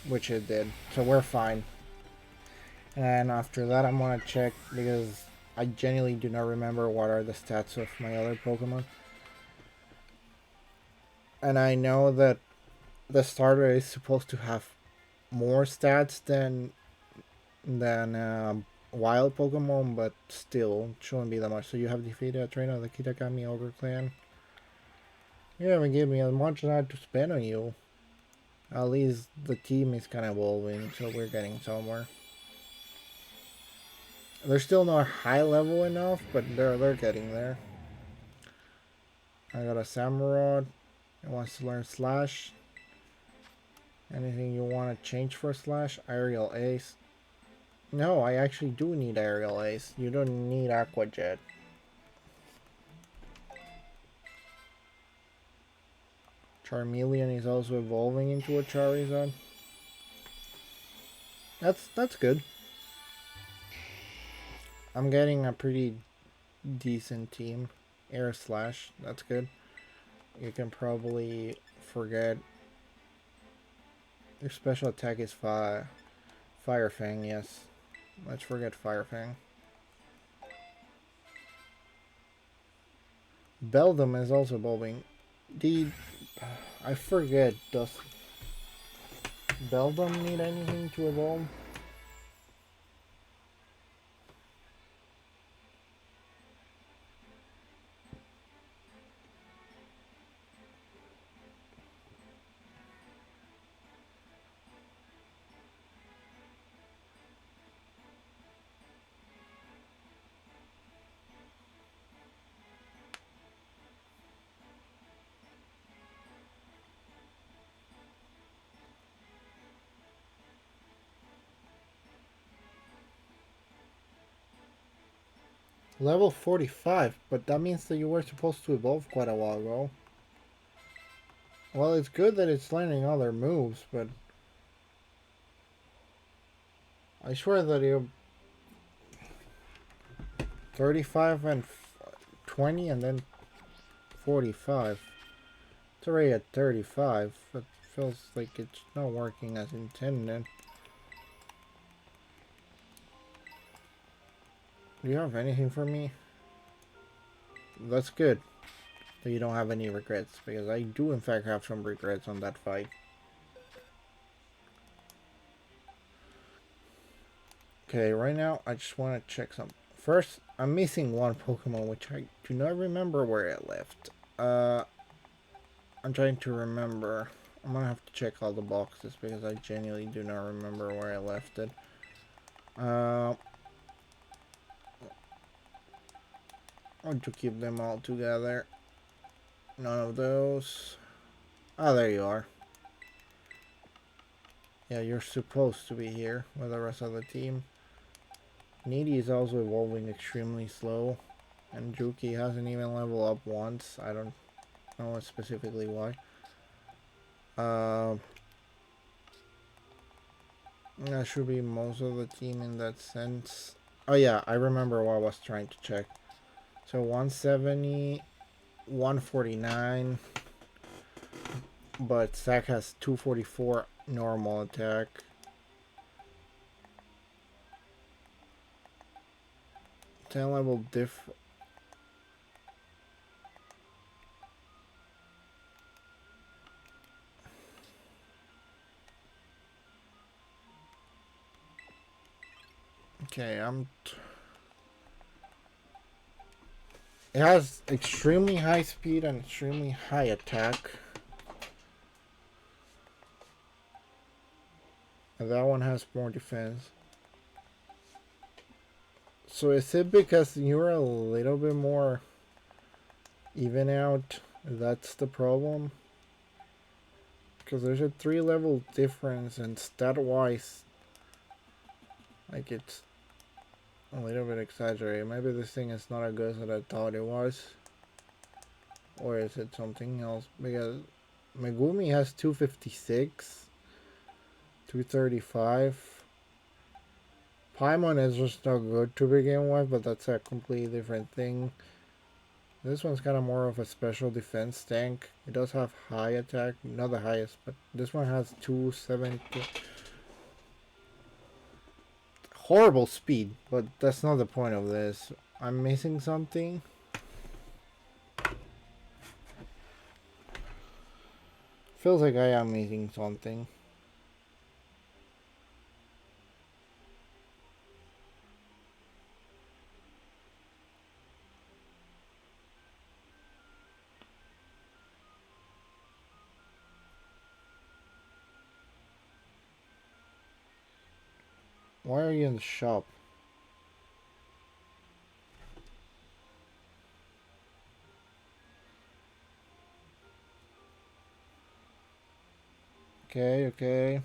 which it did. So we're fine. And after that, I'm gonna check, because I genuinely do not remember what are the stats of my other Pokemon. And I know that the starter is supposed to have more stats than wild Pokemon, but still shouldn't be that much. So you have defeated a trainer of the Kitakami Ogre clan. You haven't given me as much as I had to spend on you. At least the team is kind of evolving, so we're getting somewhere. They're still not high level enough, but they're getting there. I got a Samurott. It wants to learn Slash. Anything you want to change for Slash? Aerial Ace. No, I actually do need Aerial Ace. You don't need Aqua Jet. Charmeleon is also evolving into a Charizard. That's good. I'm getting a pretty decent team. Air Slash, that's good. You can probably forget your special attack is Fire Fang, yes. Let's forget Fire Fang. Beldum is also evolving. I forget, does Beldum need anything to evolve? Level 45, but that means that you were supposed to evolve quite a while ago. Well, it's good that it's learning other moves, but I swear that you 35 and 20 and then 45. It's already at 35. It feels like it's not working as intended. Do you have anything for me? That's good that you don't have any regrets, because I do in fact have some regrets on that fight. Okay, right now I just want to check some. First, I'm missing one Pokemon which I do not remember where it left. I'm trying to remember. I'm gonna have to check all the boxes because I genuinely do not remember where I left it. I want to keep them all together. None of those. Ah, there you are. Yeah, you're supposed to be here with the rest of the team. Needy is also evolving extremely slow. And Juki hasn't even leveled up once. I don't know specifically why. That should be most of the team in that sense. Oh yeah, I remember what I was trying to check. So 170, 149. But Zack has 244 normal attack. Ten level diff. Okay, it has extremely high speed and extremely high attack. And that one has more defense. So is it because you're a little bit more even out? That's the problem? Because there's a 3-level difference, and stat-wise, like, it's a little bit exaggerated. Maybe this thing is not as good as I thought it was. Or is it something else? Because Megumi has 256, 235. Paimon is just not good to begin with, but that's a completely different thing. This one's kind of more of a special defense tank. It does have high attack, not the highest, but this one has 270. Horrible speed, but that's not the point of this. I'm missing something. Feels like I am missing something. Why are you in the shop? Okay, okay.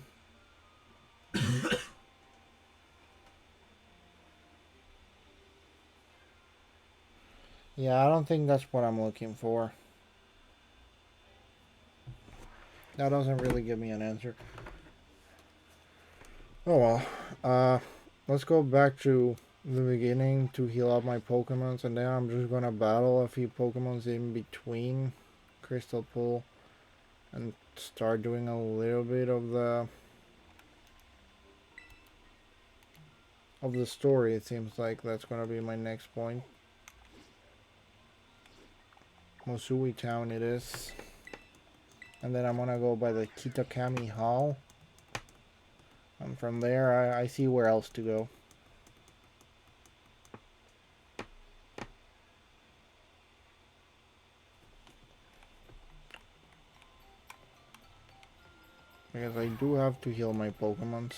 Yeah, I don't think that's what I'm looking for. That doesn't really give me an answer. Oh well. Let's go back to the beginning to heal up my Pokemons, and then I'm just gonna battle a few Pokemons in between Crystal Pool and start doing a little bit of the story. It seems like that's gonna be my next point. Mosui Town it is. And then I'm gonna go by the Kitakami Hall. And from there I see where else to go. Because I do have to heal my Pokemons.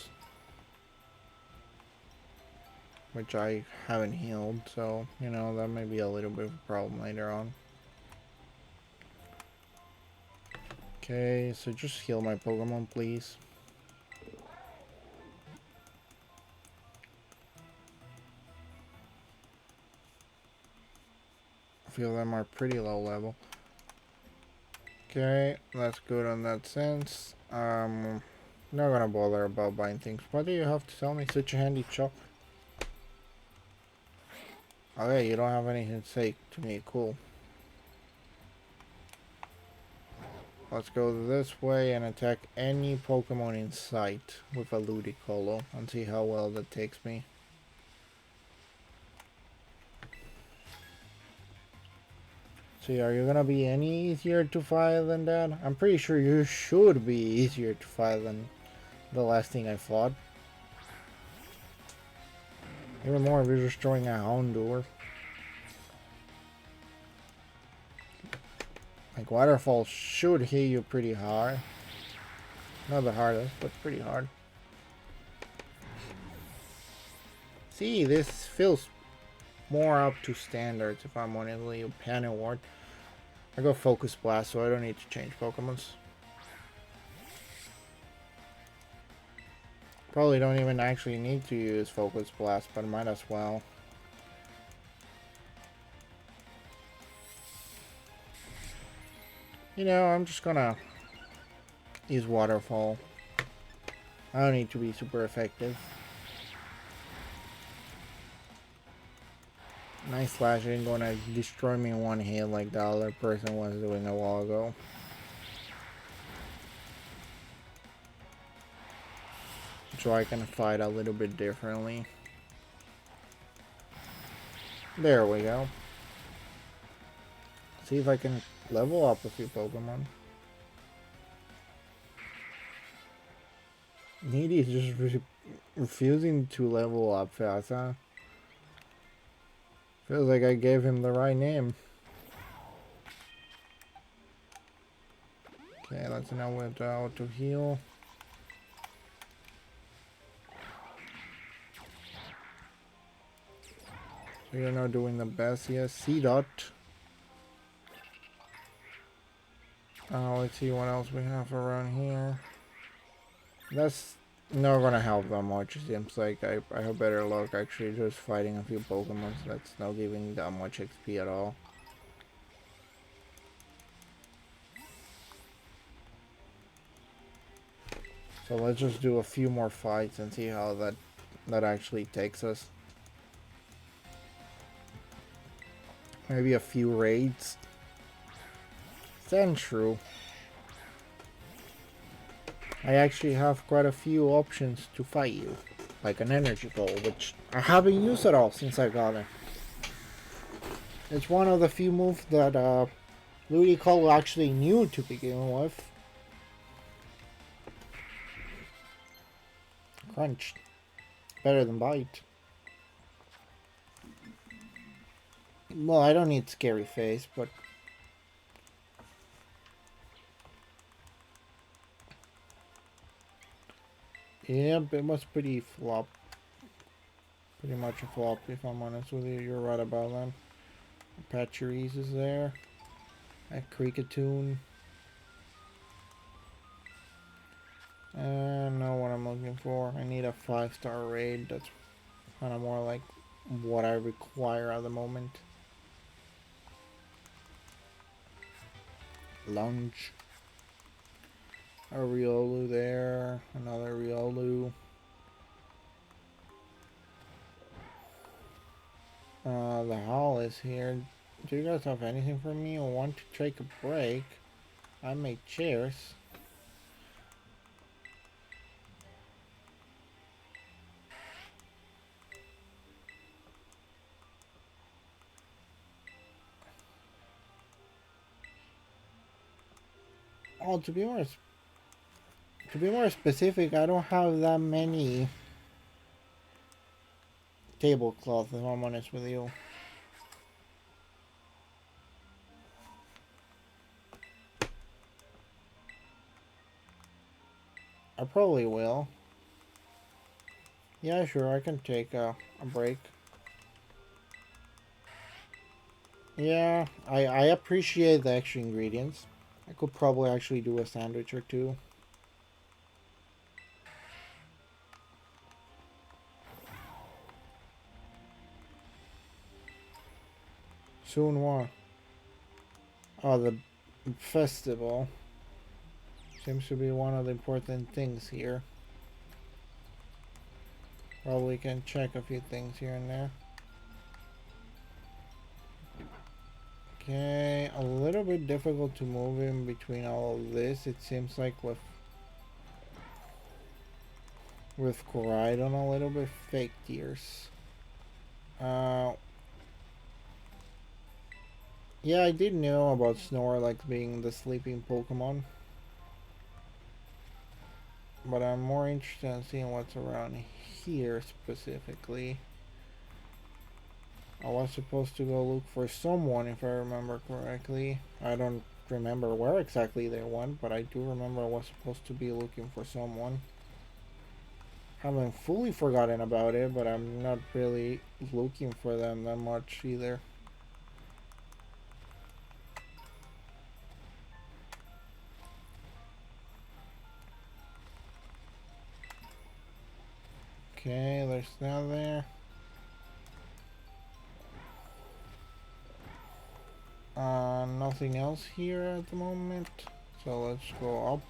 Which I haven't healed, so, you know, that may be a little bit of a problem later on. Okay, so just heal my Pokemon, please. A few of them are pretty low level. Okay, that's good on that sense. Not gonna bother about buying things. What do you have to tell me? Such a handy chop. Okay, you don't have anything to say to me. Cool. Let's go this way and attack any Pokemon in sight with a Ludicolo and see how well that takes me. See, are you gonna be any easier to fight than that? I'm pretty sure you should be easier to fight than the last thing I fought. Even more if you're destroying a Houndour. Like, Waterfall should hit you pretty hard. Not the hardest, but pretty hard. See, this feels more up to standards if I'm on a Pan Award. I go Focus Blast, so I don't need to change Pokemons. Probably don't even actually need to use Focus Blast, but might as well. You know, I'm just gonna use Waterfall. I don't need to be super effective. Nice Slash ain't gonna destroy me in one hit like the other person was doing a while ago. So I can fight a little bit differently. There we go. See if I can level up a few Pokemon. Needy is just refusing to level up fast, huh? Feels like I gave him the right name. Okay, let's know how to heal. So you're not doing the best yet. C-Dot. Let's see what else we have around here. That's not gonna help that much. It seems like I have better luck actually just fighting a few Pokemon. That's not giving that much XP at all. So let's just do a few more fights and see how that actually takes us. Maybe a few raids. Then true. I actually have quite a few options to fight you. Like an energy ball, which I haven't used at all since I got it. It's one of the few moves that Ludicolo actually knew to begin with. Crunch. Better than Bite. Well, I don't need Scary Face, but... Yep, it was pretty flop. Pretty much a flop, if I'm honest with you. You're right about that. Patcheries is there. A Cricketune. Know what I'm looking for. I need a 5-star raid. That's kind of more like what I require at the moment. Lunge. A Riolu there. Another Riolu. The Hall is here. Do you guys have anything for me? I want to take a break. I make chairs. Oh, to be more specific, I don't have that many tablecloths, if I'm honest with you. I probably will. Yeah, sure, I can take a break. Yeah, I appreciate the extra ingredients. I could probably actually do a sandwich or two. Soon what? Oh, the festival. Seems to be one of the important things here. Probably can check a few things here and there. Okay, a little bit difficult to move in between all of this. It seems like with Koraidon a little bit fake tears. Yeah, I did know about Snorlax being the sleeping Pokemon. But I'm more interested in seeing what's around here specifically. I was supposed to go look for someone, if I remember correctly. I don't remember where exactly they went, but I do remember I was supposed to be looking for someone. Haven't fully forgotten about it, but I'm not really looking for them that much either. Okay, there's none there. Nothing else here at the moment. So let's go up.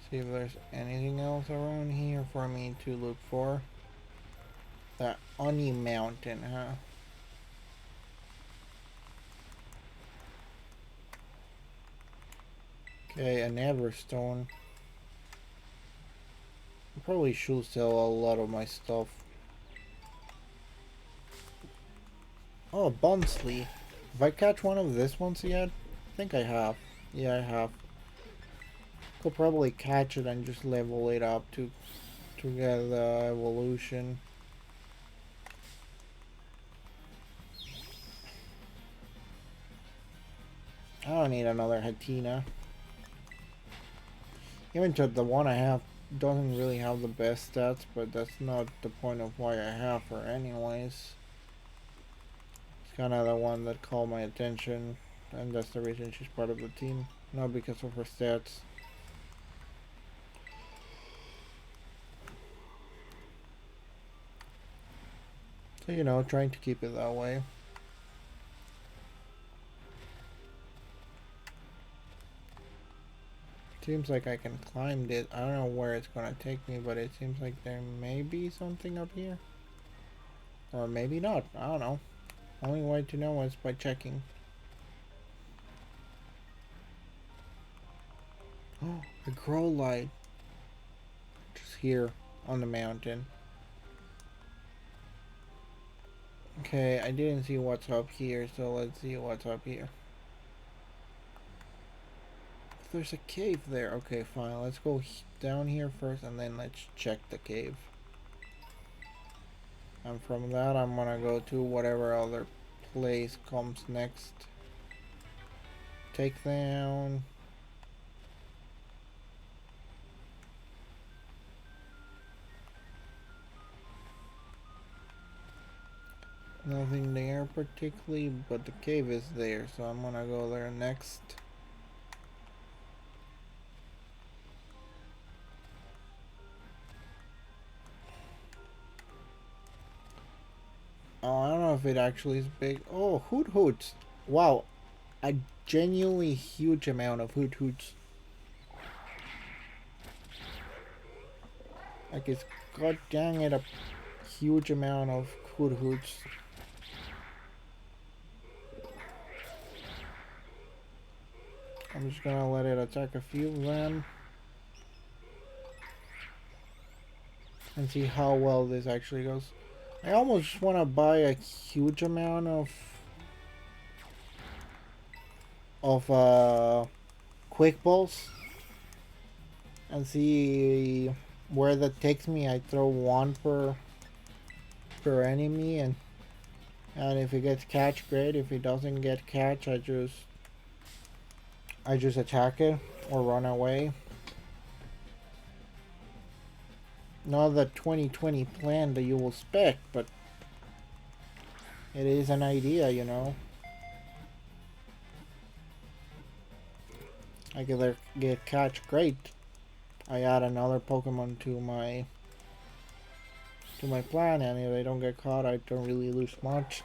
See if there's anything else around here for me to look for. That Oni Mountain, huh? Okay, an Everstone. I probably should sell a lot of my stuff. Oh, Bunsley. If I catch one of this ones yet? I think I have. Yeah, I have. Could probably catch it and just level it up to get the evolution. I don't need another Hatina. Even though the one I have doesn't really have the best stats, but that's not the point of why I have her anyways. It's kind of the one that called my attention, and that's the reason she's part of the team, not because of her stats. So, you know, trying to keep it that way. Seems like I can climb it. I don't know where it's gonna take me, but it seems like there may be something up here. Or maybe not. I don't know. Only way to know is by checking. Oh, a grow light. Just here on the mountain. Okay, I didn't see what's up here, so let's see what's up here. There's a cave there. Okay, fine. Let's go down here first and then let's check the cave. And from that, I'm gonna go to whatever other place comes next. Take down. Nothing there particularly, but the cave is there, so I'm gonna go there next. Oh, I don't know if it actually is big. Oh, hoot hoots. Wow, a genuinely huge amount of hoot hoots. Like it's god dang it a huge amount of hoot hoots. I'm just gonna let it attack a few of them and see how well this actually goes. I almost just want to buy a huge amount of quick balls and see where that takes me. I throw one per enemy, and if it gets catch, great. If it doesn't get catch, I just attack it or run away. Not the 2020 plan that you will expect, but it is an idea, you know. I get catch, great. I add another Pokemon to my plan, and if I don't get caught, I don't really lose much.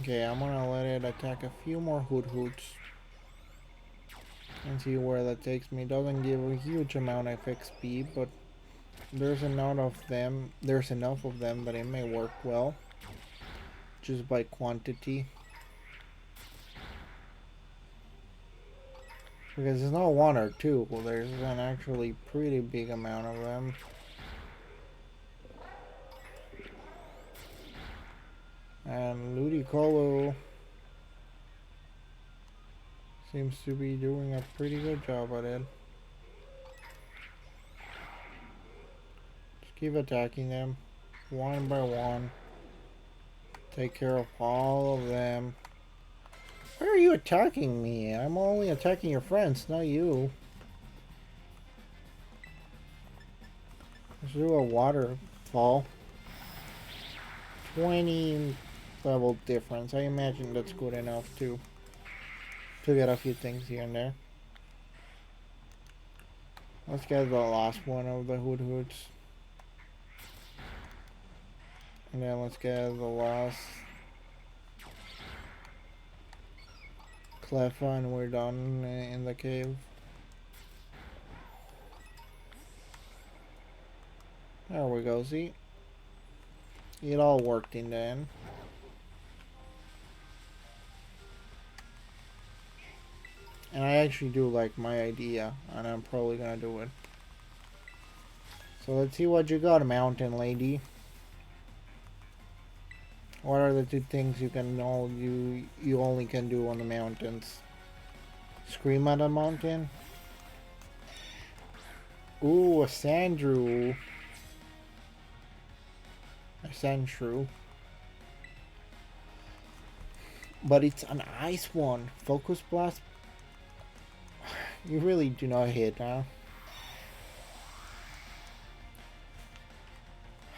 Okay, I'm gonna let it attack a few more Hoot Hoots and see where that takes me. Doesn't give a huge amount of XP, but there's enough of them. There's enough of them that it may work well, just by quantity. Because it's not one or two. Well, there's an actually pretty big amount of them. And Ludicolo seems to be doing a pretty good job at it. Just keep attacking them one by one. Take care of all of them. Why are you attacking me? I'm only attacking your friends, not you. Let's do a waterfall. 20 level difference. I imagine that's good enough to get a few things here and there. Let's get the last one of the Hoot Hoots. And then let's get the last Cleffa, and we're done in the cave. There we go, see? It all worked in the end. And I actually do like my idea, and I'm probably gonna do it. So let's see what you got, mountain lady. What are the two things you only can do on the mountains? Scream at a mountain? Ooh, a Sandrew. A Sandshrew. But it's an ice one. Focus Blast. You really do not hit, huh?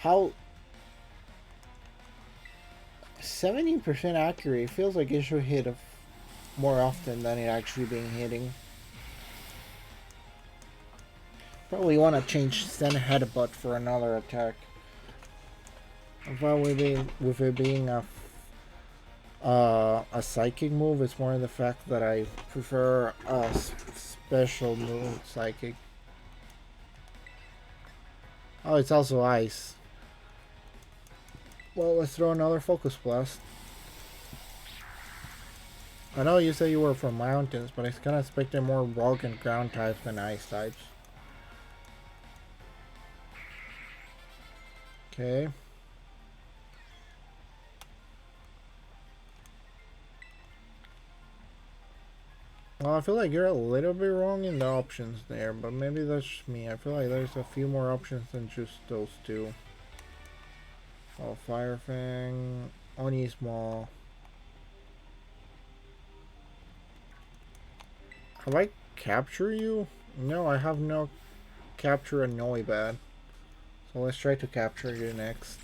How 70% accurate? It feels like it should hit more often than it actually being hitting. Probably want to change Send Headbutt for another attack. But with it being a psychic move, it's more in the fact that I prefer a special move, psychic. Oh, it's also ice. Well, let's throw another Focus Blast. I know you say you were from mountains, but I kind of expected more rock and ground types than ice types. Okay. Well, I feel like you're a little bit wrong in the options there, but maybe that's just me. I feel like there's a few more options than just those two. Oh, Fire Fang, Oni Small. Have I captured you? No, I have not captured a Noibat. So let's try to capture you next.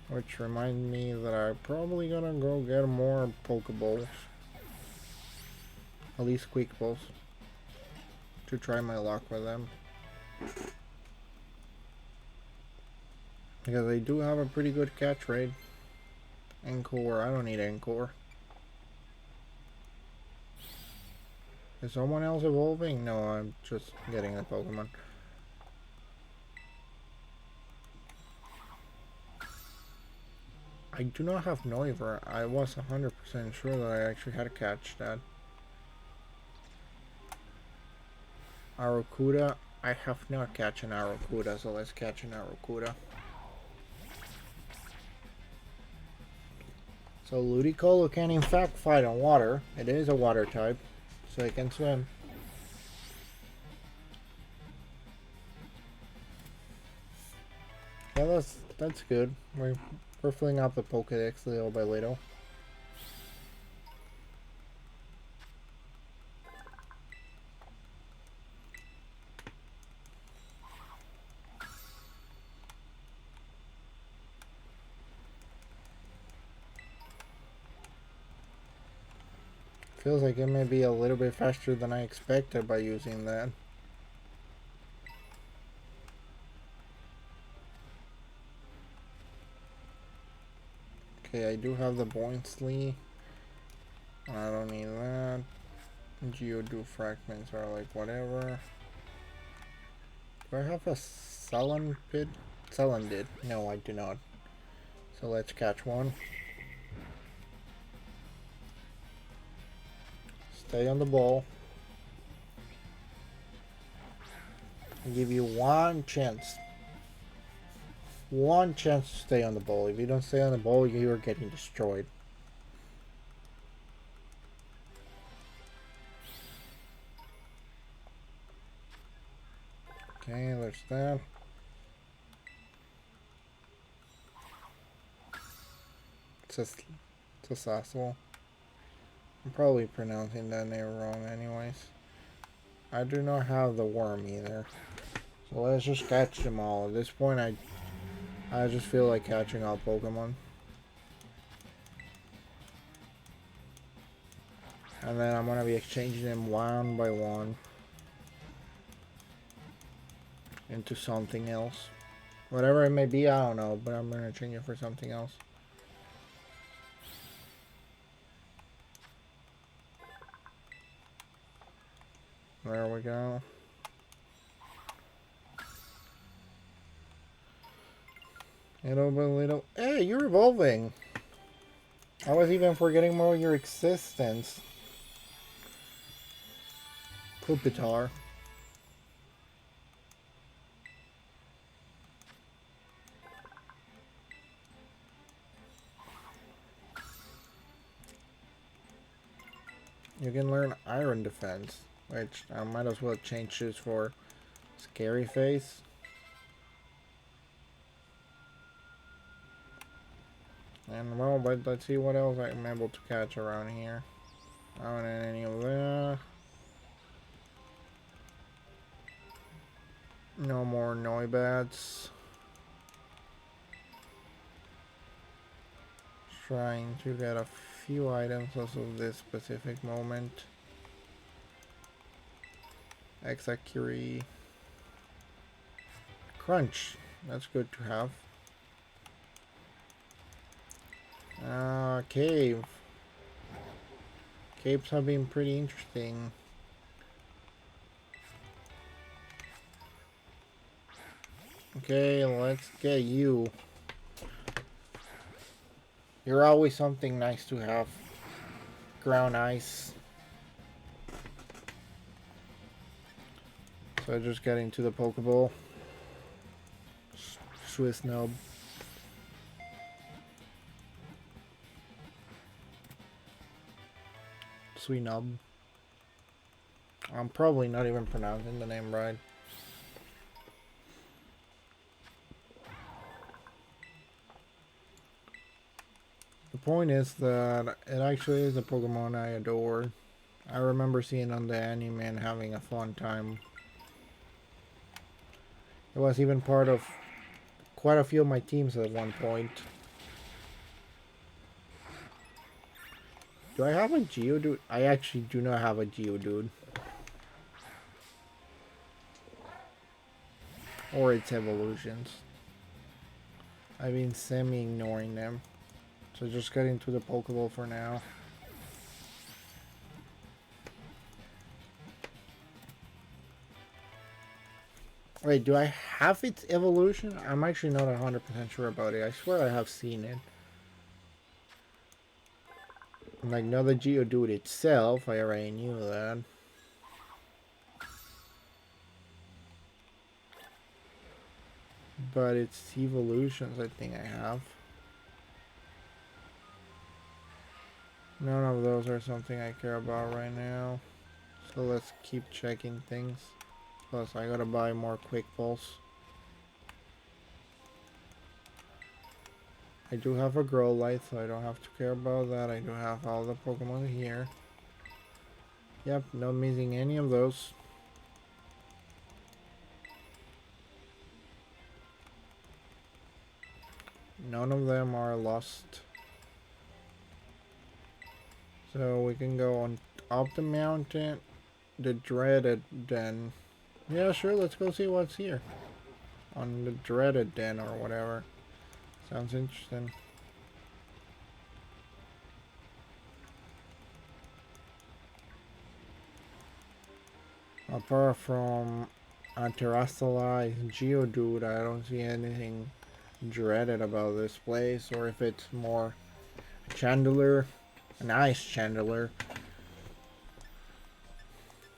Which reminds me that I'm probably gonna go get more Pokeballs. At least Quick Balls. To try my luck with them. Because they do have a pretty good catch rate. Encore, I don't need Encore. Is someone else evolving? No, I'm just getting a Pokemon. I do not have Noivern. I was 100% sure that I actually had to catch that. Arrokuda. I have not catch an Arrokuda, so let's catch an Arrokuda. So Ludicolo can in fact fight on water. It is a water type, so it can swim. Yeah, that's good. We're filling up the Pokédex little by little. Feels like it may be a little bit faster than I expected by using that. Okay, I do have the Boinsley. I don't need that. Geodude fragments are like whatever. Do I have a Salandit? Salandit? No, I do not. So let's catch one. Stay on the ball. I'll give you one chance. One chance to stay on the ball. If you don't stay on the ball, you are getting destroyed. Okay, there's that. It's Sasol. I'm probably pronouncing that name wrong anyways. I do not have the worm either. So let's just catch them all. At this point, I just feel like catching all Pokemon. And then I'm going to be exchanging them one by one into something else. Whatever it may be, I don't know, but I'm going to change it for something else. There we go. Little by little. Hey, you're evolving. I was even forgetting more of your existence. Pupitar. You can learn Iron Defense, which I might as well change this for Scary Face. And well, but let's see what else I'm able to catch around here. I don't need any of that. No more Noibats. Trying to get a few items as of this specific moment. Exakiri. Crunch. That's good to have. Cave. Caves have been pretty interesting. Okay, let's get you. You're always something nice to have. Ground ice. So just getting to the Pokeball. Swiss nub. Sweet nub. I'm probably not even pronouncing the name right. The point is that it actually is a Pokemon I adore. I remember seeing on the anime and having a fun time. It was even part of quite a few of my teams at one point. Do I have a Geodude? I actually do not have a Geodude. Or its evolutions. I've been semi-ignoring them. So just get into the Pokeball for now. Wait, do I have its evolution? I'm actually not 100% sure about it. I swear I have seen it. Like, not the Geodude itself, I already knew that. But its evolutions, I think I have. None of those are something I care about right now. So let's keep checking things. Plus, I gotta buy more Quick Pulse. I do have a Growlithe, so I don't have to care about that. I do have all the Pokemon here. Yep, not missing any of those. None of them are lost. So we can go on up the mountain, the dreaded den. Yeah, sure, let's go see what's here. On the dreaded den or whatever. Sounds interesting. Apart from a terrestrialized Geodude, I don't see anything dreaded about this place, or if it's more Chandler, a nice Chandler.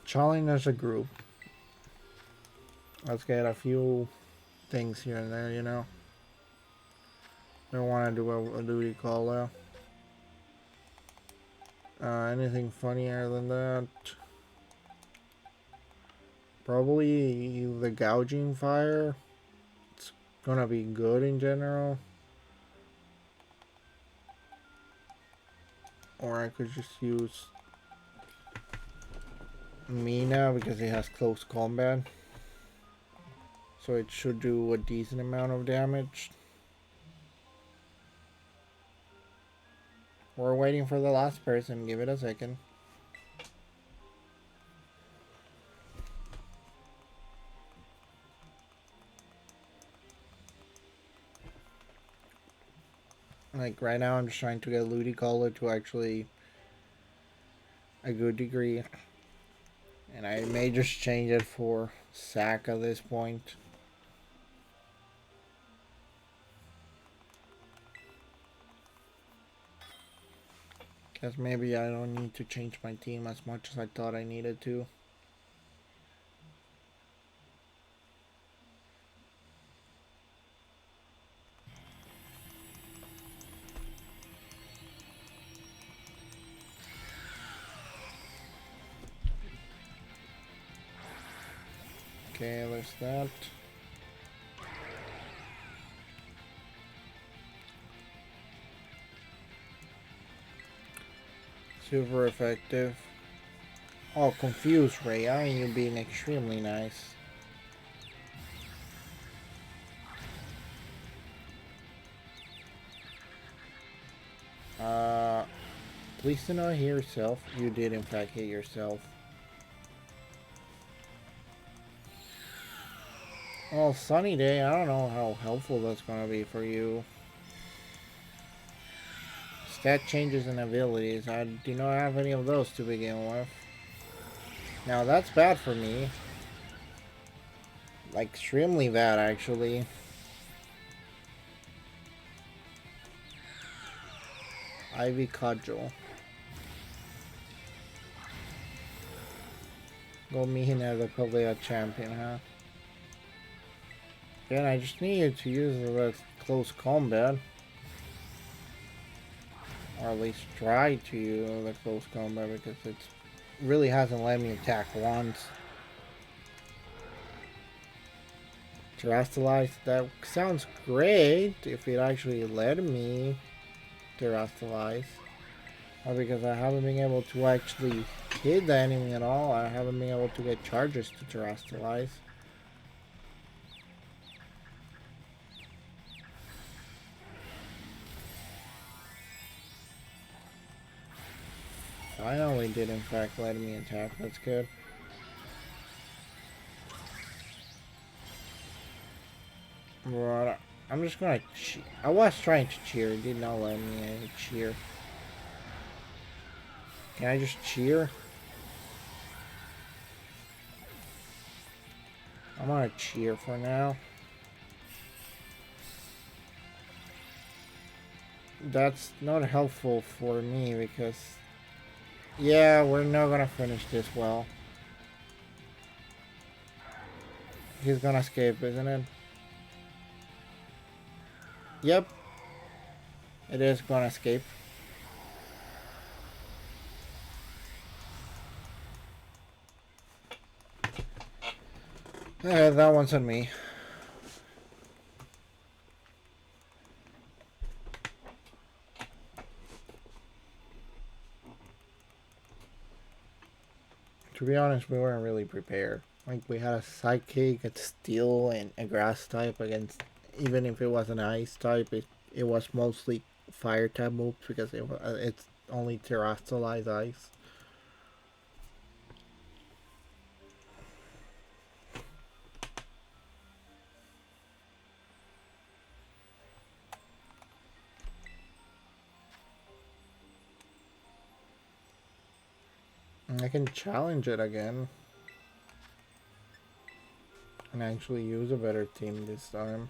Challenge as a group. Let's get a few things here and there, you know. Don't want to do a duty call though. Anything funnier than that? Probably the gouging fire. It's gonna be good in general. Or I could just use Mina because it has close combat. So it should do a decent amount of damage. We're waiting for the last person. Give it a second. Like right now I'm just trying to get Ludicolo to actually a good degree. And I may just change it for Sack at this point. Guess maybe I don't need to change my team as much as I thought I needed to. Okay, there's that. Super effective. Oh, confused Ray. Aren't you being extremely nice? Please do not hit yourself. You did in fact hit yourself. Oh, sunny day. I don't know how helpful that's gonna be for you. Stat changes and abilities. I do not have any of those to begin with. Now that's bad for me. Like extremely bad actually. Ivy Cudgel. Go mean as probably a champion, huh? Again, I just needed to use the close combat. Or at least try to use the close combat because it really hasn't let me attack once. Terrestrialize, that sounds great if it actually let me. terrestrialize. Or because I haven't been able to actually hit the enemy at all. I haven't been able to get charges to terrestrialize. Finally did in fact let me attack. That's good. But I'm just gonna cheer. I was trying to cheer. It did not let me cheer. Can I just cheer? I'm gonna cheer for now. That's not helpful for me because... yeah, we're not gonna finish this well. He's gonna escape, isn't it? Yep. It is gonna escape. Yeah, that one's on me. To be honest, we weren't really prepared. Like, we had a psychic, a steel, and a grass type against... even if it was an ice type, it was mostly fire type moves because it's only terrestrialized ice. I can challenge it again and actually use a better team this time.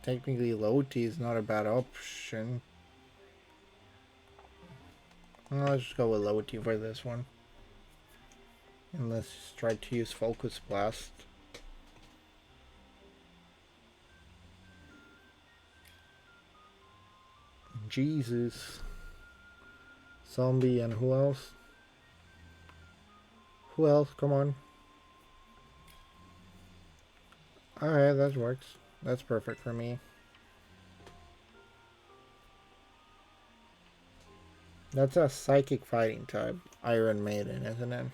Technically, low T is not a bad option. Well, let's just go with low T for this one. And let's just try to use Focus Blast. Jesus. Zombie and who else? Who else? Come on. Alright, that works. That's perfect for me. That's a psychic fighting type. Iron Maiden, isn't it?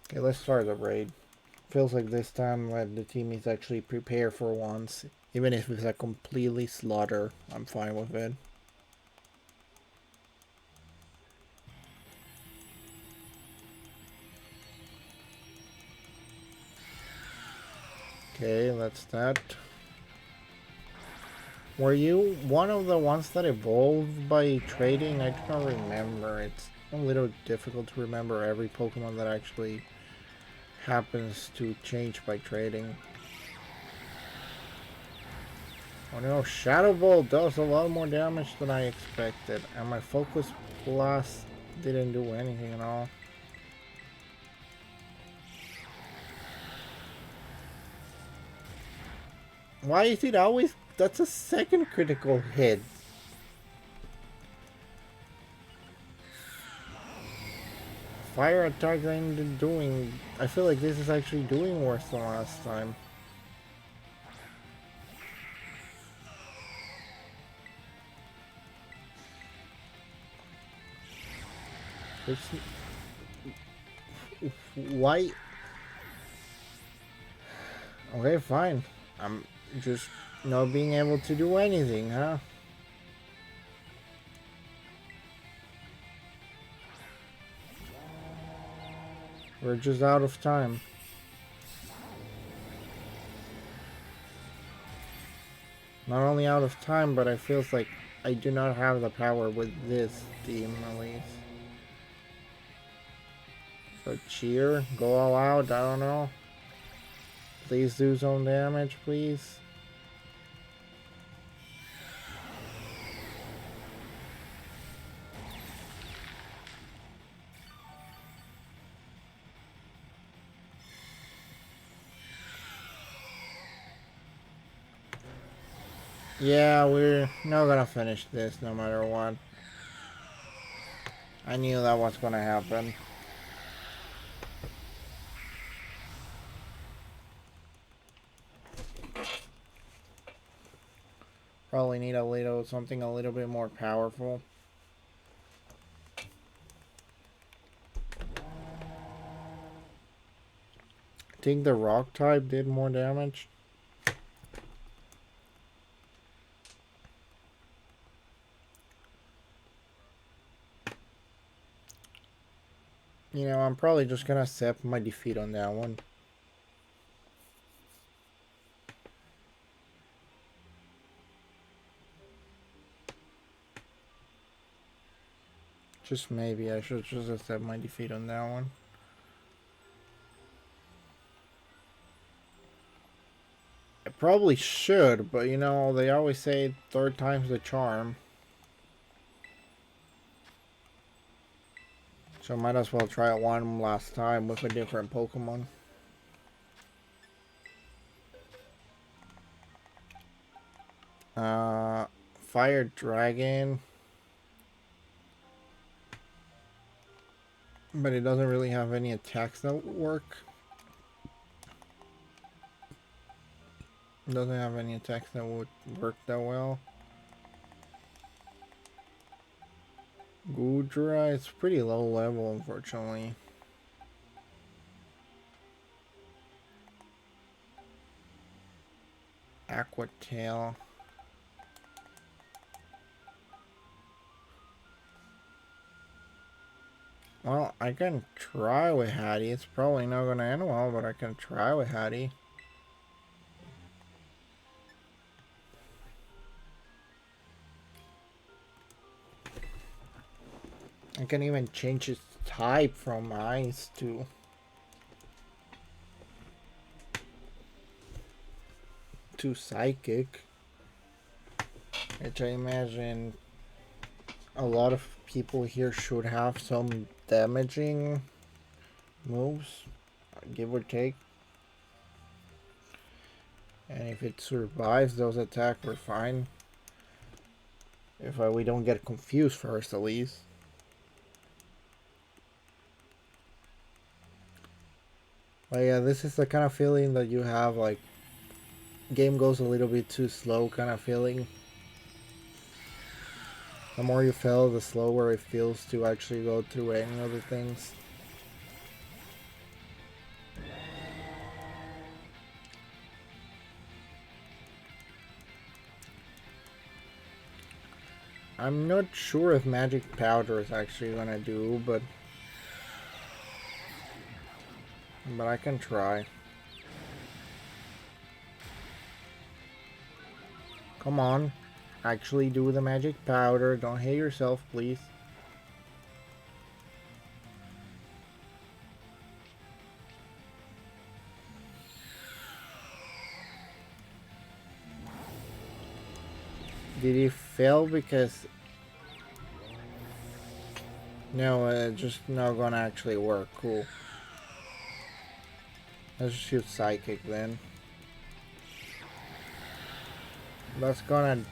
Okay, let's start the raid. Feels like this time the team is actually prepared for once. Even if it's a completely slaughter, I'm fine with it. Okay, that's that. Were you one of the ones that evolved by trading? I do not remember. It's a little difficult to remember every Pokemon that actually happens to change by trading. Oh no, Shadow Ball does a lot more damage than I expected, and my Focus Blast didn't do anything at all. Why is it always... that's a second critical hit. Fire attack ain't doing... I feel like this is actually doing worse than last time. It's... why... okay, fine. I'm just not being able to do anything, huh? We're just out of time. Not only out of time, but I feel like I do not have the power with this team, at least. So cheer, go all out, I don't know. Please do some damage, please. Yeah, we're not gonna finish this no matter what. I knew that was gonna happen. Probably need something a little bit more powerful. I think the rock type did more damage. You know, I'm probably just gonna accept my defeat on that one. Just maybe I should just accept my defeat on that one. I probably should, but you know, they always say third time's the charm. So might as well try it one last time with a different Pokemon. Fire Dragon. But it doesn't really have any attacks that work. It doesn't have any attacks that would work that well. Goodra, it's pretty low level, unfortunately. Aqua Tail. Well, I can try with Hattie. It's probably not going to end well, but I can try with Hattie. I can even change its type from ice to psychic, which I imagine a lot of people here should have some damaging moves, give or take. And if it survives those attacks, we're fine. If we don't get confused first, at least. But yeah, this is the kind of feeling that you have, like, game goes a little bit too slow kind of feeling. The more you fail, the slower it feels to actually go through any other things. I'm not sure if Magic Powder is actually gonna do, but I can try. Come on. Actually do the Magic Powder. Don't hate yourself, please. Did he fail because... No, it's just not gonna actually work. Cool. Let's shoot Psychic then. That's gonna...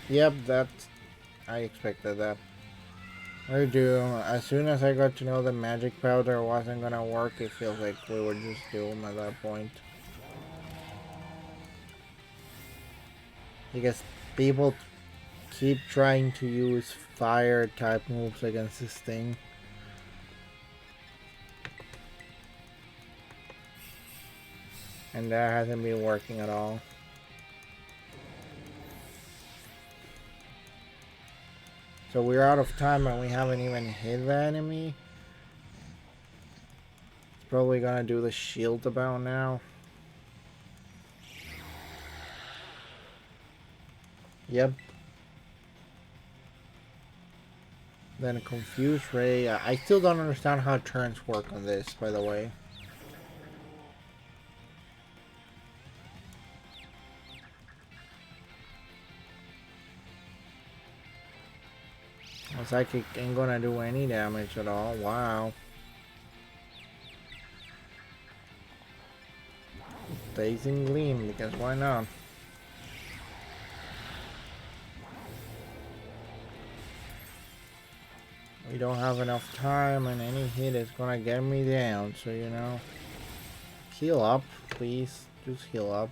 Yep, that's... I expected that. I do. As soon as I got to know the Magic Powder wasn't gonna work, it feels like we were just doomed at that point. Because people keep trying to use fire type moves against this thing. And that hasn't been working at all. So we're out of time and we haven't even hit the enemy. It's probably gonna do the shield about now. Yep. Then Confused Ray. I still don't understand how turns work on this, by the way. Psychic ain't gonna do any damage at all. Wow. Blazing Gleam, because why not? We don't have enough time and any hit is gonna get me down, so you know. Heal up, please. Just heal up.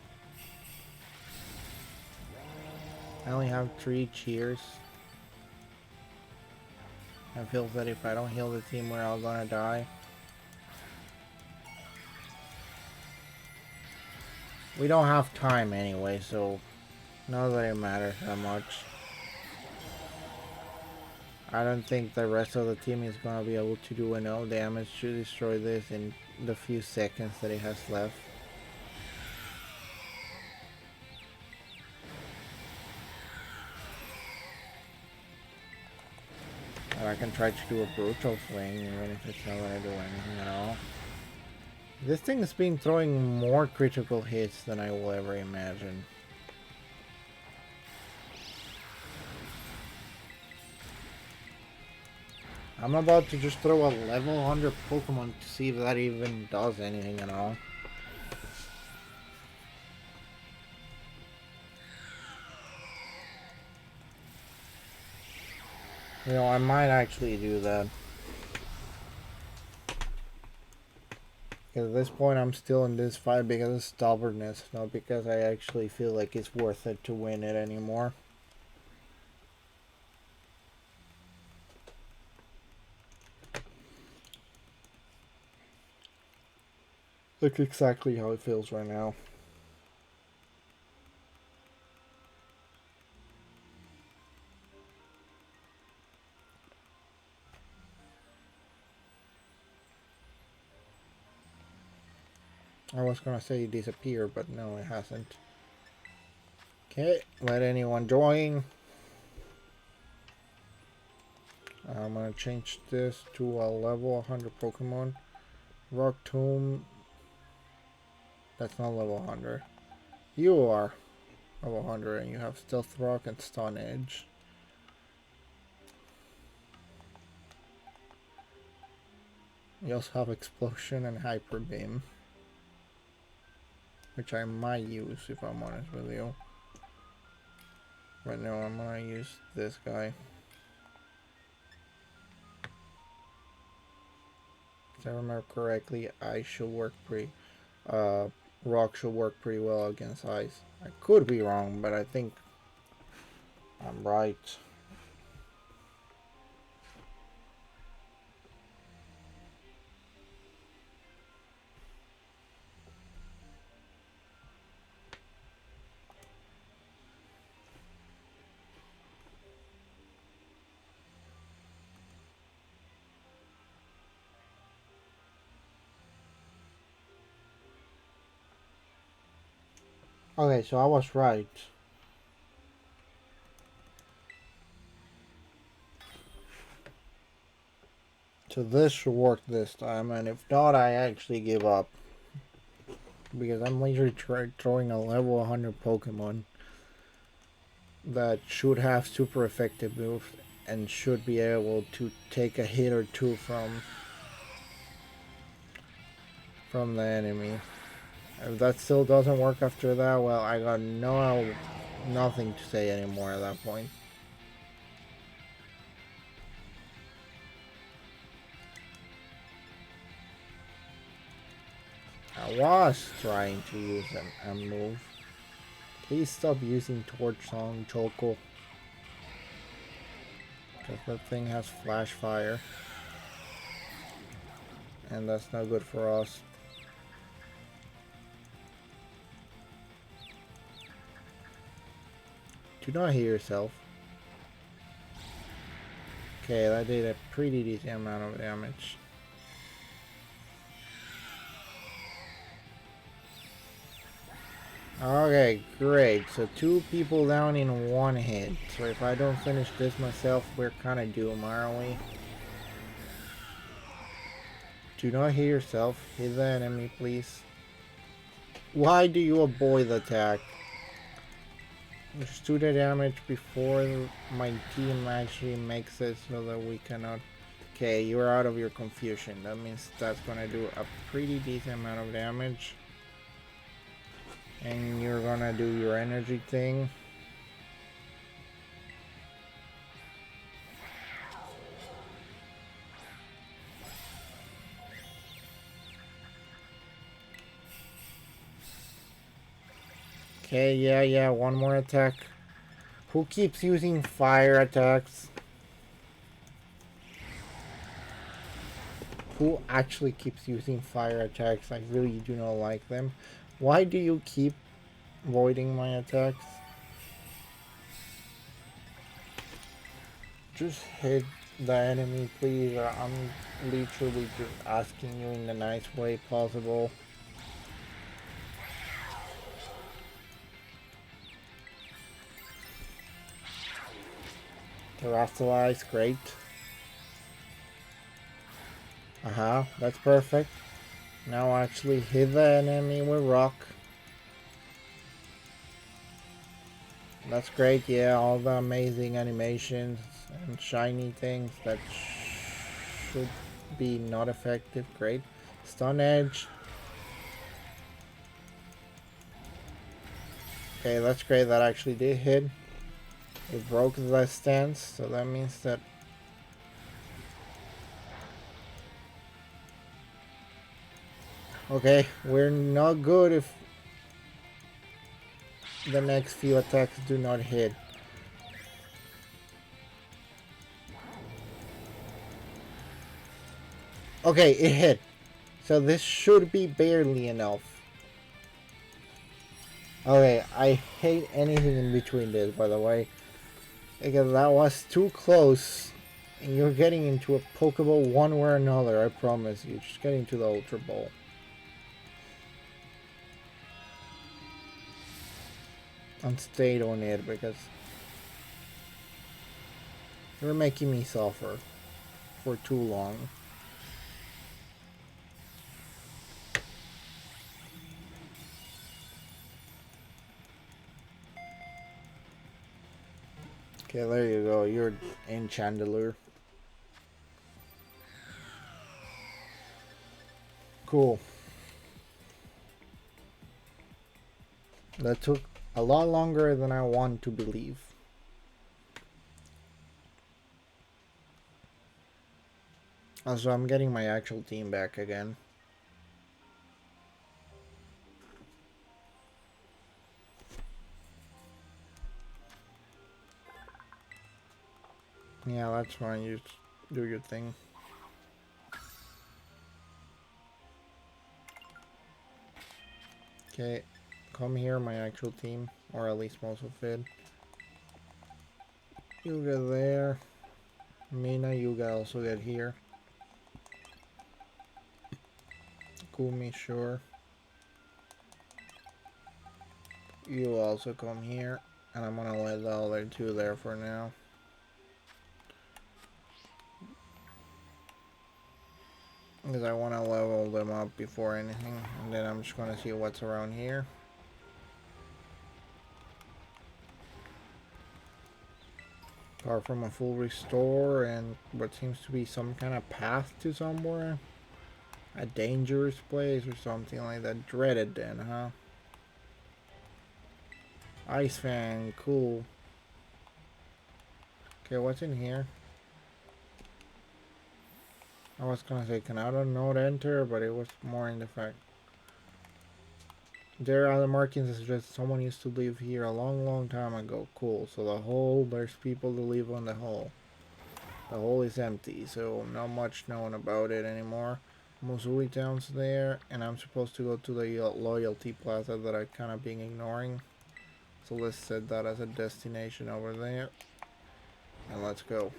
I only have 3 cheers. I feel that if I don't heal the team, we're all gonna die. We don't have time anyway, so not that it matters that much. I don't think the rest of the team is gonna be able to do enough damage to destroy this in the few seconds that it has left. And I can try to do a brutal swing, even if it's not gonna do anything at all. This thing has been throwing more critical hits than I will ever imagine. I'm about to just throw a level 100 Pokemon to see if that even does anything at all. You know, I might actually do that. Because at this point I'm still in this fight because of stubbornness, not because I actually feel like it's worth it to win it anymore. Look exactly how it feels right now. I was gonna say disappear, but no, it hasn't. Okay, let anyone join. I'm gonna change this to a level 100 Pokemon. Rock Tomb. That's not level 100. You are level 100 and you have Stealth Rock and Stun Edge. You also have Explosion and Hyper Beam, which I might use if I'm honest with you. But no, I'm gonna use this guy. If I remember correctly, Ice should work Rock should work pretty well against Ice. I could be wrong, but I think I'm right. Okay, so I was right. So this should work this time, and if not, I actually give up. Because I'm literally throwing a level 100 Pokemon that should have super effective moves and should be able to take a hit or two from the enemy. If that still doesn't work after that, well, I got nothing to say anymore at that point. I was trying to use a move. Please stop using Torch Song Choco. Because that thing has Flash Fire. And that's not good for us. Do not hit yourself. Okay, that did a pretty decent amount of damage. Okay, great. So 2 people down in 1 hit. So if I don't finish this myself, we're kind of doomed, aren't we? Do not hit yourself. Hit the enemy, please. Why do you avoid the attack? Just do the damage before my team actually makes it so that we cannot... Okay, you're out of your confusion. That means that's gonna do a pretty decent amount of damage. And you're gonna do your energy thing. Okay, yeah, one more attack. Who keeps using fire attacks? Who actually keeps using fire attacks? I really do not like them. Why do you keep avoiding my attacks? Just hit the enemy, please. I'm literally just asking you in the nice way possible. Terrestrialize, great. That's perfect. Now actually hit the enemy with rock. That's great, yeah, all the amazing animations and shiny things that should be not effective, great. Stun edge. Okay, that's great, that actually did hit. It broke the stance, so that means that okay, we're not good if the next few attacks do not hit. Okay, it hit. So this should be barely enough. Okay, I hate anything in between this, by the way. Because that was too close. And you're getting into a Pokeball one way or another, I promise you. Just getting to the Ultra Ball. And stayed on it because you're making me suffer for too long. Okay, there you go. You're in Chandelure. Cool. That took a lot longer than I want to believe. Also, I'm getting my actual team back again. Yeah, that's fine. You do your thing. Okay, come here, my actual team, or at least most of it. You get there. Mina, you get also get here. Kumi, sure. You also come here, and I'm gonna let the other two there for now. Because I want to level them up before anything, and then I'm just gonna see what's around here. Apart from a full restore and what seems to be some kind of path to somewhere. A dangerous place or something like that. Dreaded then, huh? Ice fan, cool. Okay, what's in here? I was gonna say, can I not enter? But it was more in the fact. There are the markings that suggest someone used to live here a long time ago. Cool. So the hole, there's people that live on the hole. The hole is empty, so not much known about it anymore. Mosui Town's there, and I'm supposed to go to the Loyalty Plaza that I kind of been ignoring. So let's set that as a destination over there. And let's go.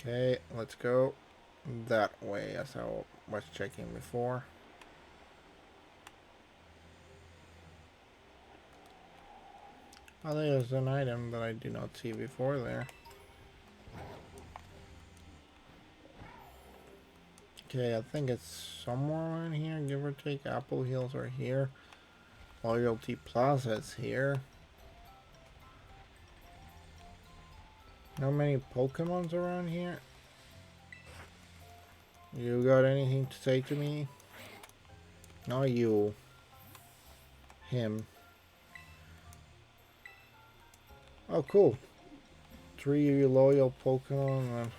Okay, let's go that way as I was checking before. Oh, there's an item that I did not see before there. Okay, I think it's somewhere in here, give or take. Apple Hills are here. Loyalty Plaza is here. Not many Pokemons around here. You got anything to say to me? Not you. Him. Oh, cool. 3 loyal Pokemon.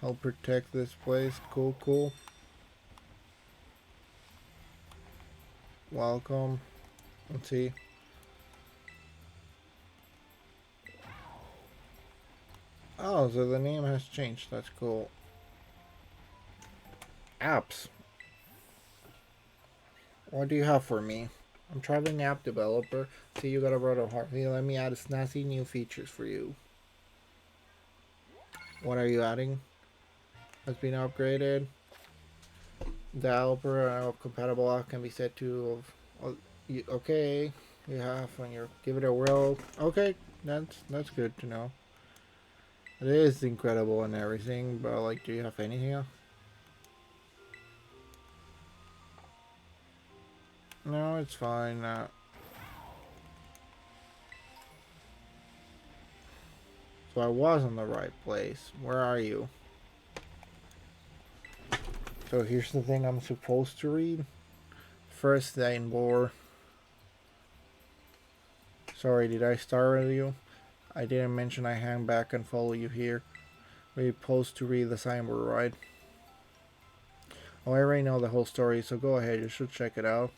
Help protect this place. Cool, cool. welcome. Let's see. Oh, so the name has changed. That's cool. Apps. What do you have for me? I'm traveling app developer. See, you got a lot of heart. Let me add snazzy new features for you. What are you adding? Has been upgraded. Developer compatible app can be set to. Okay, you have when you give it a whirl. Okay, that's good to know. It is incredible and everything, but like, do you have anything else? No, it's fine. So I was in the right place. Where are you? So here's the thing I'm supposed to read. First thing, Lore. Sorry, did I start with you? I didn't mention I hang back and follow you here. We're supposed to read the signboard, right? Oh, I already know the whole story, so go ahead. You should check it out.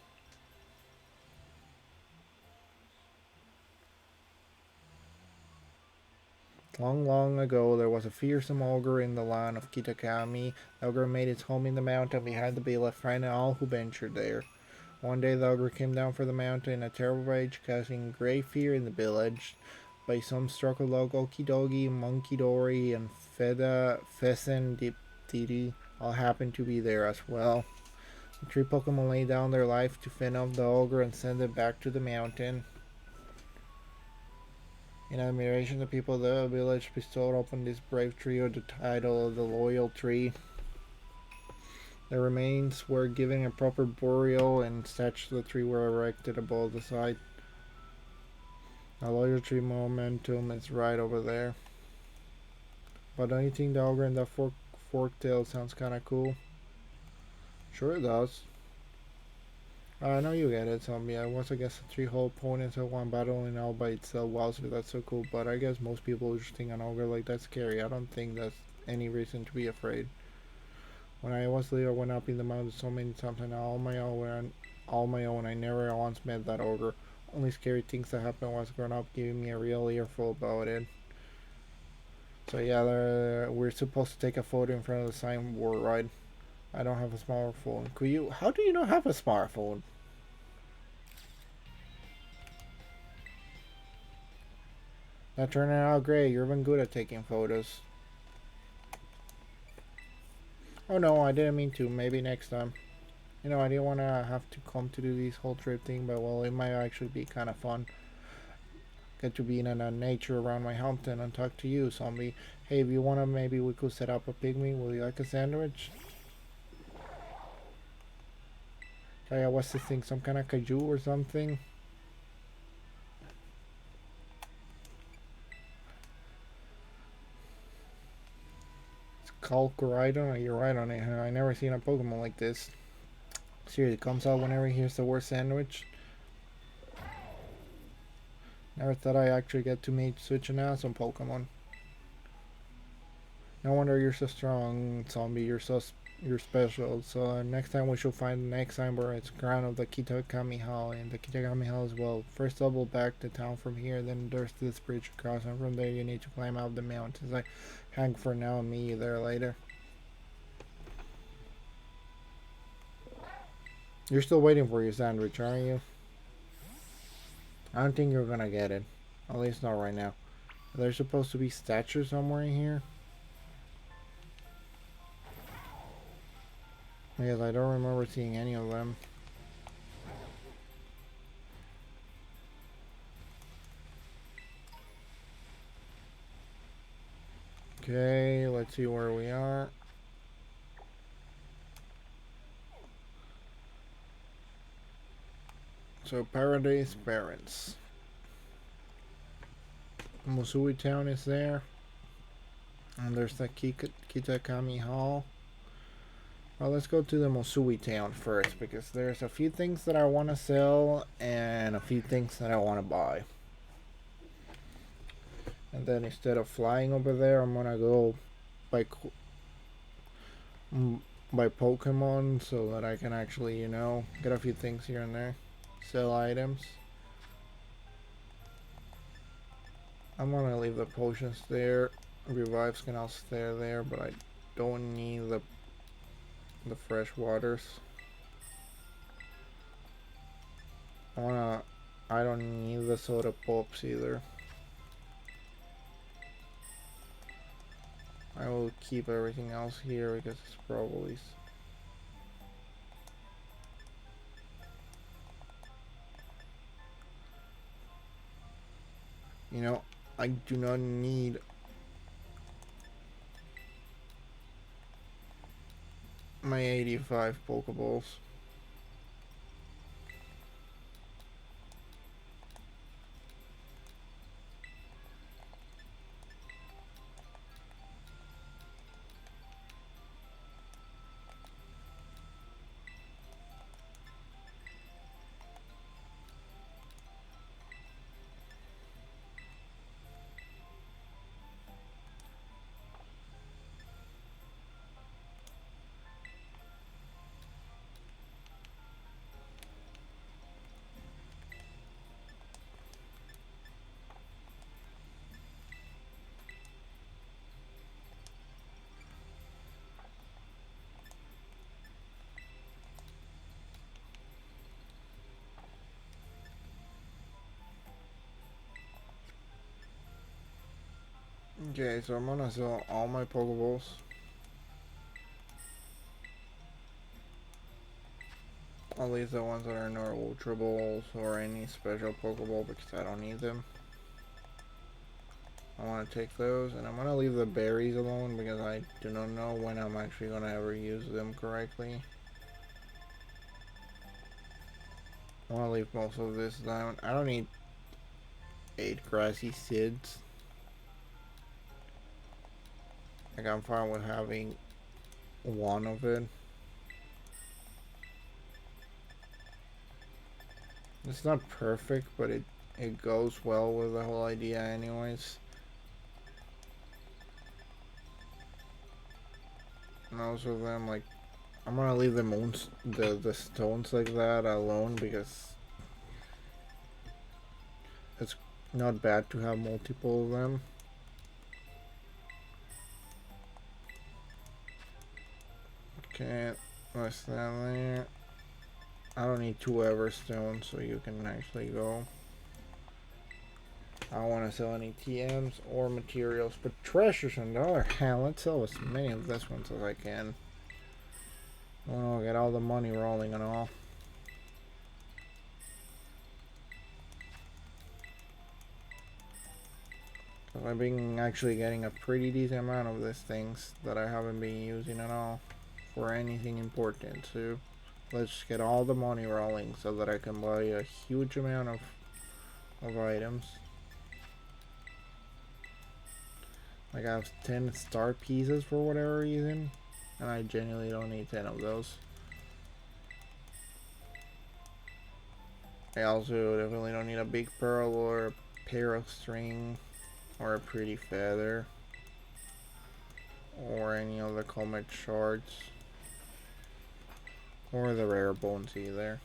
Long, long ago, there was a fearsome ogre in the land of Kitakami. The ogre made its home in the mountain behind the Bee, frightening all who ventured there. One day, the ogre came down from the mountain in a terrible rage, causing great fear in the village. By some struck a log, Okidogi, Monkey Dory, and Fessen Diptiti all happened to be there as well. The three Pokemon laid down their life to fend off the ogre and send it back to the mountain. In admiration, the people of the village bestowed upon this brave trio the title of the Loyal Tree. Their remains were given a proper burial, and statues of the tree were erected above the site. The Loyal Tree momentum is right over there. But don't you think the ogre and the forked tail sounds kind of cool? Sure it does. I know you get it, zombie. I was against the three whole opponents at one battling all by itself. Wow, so that's so cool. But I guess most people just think an ogre like that's scary. I don't think that's any reason to be afraid. When I was little, I went up in the mountains so many times and all my own. I never once met that ogre. Only scary things that happened was growing up giving me a real earful about it. So yeah, we're supposed to take a photo in front of the signboard, right? I don't have a smartphone. Could you? How do you not have a smartphone? That turned out great. You're even good at taking photos. Oh no, I didn't mean to. Maybe next time. You know, I didn't want to have to come to do this whole trip thing, but well, it might actually be kind of fun. Get to be in nature around my hometown and talk to you, zombie. Hey, if you wanna, maybe we could set up a picnic. Will you like a sandwich? Sorry, what's this thing? Some kind of kaju or something? It's called Koraidon. You're right on it, huh? I never seen a Pokemon like this. Seriously, it comes out whenever he hears the word sandwich. Never thought I actually get to meet such an awesome Pokemon. No wonder you're so strong, zombie. You're special. So next time we should find the next time where it's ground of the Kitakami Hall and the Kitakami Hall as well. First double back to town from here, then there's this bridge across, and from there you need to climb out the mountains. I hang for now and meet you there later. You're still waiting for your sandwich, aren't you? I don't think you're gonna get it. At least not right now. There's supposed to be statues somewhere in here. Because I don't remember seeing any of them. Okay, let's see where we are. So Paradise Parents. Mosui Town is there. And there's the Kitakami Hall. Well, let's go to the Mosui Town first because there's a few things that I want to sell and a few things that I want to buy. And then instead of flying over there, I'm gonna go by Pokemon so that I can actually, you know, get a few things here and there. sell items. I'm gonna leave the potions there. Revives can all stay there, but I don't need the fresh waters. I don't need the soda pops either. I will keep everything else here because it's probably. You know, I do not need my 85 Pokeballs. Okay, so I'm gonna sell all my Pokeballs. At least the ones that are not Ultra Balls or any special Pokeball because I don't need them. I want to take those, and I'm gonna leave the berries alone because I do not know when I'm actually gonna ever use them correctly. I want to leave most of this down. I don't need 8 grassy seeds. Like, I'm fine with having one of it. It's not perfect, but it goes well with the whole idea anyways. Most of them, like, I'm gonna leave the stones like that alone because it's not bad to have multiple of them. Okay, that's that there. I don't need 2 Everstones, so you can actually go. I don't want to sell any TMs or materials, but treasures on the other hand, let's sell as many of this ones as I can. I want to get all the money rolling and all. I've been actually getting a pretty decent amount of these things that I haven't been using at all for anything important. So let's get all the money rolling so that I can buy a huge amount of items. Like, I have 10 star pieces for whatever reason, and I genuinely don't need 10 of those. I also definitely don't need a big pearl or a pair of string or a pretty feather or any other comet shards or the rare bones either.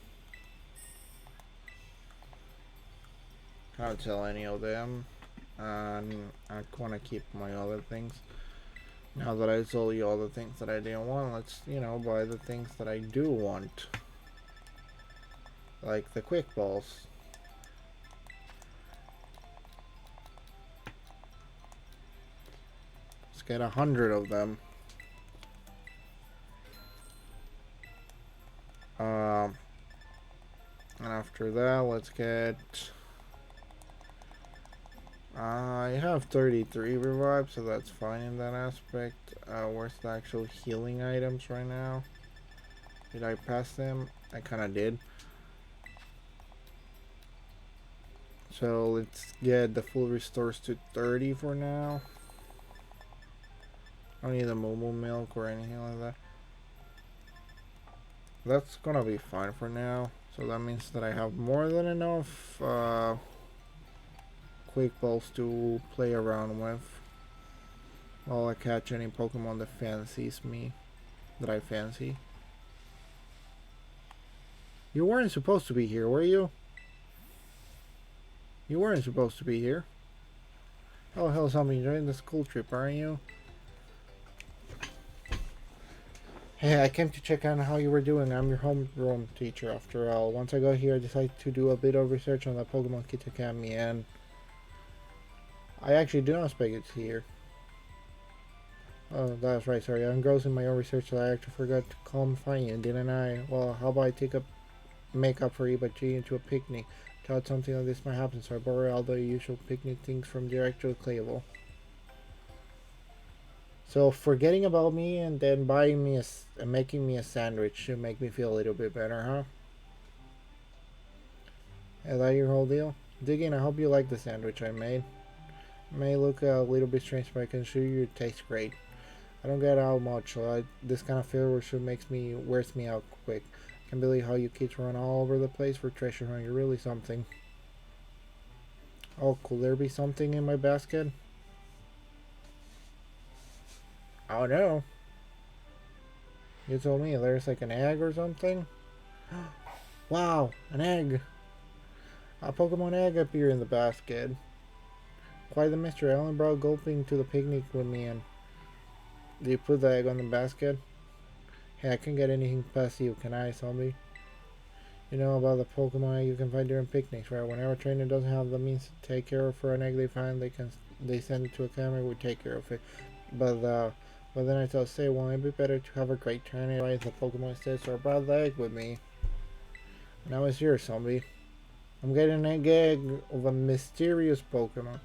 Can't sell any of them, and I want to keep my other things. Now that I sold you all the things that I didn't want, let's, you know, buy the things that I do want. Like the quick balls. Let's get 100 of them. And after that, let's get... I have 33 revives, so that's fine in that aspect. Where's the actual healing items right now? Did I pass them? I kinda did. So let's get the full restores to 30 for now. I don't need a Momo milk or anything like that. That's gonna be fine for now. So that means that I have more than enough quick balls to play around with while I catch any Pokemon that I fancy. You weren't supposed to be here, were you? You weren't supposed to be here. Oh, hell, somebody during the school trip, aren't you? Hey, I came to check on how you were doing. I'm your homeroom teacher, after all. Once I got here, I decided to do a bit of research on the Pokemon Kit Academy, and I actually do not expect it here. Oh, that's right, sorry. I'm engrossed in my own research, so I actually forgot to come find you, didn't I? Well, how about I make up for Ibachi into a picnic? Thought something like this might happen, so I borrowed all the usual picnic things from Director Clavel. So forgetting about me and then buying me and making me a sandwich should make me feel a little bit better, huh? Is that your whole deal? Digging, I hope you like the sandwich I made. It may look a little bit strange, but I can assure you it tastes great. I don't get out much, so this kind of flavor should wears me out quick. I can't believe how you kids run all over the place for treasure hunt. You're really something. Oh, could there be something in my basket? Oh no. You told me there's like an egg or something? Wow, an egg. A Pokemon egg appeared in the basket. Quite the mystery. I only brought Gulping to the picnic with me, and did you put the egg on the basket? Hey, I can't get anything past you, can I, zombie? You know about the Pokemon you can find during picnics, right? Whenever a trainer doesn't have the means to take care of for an egg they find, they send it to a camera, we take care of it. But then I thought, say, well, it'd be better to have a great trainer like the Pokemon says, so I brought the egg with me. Now it's yours, zombie. I'm getting an egg of a mysterious Pokemon.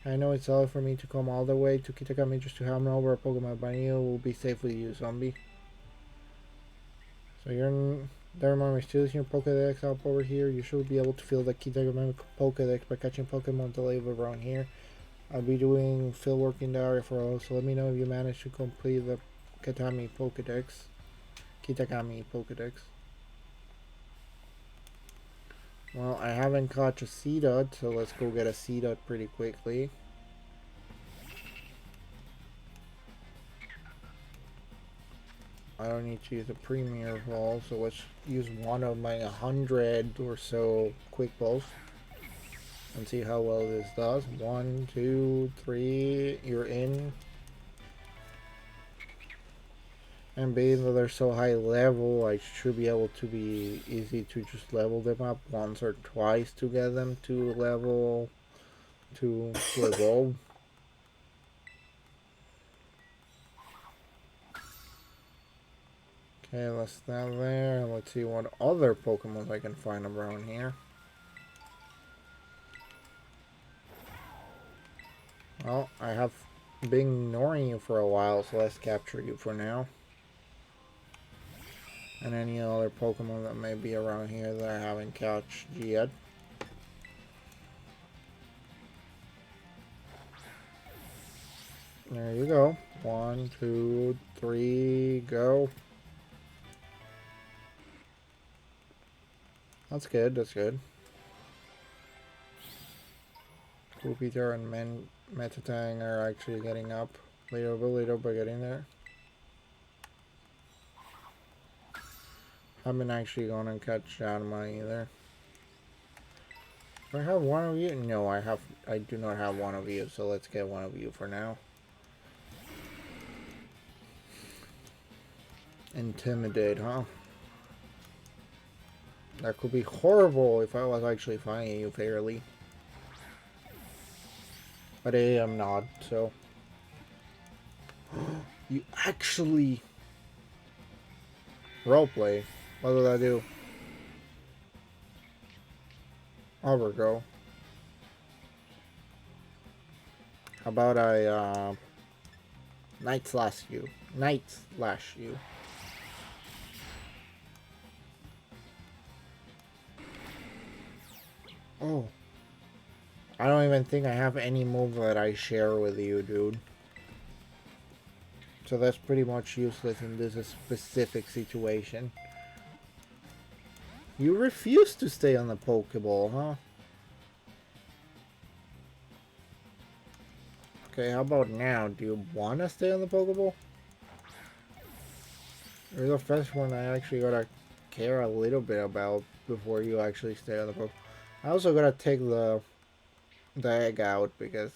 I know it's hard for me to come all the way to Kitakami just to hand over a Pokemon, but I knew it will be safe with you, zombie. So there are more still your Pokedex up over here. You should be able to fill the Kitakami Pokedex by catching Pokemon to live around here. I'll be doing field work in the area for all, so let me know if you manage to complete the Kitakami Pokedex. Well, I haven't caught a Seedot, so let's go get a Seedot pretty quickly. I don't need to use a Premier Ball, so let's use one of my 100 or so Quick Balls and see how well this does. 1, 2, 3, you're in. And being that they're so high level, I should be able to be easy to just level them up once or twice to get them to level to evolve. Okay, let's stand there. Let's see what other Pokemon I can find around here. Well, I have been ignoring you for a while, so let's capture you for now. And any other Pokemon that may be around here that I haven't caught yet. There you go. 1, 2, 3, go. That's good, that's good. Koopiter and Metatang are actually getting up little by getting there. I haven't actually gone and catch Janma either. Do I have one of you? No, I do not have one of you, so let's get one of you for now. Intimidate, huh? That could be horrible if I was actually finding you fairly. But I am not, so. You actually roleplay. What did I do? Over go. How about I Night Slash you. Oh. I don't even think I have any move that I share with you, dude. So that's pretty much useless in this specific situation. You refuse to stay on the Pokeball, huh? Okay, how about now? Do you want to stay on the Pokeball? You're the first one I actually gotta care a little bit about before you actually stay on the boat. I also gotta take the egg out because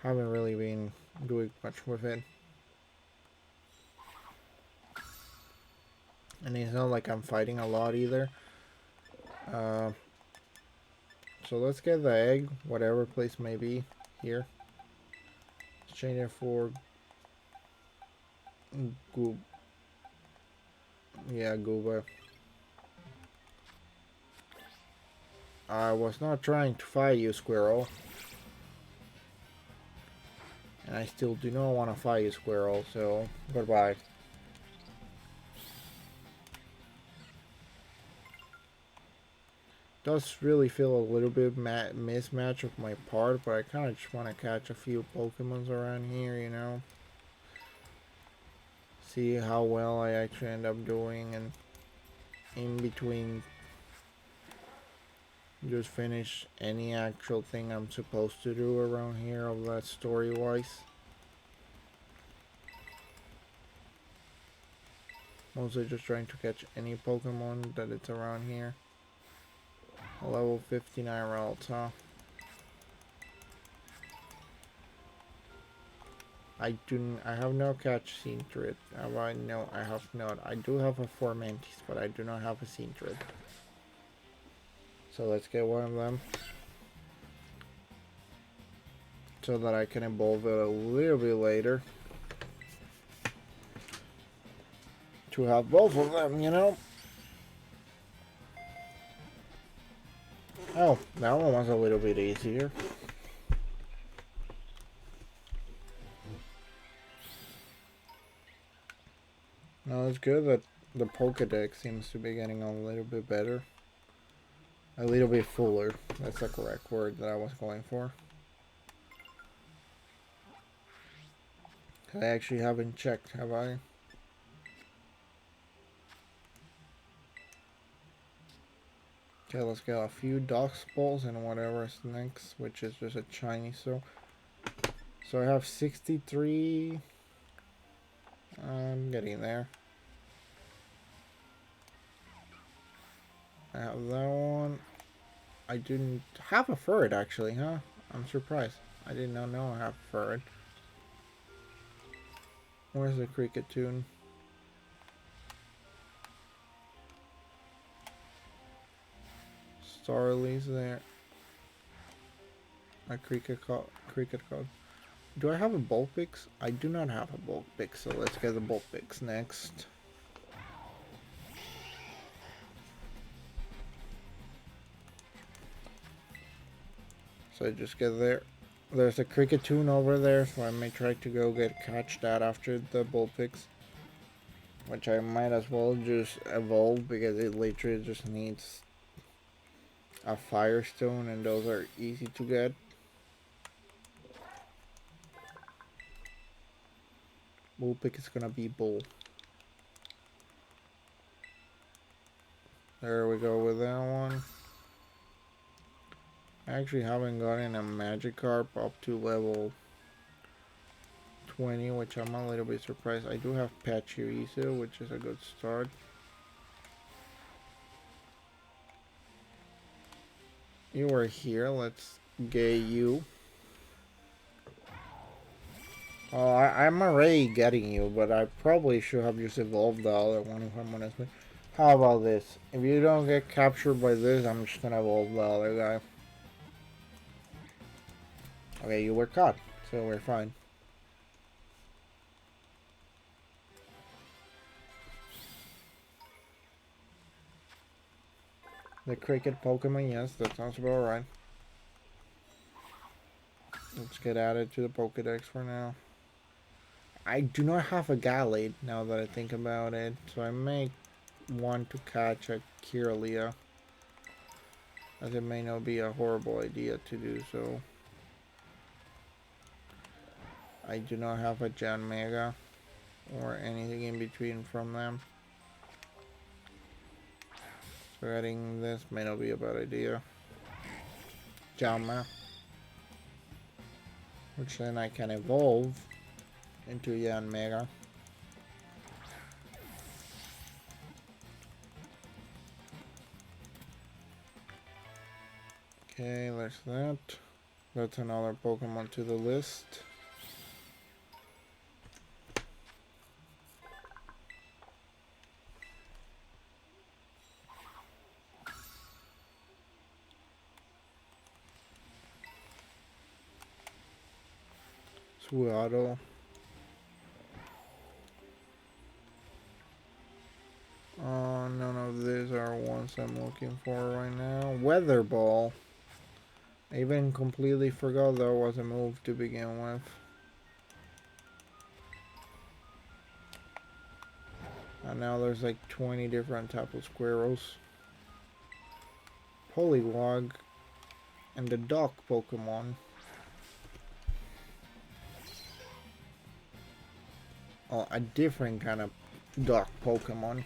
I haven't really been doing much with it. And it's not like I'm fighting a lot either. So let's get the egg, whatever place may be here. Let's change it for Goob. Yeah, Gooba. I was not trying to fight you, Squirrel. And I still do not want to fight you, Squirrel, so goodbye. Does really feel a little bit mismatch of my part, but I kind of just want to catch a few Pokemons around here, you know. See how well I actually end up doing, and in between just finish any actual thing I'm supposed to do around here of that story-wise. Mostly just trying to catch any Pokemon that it's around here. A level 59 Ralta. I have no catch Sentret. No, I have not. I do have a Formantis, but I do not have a Sentret. So let's get one of them. So that I can evolve it a little bit later. To have both of them, you know? Oh, that one was a little bit easier. No, it's good that the Pokedex seems to be getting a little bit better. A little bit fuller. That's the correct word that I was going for. I actually haven't checked, have I? Okay, let's get a few Dox balls and whatever is next, which is just a Chinese. So I have 63. I'm getting there. I have that one. I didn't have a Furret actually, huh? I'm surprised. I did not know I have a Furret. Where's the Cricket Tune? Starly's there. A Cricket code. Do I have a Vulpix? I do not have a Vulpix, so let's get the Vulpix next. So I just get there. There's a Cricket Tune over there, so I may try to go catch that after the Vulpix. Which I might as well just evolve because it literally just needs a Firestone and those are easy to get. Vulpix is gonna be Bull. There we go with that one. I actually haven't gotten a Magikarp up to level 20, which I'm a little bit surprised. I do have Pachirisu, which is a good start. You are here, let's get you. Oh, I'm already getting you, but I probably should have just evolved the other one if I'm honest. How about this? If you don't get captured by this, I'm just gonna evolve the other guy. Okay, you were caught, so we're fine. The Cricket Pokemon, yes, that sounds about right. Let's get added to the Pokedex for now. I do not have a Gallade now that I think about it, so I may want to catch a Kirlia, as it may not be a horrible idea to do so. I do not have a Jan Mega or anything in between from them. So getting this may not be a bad idea. Jama, which then I can evolve into Yan Mega. Okay, there's that. That's another Pokemon to the list. Suado. None of these are ones I'm looking for right now. Weather Ball. I even completely forgot that was a move to begin with. And now there's like 20 different types of squirrels. Poliwag. And the Dock Pokemon. Oh, a different kind of Dock Pokemon.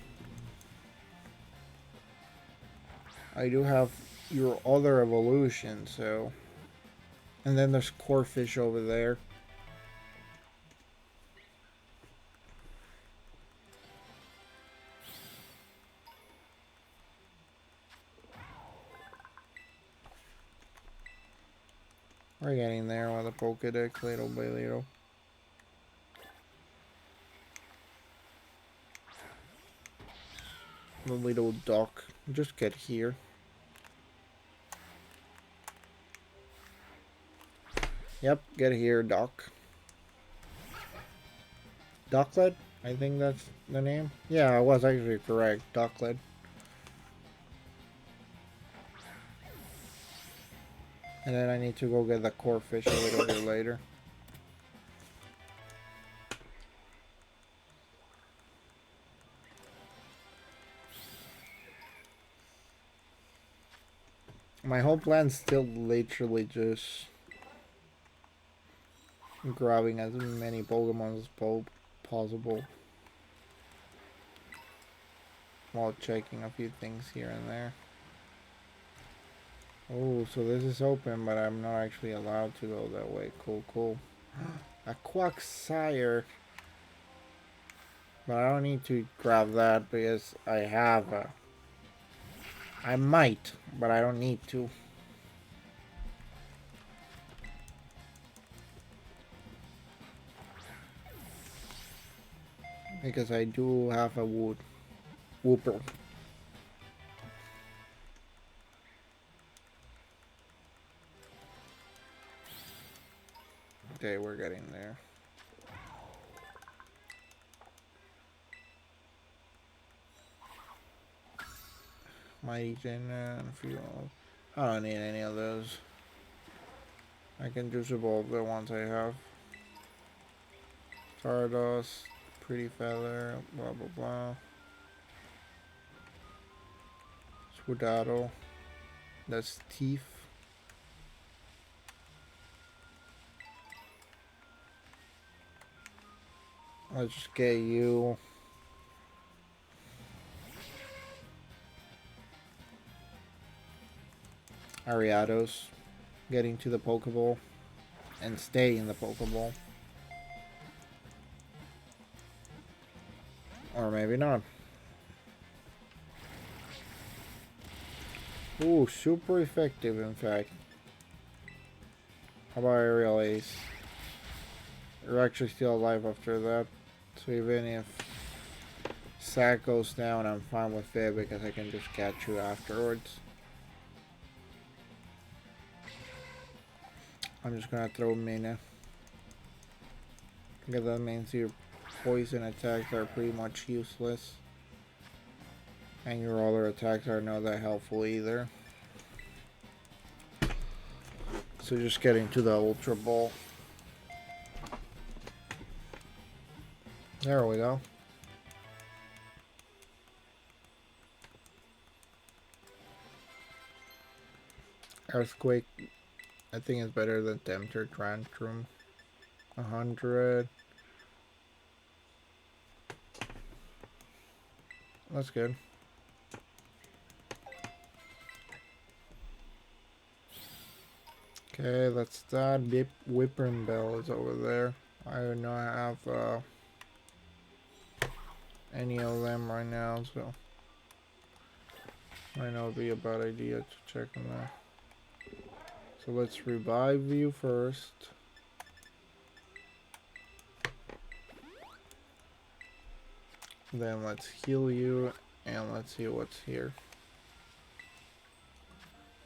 I do have your other evolution, so... And then there's Corphish over there. We're getting there with a Pokedex little by little. The little duck. Just get here. Yep, get here, Doc. Ducklet? I think that's the name. Yeah, I was actually correct. Ducklet. And then I need to go get the Corphish a little bit later. My whole plan's still literally just grabbing as many Pokemon as possible. While checking a few things here and there. Oh, so this is open, but I'm not actually allowed to go that way. Cool, cool. A Quagsire. But I don't need to grab that because I have a... I might, but I don't need to. Because I do have a Wooper. Okay, we're getting there. Mighty Gen and a few. I don't need any of those. I can just evolve the ones I have. Stardust, Pretty Feather, blah blah blah. Squidado. That's Teeth. Let's just get you. Ariados. Getting to the Pokeball. And stay in the Pokeball. Or maybe not. Ooh, super effective in fact. How about Aerial Ace? You're actually still alive after that. So even if Sack goes down, I'm fine with it because I can just catch you afterwards. I'm just gonna throw Mina. Because that means your poison attacks are pretty much useless. And your other attacks are not that helpful either. So just getting to the Ultra Ball. There we go. Earthquake, I think is better than Tempter Tantrum. 100. That's good. Okay, that's that. Whipping Bell is over there. I do not have any of them right now, so might not be a bad idea to check on that. So let's revive you first. Then let's heal you, and let's see what's here.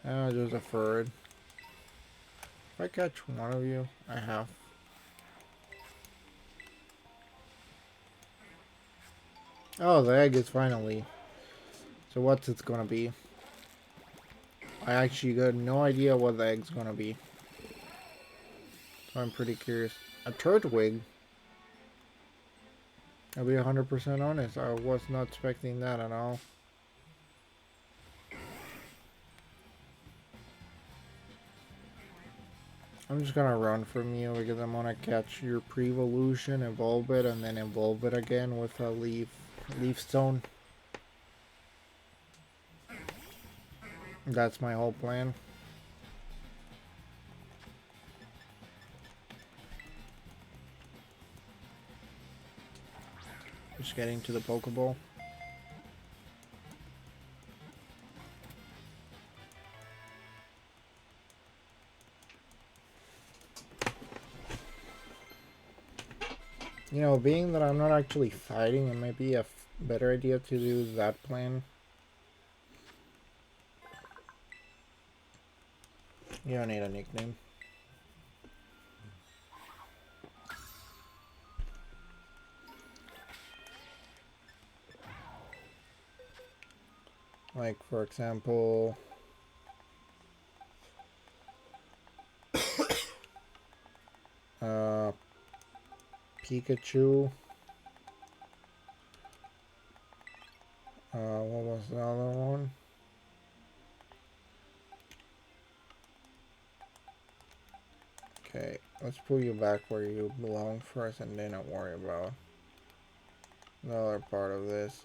Oh, there's a third. If I catch one of you, I have. Oh, the egg is finally. So what's it's gonna be? I actually got no idea what the egg's gonna be. So I'm pretty curious. A turtwig? I'll be 100% honest. I was not expecting that at all. I'm just gonna run from you because I'm gonna catch your pre-evolution, evolve it, and then evolve it again with a leaf stone. That's my whole plan. Just getting to the Pokeball. You know, being that I'm not actually fighting, it might be a better idea to do that plan. You don't need a nickname. Like, for example... Pikachu. What was the other one? Okay, let's pull you back where you belong first and then don't worry about the other part of this.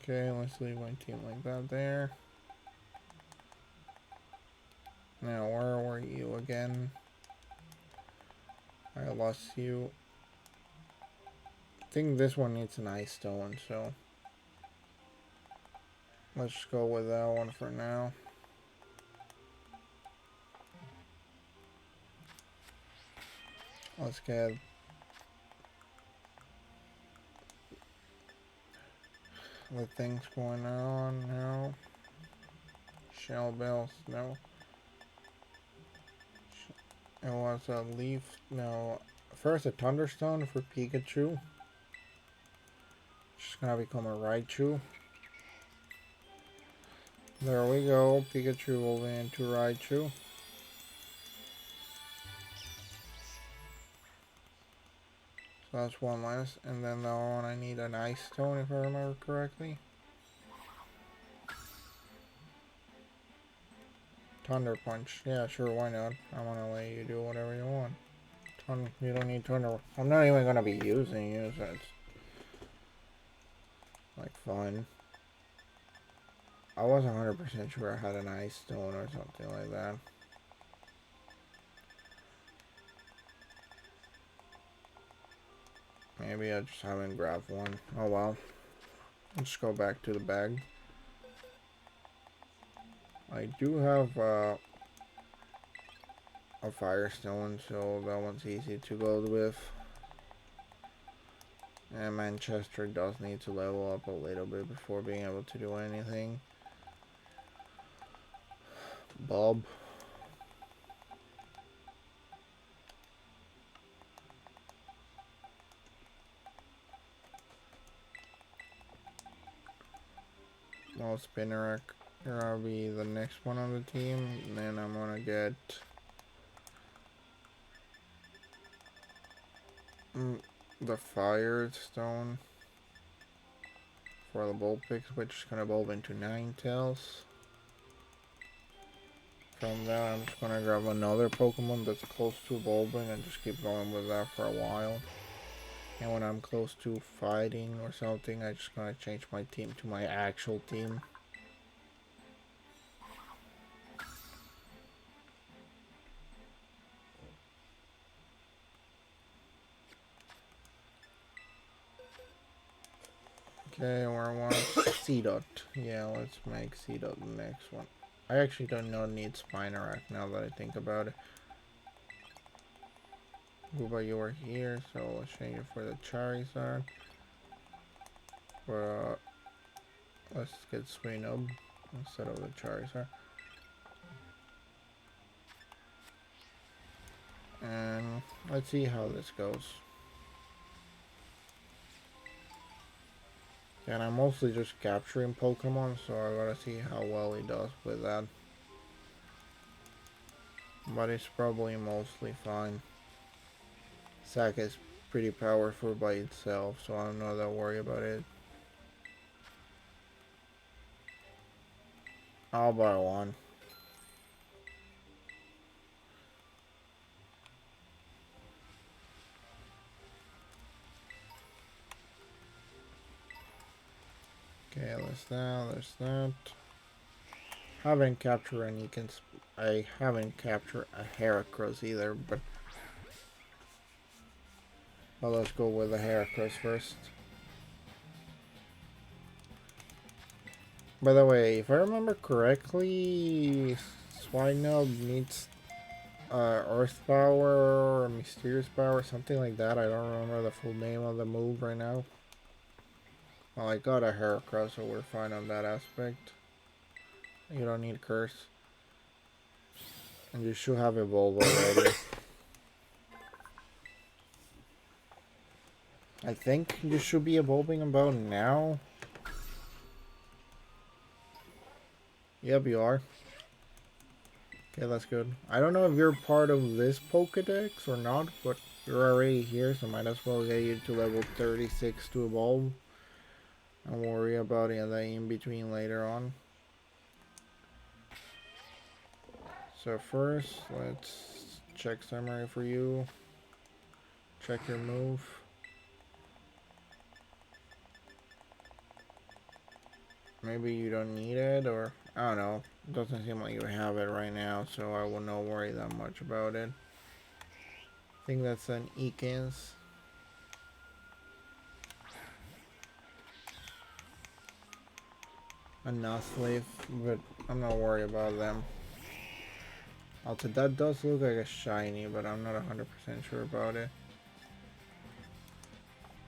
Okay, let's leave my team like that there. Now, where were you again? I lost you. I think this one needs an ice stone, so let's just go with that one for now. Let's get the things going on now. Shell bells, no. It was a leaf, no. First a Thunderstone for Pikachu. She's gonna become a Raichu. There we go, Pikachu evolving into Raichu. So that's one less, and then the other one I need an Ice Stone if I remember correctly. Thunder Punch, yeah sure, why not? I'm gonna let you do whatever you want. You don't need Thunder, I'm not even gonna be using you, so it's like fun. I wasn't 100% sure I had an Ice Stone or something like that. Maybe I just haven't grabbed one. Oh well. Let's go back to the bag. I do have a Firestone, so that one's easy to go with. And Manchester does need to level up a little bit before being able to do anything. Bob. Well, Spinnerack. Here I'll be the next one on the team. And then I'm gonna get the Firestone for the Vulpix, which is gonna evolve into Ninetales. From that, I'm just gonna grab another Pokemon that's close to evolving and just keep going with that for a while. And when I'm close to fighting or something, I just gonna change my team to my actual team. Okay, where I want C dot. Yeah, let's make C dot the next one. I actually don't need Spinarak now that I think about it. Gooba, you are here, so let's change it for the Charizard. Let's get Swinub instead of the Charizard. And let's see how this goes. And I'm mostly just capturing Pokemon, so I gotta see how well he does with that. But it's probably mostly fine. Sack is pretty powerful by itself, so I'm not that worried about it. I'll buy one. Okay, there's that. Haven't captured any. I haven't captured a Heracross either, but well, let's go with the Heracross first. By the way, if I remember correctly, Swinub needs Earth Power or Mysterious Power, something like that. I don't remember the full name of the move right now. Well, I got a Heracross, so we're fine on that aspect. You don't need Curse. And you should have Evolve already. I think you should be evolving about now. Yep, you are. Okay, that's good. I don't know if you're part of this Pokedex or not, but you're already here, so might as well get you to level 36 to evolve. Don't worry about it in between later on. So first, let's check summary for you. Check your move. Maybe you don't need it, or I don't know. It doesn't seem like you have it right now, so I will not worry that much about it. I think that's an Ekans. A Nuzleaf, but I'm not worried about them. Also, that does look like a shiny, but I'm not 100% sure about it.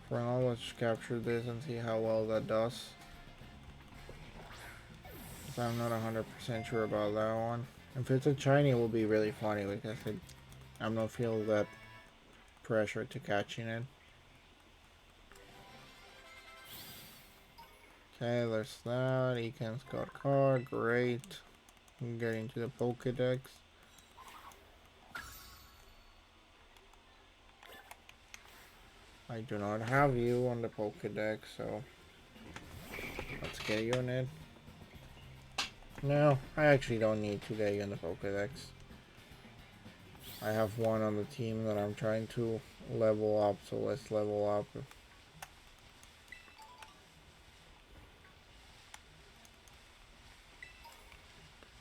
For now, let's capture this and see how well that does. I'm not 100% sure about that one. If it's a shiny, it will be really funny because I'm not feeling that pressure to catching it. Okay, there's that. Ekan's got card, great. Get into the Pokedex. I do not have you on the Pokedex, so let's get you on it. No, I actually don't need to get you on the Pokedex. I have one on the team that I'm trying to level up, so let's level up.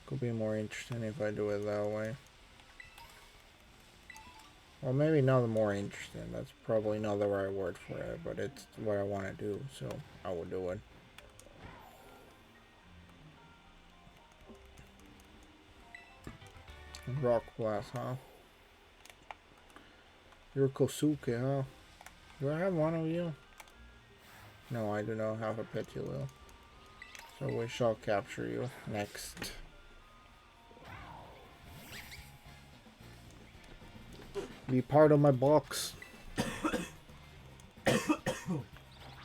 Could be more interesting if I do it that way. Well, maybe not more interesting. That's probably not the right word for it, but it's what I want to do, so I will do it. Rock Blast, huh? You're Kosuke, huh? Do I have one of you? No, I do not have a Petulil. So we shall capture you next. Be part of my box.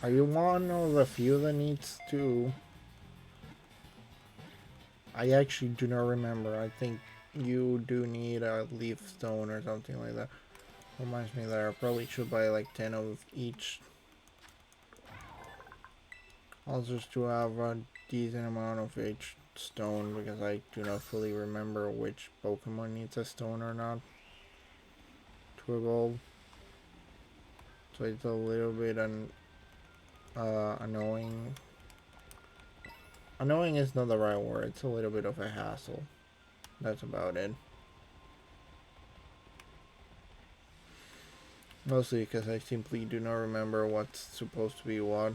Are you one of the few that needs to? I actually do not remember. I think you do need a leaf stone or something like that. Reminds me that I probably should buy like 10 of each. Also just to have a decent amount of each stone because I do not fully remember which Pokemon needs a stone or not to evolve. so it's a little bit annoying. Annoying is not the right word, it's a little bit of a hassle. That's about it. Mostly because I simply do not remember what's supposed to be what.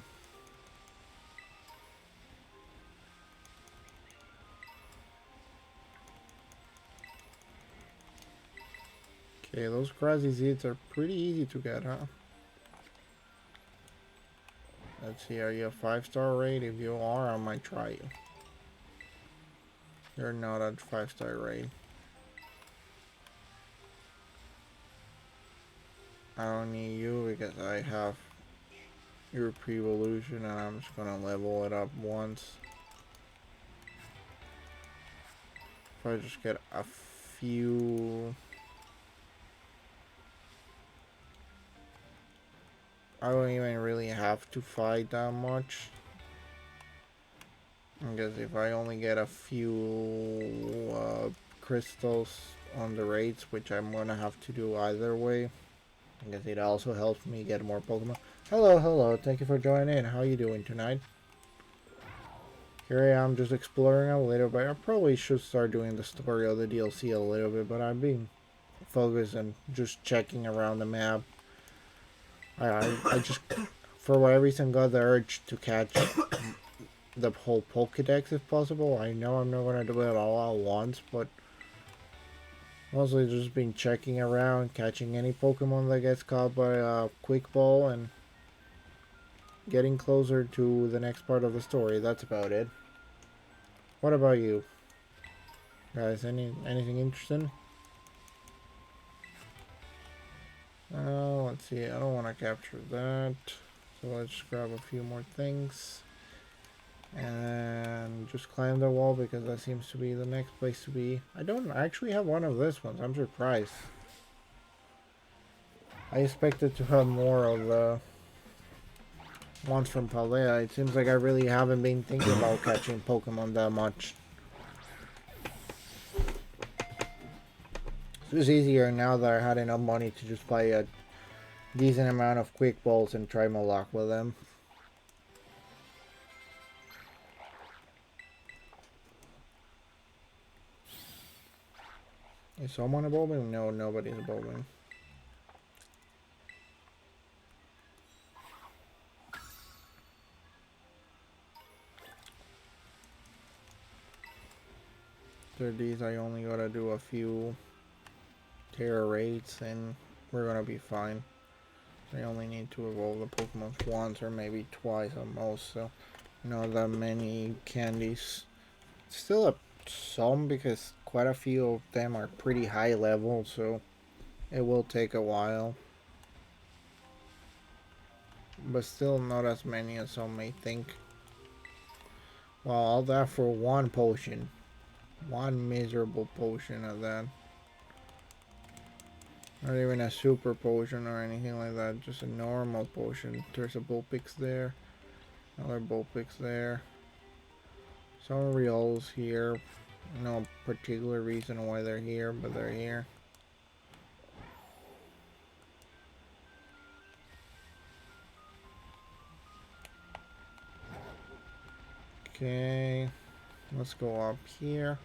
Okay, those grassy seeds are pretty easy to get, huh? Let's see, are you a 5-star raid? If you are, I might try you. You're not a 5-star raid. I don't need you because I have your pre-evolution and I'm just gonna level it up once. If I just get a few... I don't even really have to fight that much. Because if I only get a few crystals on the raids, which I'm gonna have to do either way, because it also helps me get more Pokemon. Hello, hello, thank you for joining in. How you doing tonight? Here I am just exploring a little bit. I probably should start doing the story of the DLC a little bit, but I'm being focused and just checking around the map. I just, for whatever reason, got the urge to catch the whole Pokedex if possible. I know I'm not going to do it all at once, but mostly just been checking around, catching any Pokemon that gets caught by a quick ball, and getting closer to the next part of the story. That's about it. What about you guys? Anything interesting? Let's see. I don't want to capture that, so let's grab a few more things and just climb the wall because that seems to be the next place to be. I don't actually have one of this ones. I'm surprised. I expected to have more of the ones from Paldea. It seems like I really haven't been thinking about catching Pokemon that much. It's easier now that I had enough money to just buy a decent amount of quick balls and try my luck with them. Is someone above me? No, nobody's above me. So these I only gotta do a few Terra raids and we're gonna be fine. I only need to evolve the Pokemon once or maybe twice at most, so not that many candies. Still some because quite a few of them are pretty high level, so it will take a while. But still not as many as some may think. Well, all that for one potion. One miserable potion of that. Not even a super potion or anything like that, just a normal potion. There's a Vulpix there. Another Vulpix there. Some Riols here. No particular reason why they're here, but they're here. Okay, let's go up here.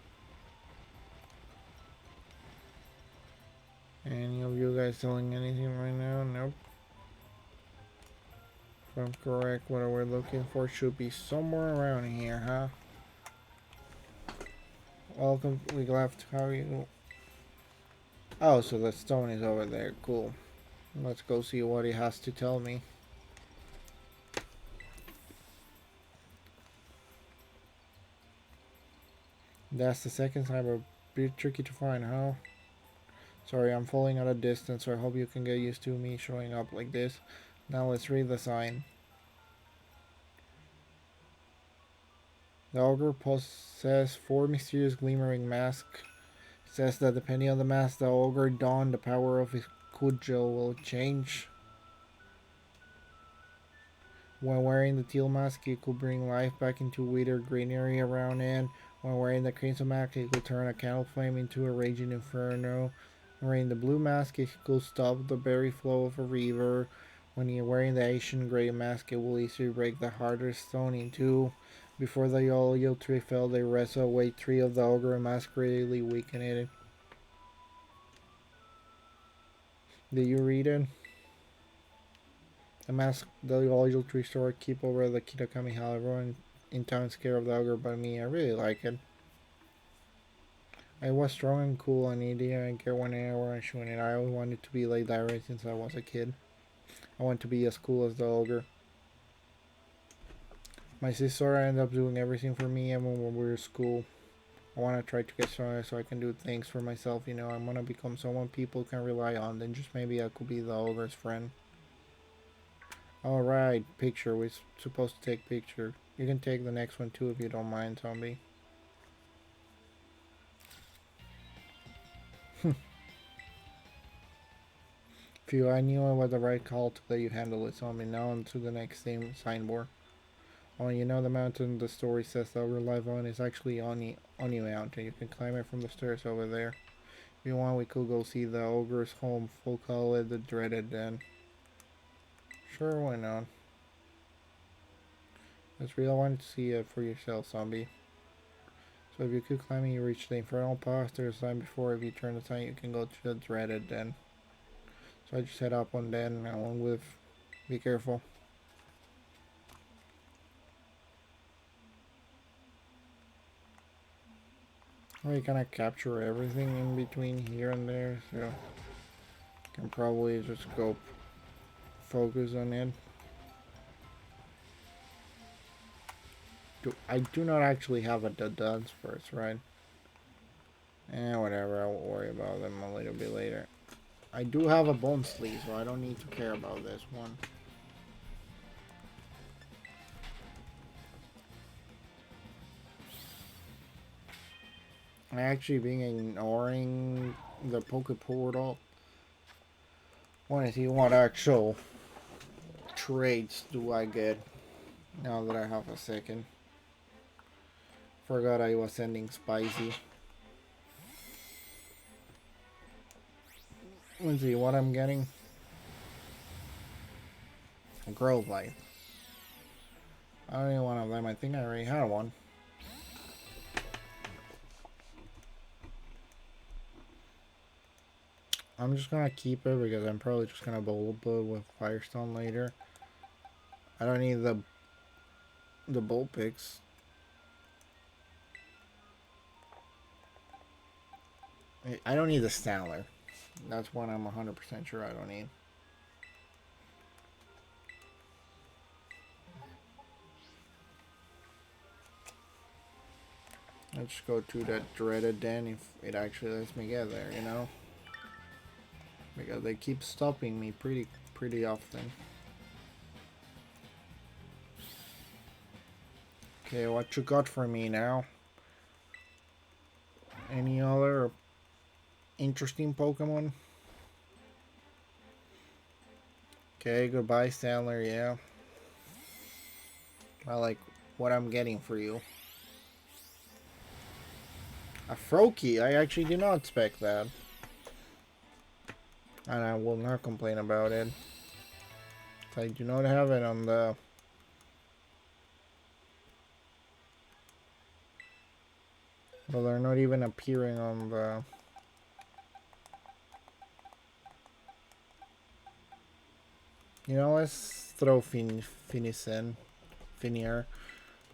Any of you guys selling anything right now? Nope. If I'm correct, what we're looking for should be somewhere around here, huh? Welcome, we left. How are you? Oh, so the stone is over there. Cool. Let's go see what he has to tell me. That's the second time, but pretty tricky to find, huh? Sorry, I'm falling at a distance, so I hope you can get used to me showing up like this. Now let's read the sign. The ogre possesses 4 mysterious glimmering masks. It says that depending on the mask the ogre donned, the power of his cudgel will change. When wearing the teal mask, it could bring life back into withered greenery around it. When wearing the crimson mask, it could turn a candle flame into a raging inferno. When wearing the blue mask, it could stop the berry flow of a river. When you're wearing the Asian gray mask, it will easily break the harder stone in two. Before the Yolio tree fell, they wrestled away three of the ogre mask, greatly weakening it. Did you read it? The mask the Yolio tree store keep over the Kitakami, however, everyone in town is scared of the ogre but me. I really like it. I was strong and cool and easy and get one hour and shooting it. I always wanted to be like that since I was a kid. I want to be as cool as the ogre. My sister ended up doing everything for me even when we were in school. I want to try to get stronger so I can do things for myself, you know. I want to become someone people can rely on. Then just maybe I could be the ogre's friend. Alright, picture. We're supposed to take picture. You can take the next one too if you don't mind, zombie. Phew, I knew it was the right call to let you handle it, zombie. Now on to the next signboard. Oh, you know the mountain the story says that we live on is actually Oni Mountain. You can climb it from the stairs over there. If you want, we could go see the ogre's home. We'll call it the Dreaded Den. Sure, why not? That's real. I want to see it for yourself, zombie. So if you keep climbing, you reach the infernal path. There's a sign before. If you turn the sign, you can go to the Dreaded Den. So I just head up on den and one with. Be careful. Well, you kind capture everything in between here and there, so you can probably just go focus on it. I do not actually have a dance first, right? Whatever, I won't worry about them a little bit later. I do have a bone sleeve, so I don't need to care about this one. I actually been ignoring the Poke Portal. Want to see what actual traits do I get now that I have a second. Forgot I was sending spicy. Let's see what I'm getting. A Grove Light. I don't need one of them. I think I already had one. I'm just gonna keep it because I'm probably just gonna bullet with Firestone later. I don't need the bolt picks. I don't need the Stanler. That's one I'm 100% sure I don't need. Let's go to that Dreaded Den if it actually lets me get there, you know? Because they keep stopping me pretty often. Okay, what you got for me now? Any other interesting Pokemon? Okay, goodbye Stanler, yeah. I like what I'm getting for you. A Froakie, I actually did not expect that. And I will not complain about it. I do not have it on the... Well, they're not even appearing on the... You know, let's throw Finier.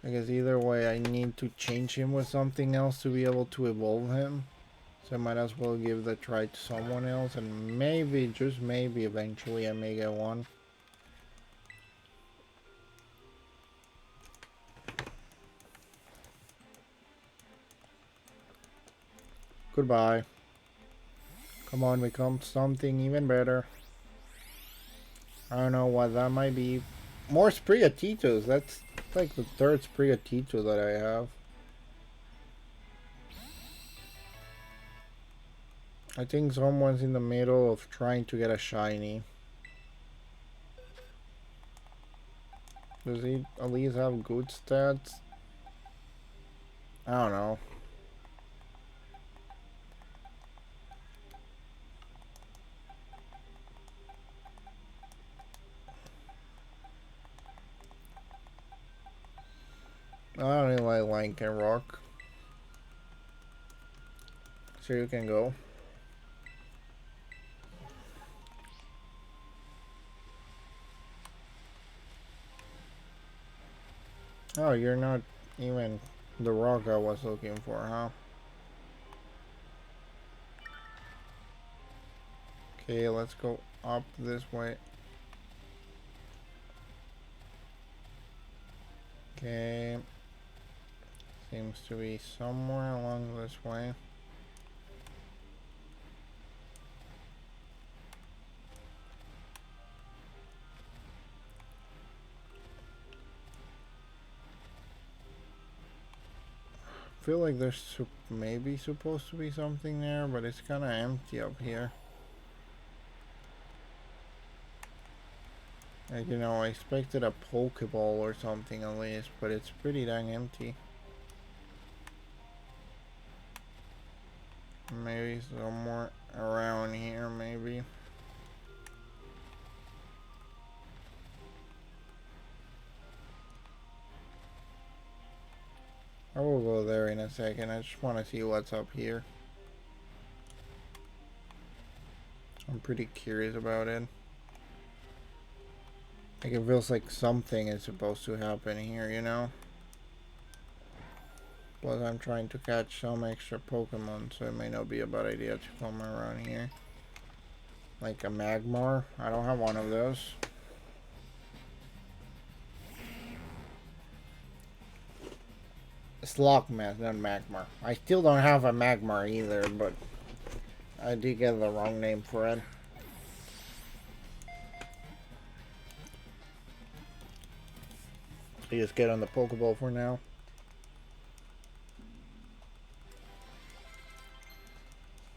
Because either way, I need to change him with something else to be able to evolve him. So I might as well give the try to someone else, and maybe, just maybe, eventually I may get one. Goodbye. Come on, become something even better. I don't know what that might be. More Spriatitos. That's like the third Spriatito that I have. I think someone's in the middle of trying to get a shiny. Does he at least have good stats? I don't know. I like a rock. So you can go. Oh, you're not even the rock I was looking for, huh? Okay, let's go up this way. Okay. Seems to be somewhere along this way. I feel like there's maybe supposed to be something there, but it's kind of empty up here. Like, you know, I expected a Pokeball or something at least, but it's pretty dang empty. Maybe somewhere around here, maybe. I will go there in a second. I just want to see what's up here. I'm pretty curious about it. Like, it feels like something is supposed to happen here, you know? Plus, I'm trying to catch some extra Pokemon, so it may not be a bad idea to come around here. Like a Magmar. I don't have one of those. Slugma, not Magmar. I still don't have a Magmar either, but I did get the wrong name for it. I just get on the Pokeball for now.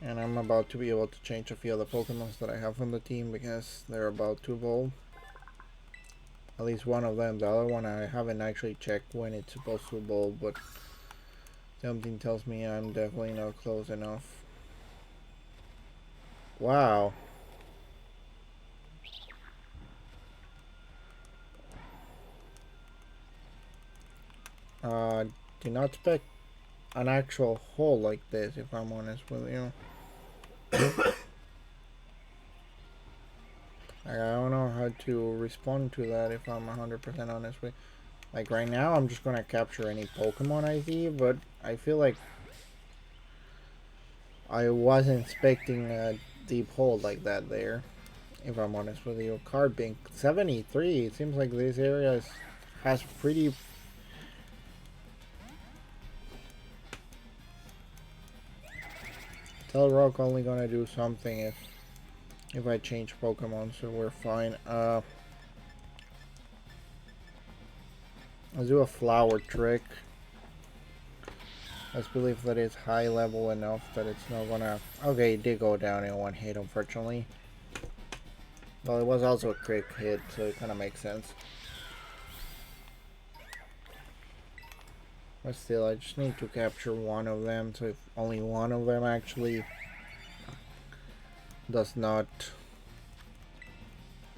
And I'm about to be able to change a few of the Pokemons that I have on the team because they're about to evolve. At least one of them. The other one I haven't actually checked when it's supposed to evolve, but something tells me I'm definitely not close enough. Wow. Did not expect an actual hole like this, if I'm honest with you. I don't know how to respond to that if I'm 100% honest with you. Like right now, I'm just gonna capture any Pokemon I see, but I feel like I wasn't expecting a deep hole like that there, if I'm honest with you. Card Bank 73, it seems like this area has pretty... Tell Rock only gonna do something if I change Pokemon, so we're fine. Let's do a flower trick. Let's believe that it's high level enough that it's not gonna... Okay, it did go down in one hit, unfortunately. Well, it was also a quick hit, so it kind of makes sense. But still, I just need to capture one of them, so if only one of them actually does not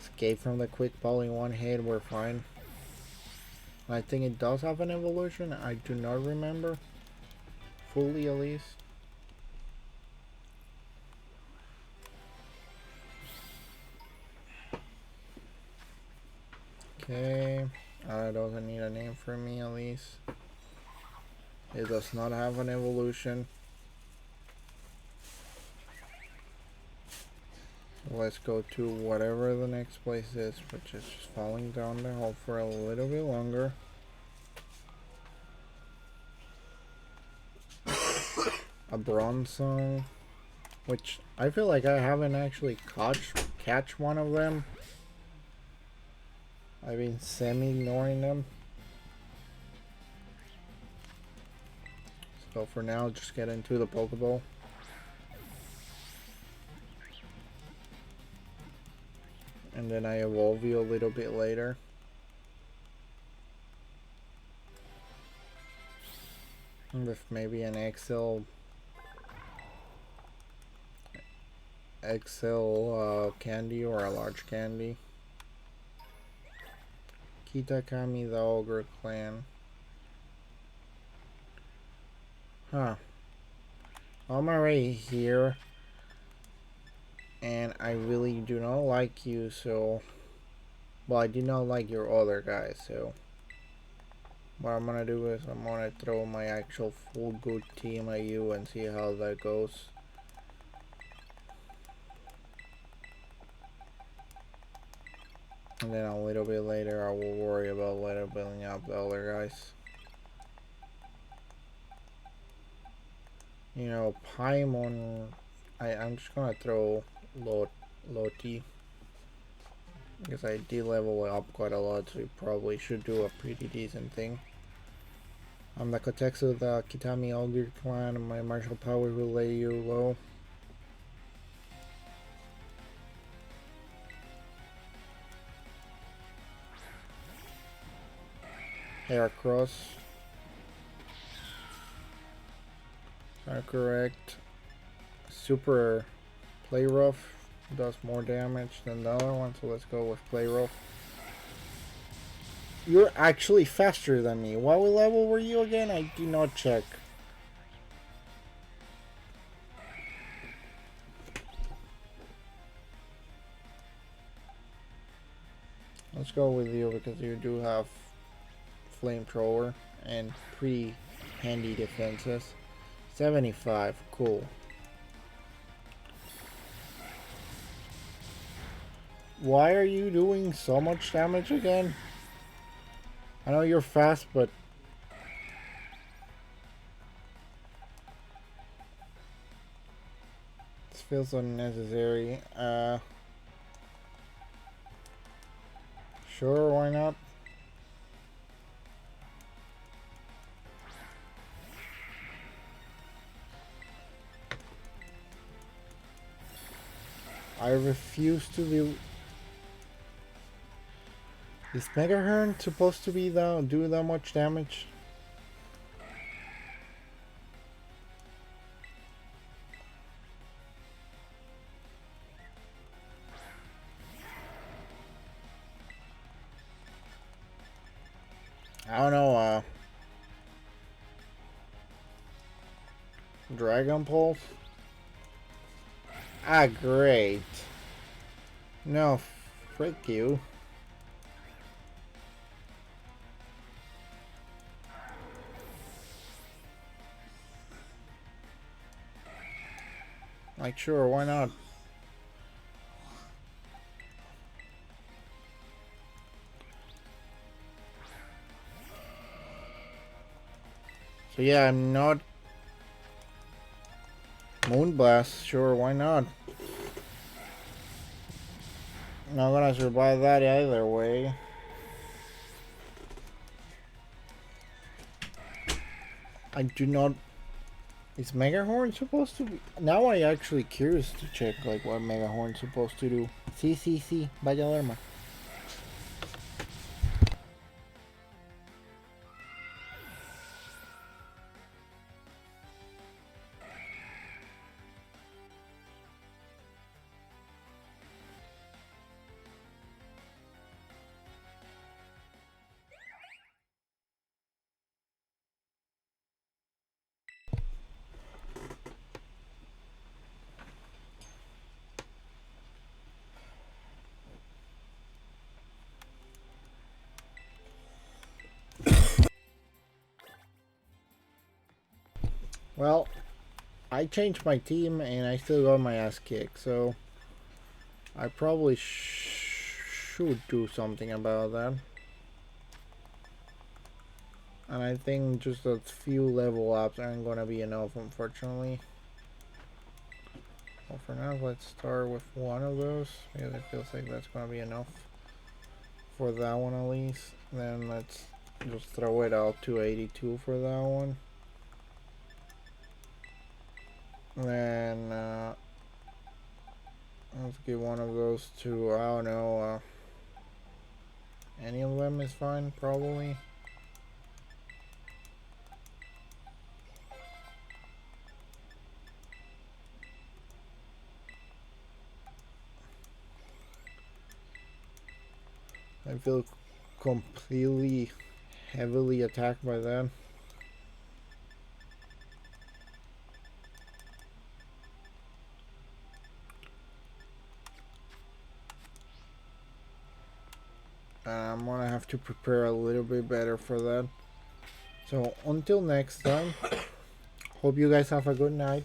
escape from the quick ball in one hit, we're fine. I think it does have an evolution. I do not remember fully, at least. Okay, doesn't need a name for me, at least. It does not have an evolution. Let's go to whatever the next place is, which is just falling down the hole for a little bit longer. A Bronzong, which I feel like I haven't actually catch one of them. I've been semi-ignoring them. So for now, just get into the Pokeball. And then I evolve you a little bit later. With maybe an XL candy or a large candy. Kitakami, the Ogre Clan. Huh. I'm already here, and I really do not like you, so... Well, I do not like your other guys, so... What I'm gonna do is I'm gonna throw my actual full good team at you and see how that goes. And then a little bit later I will worry about leveling up the other guys. You know, Paimon... I'm just gonna throw Loti. Because I did level it up quite a lot, so it probably should do a pretty decent thing. I'm the Kotetsu of the Kitami Ogre clan, and my martial power will lay you low. Hair cross. Correct. Super play rough does more damage than the other one, so let's go with play rough. You're actually faster than me. What level were you again? I did not check. Let's go with you because you do have flamethrower and pretty handy defenses. 75, cool. Why are you doing so much damage again? I know you're fast, but... This feels unnecessary. Sure, why not? I refuse to be... Is Mega Horn supposed to be do that much damage? I don't know, Dragon Pulse? Ah, great. No, frick you. Like, sure, why not? So yeah, I'm not... Moonblast, sure, why not? Not gonna survive that either way. I do not... Is Mega Horn supposed to be... Now I actually curious to check like what Mega Horn's supposed to do. Sí, vaya alarma. Well, I changed my team and I still got my ass kicked, so I probably should do something about that. And I think just a few level ups aren't gonna be enough, unfortunately. Well, for now, let's start with one of those because it feels like that's gonna be enough for that one at least. Then let's just throw it out to 82 for that one. Then let's give one of those to, I don't know, any of them is fine, probably. I feel completely heavily attacked by that. I'm gonna have to prepare a little bit better for that. So until next time, hope you guys have a good night.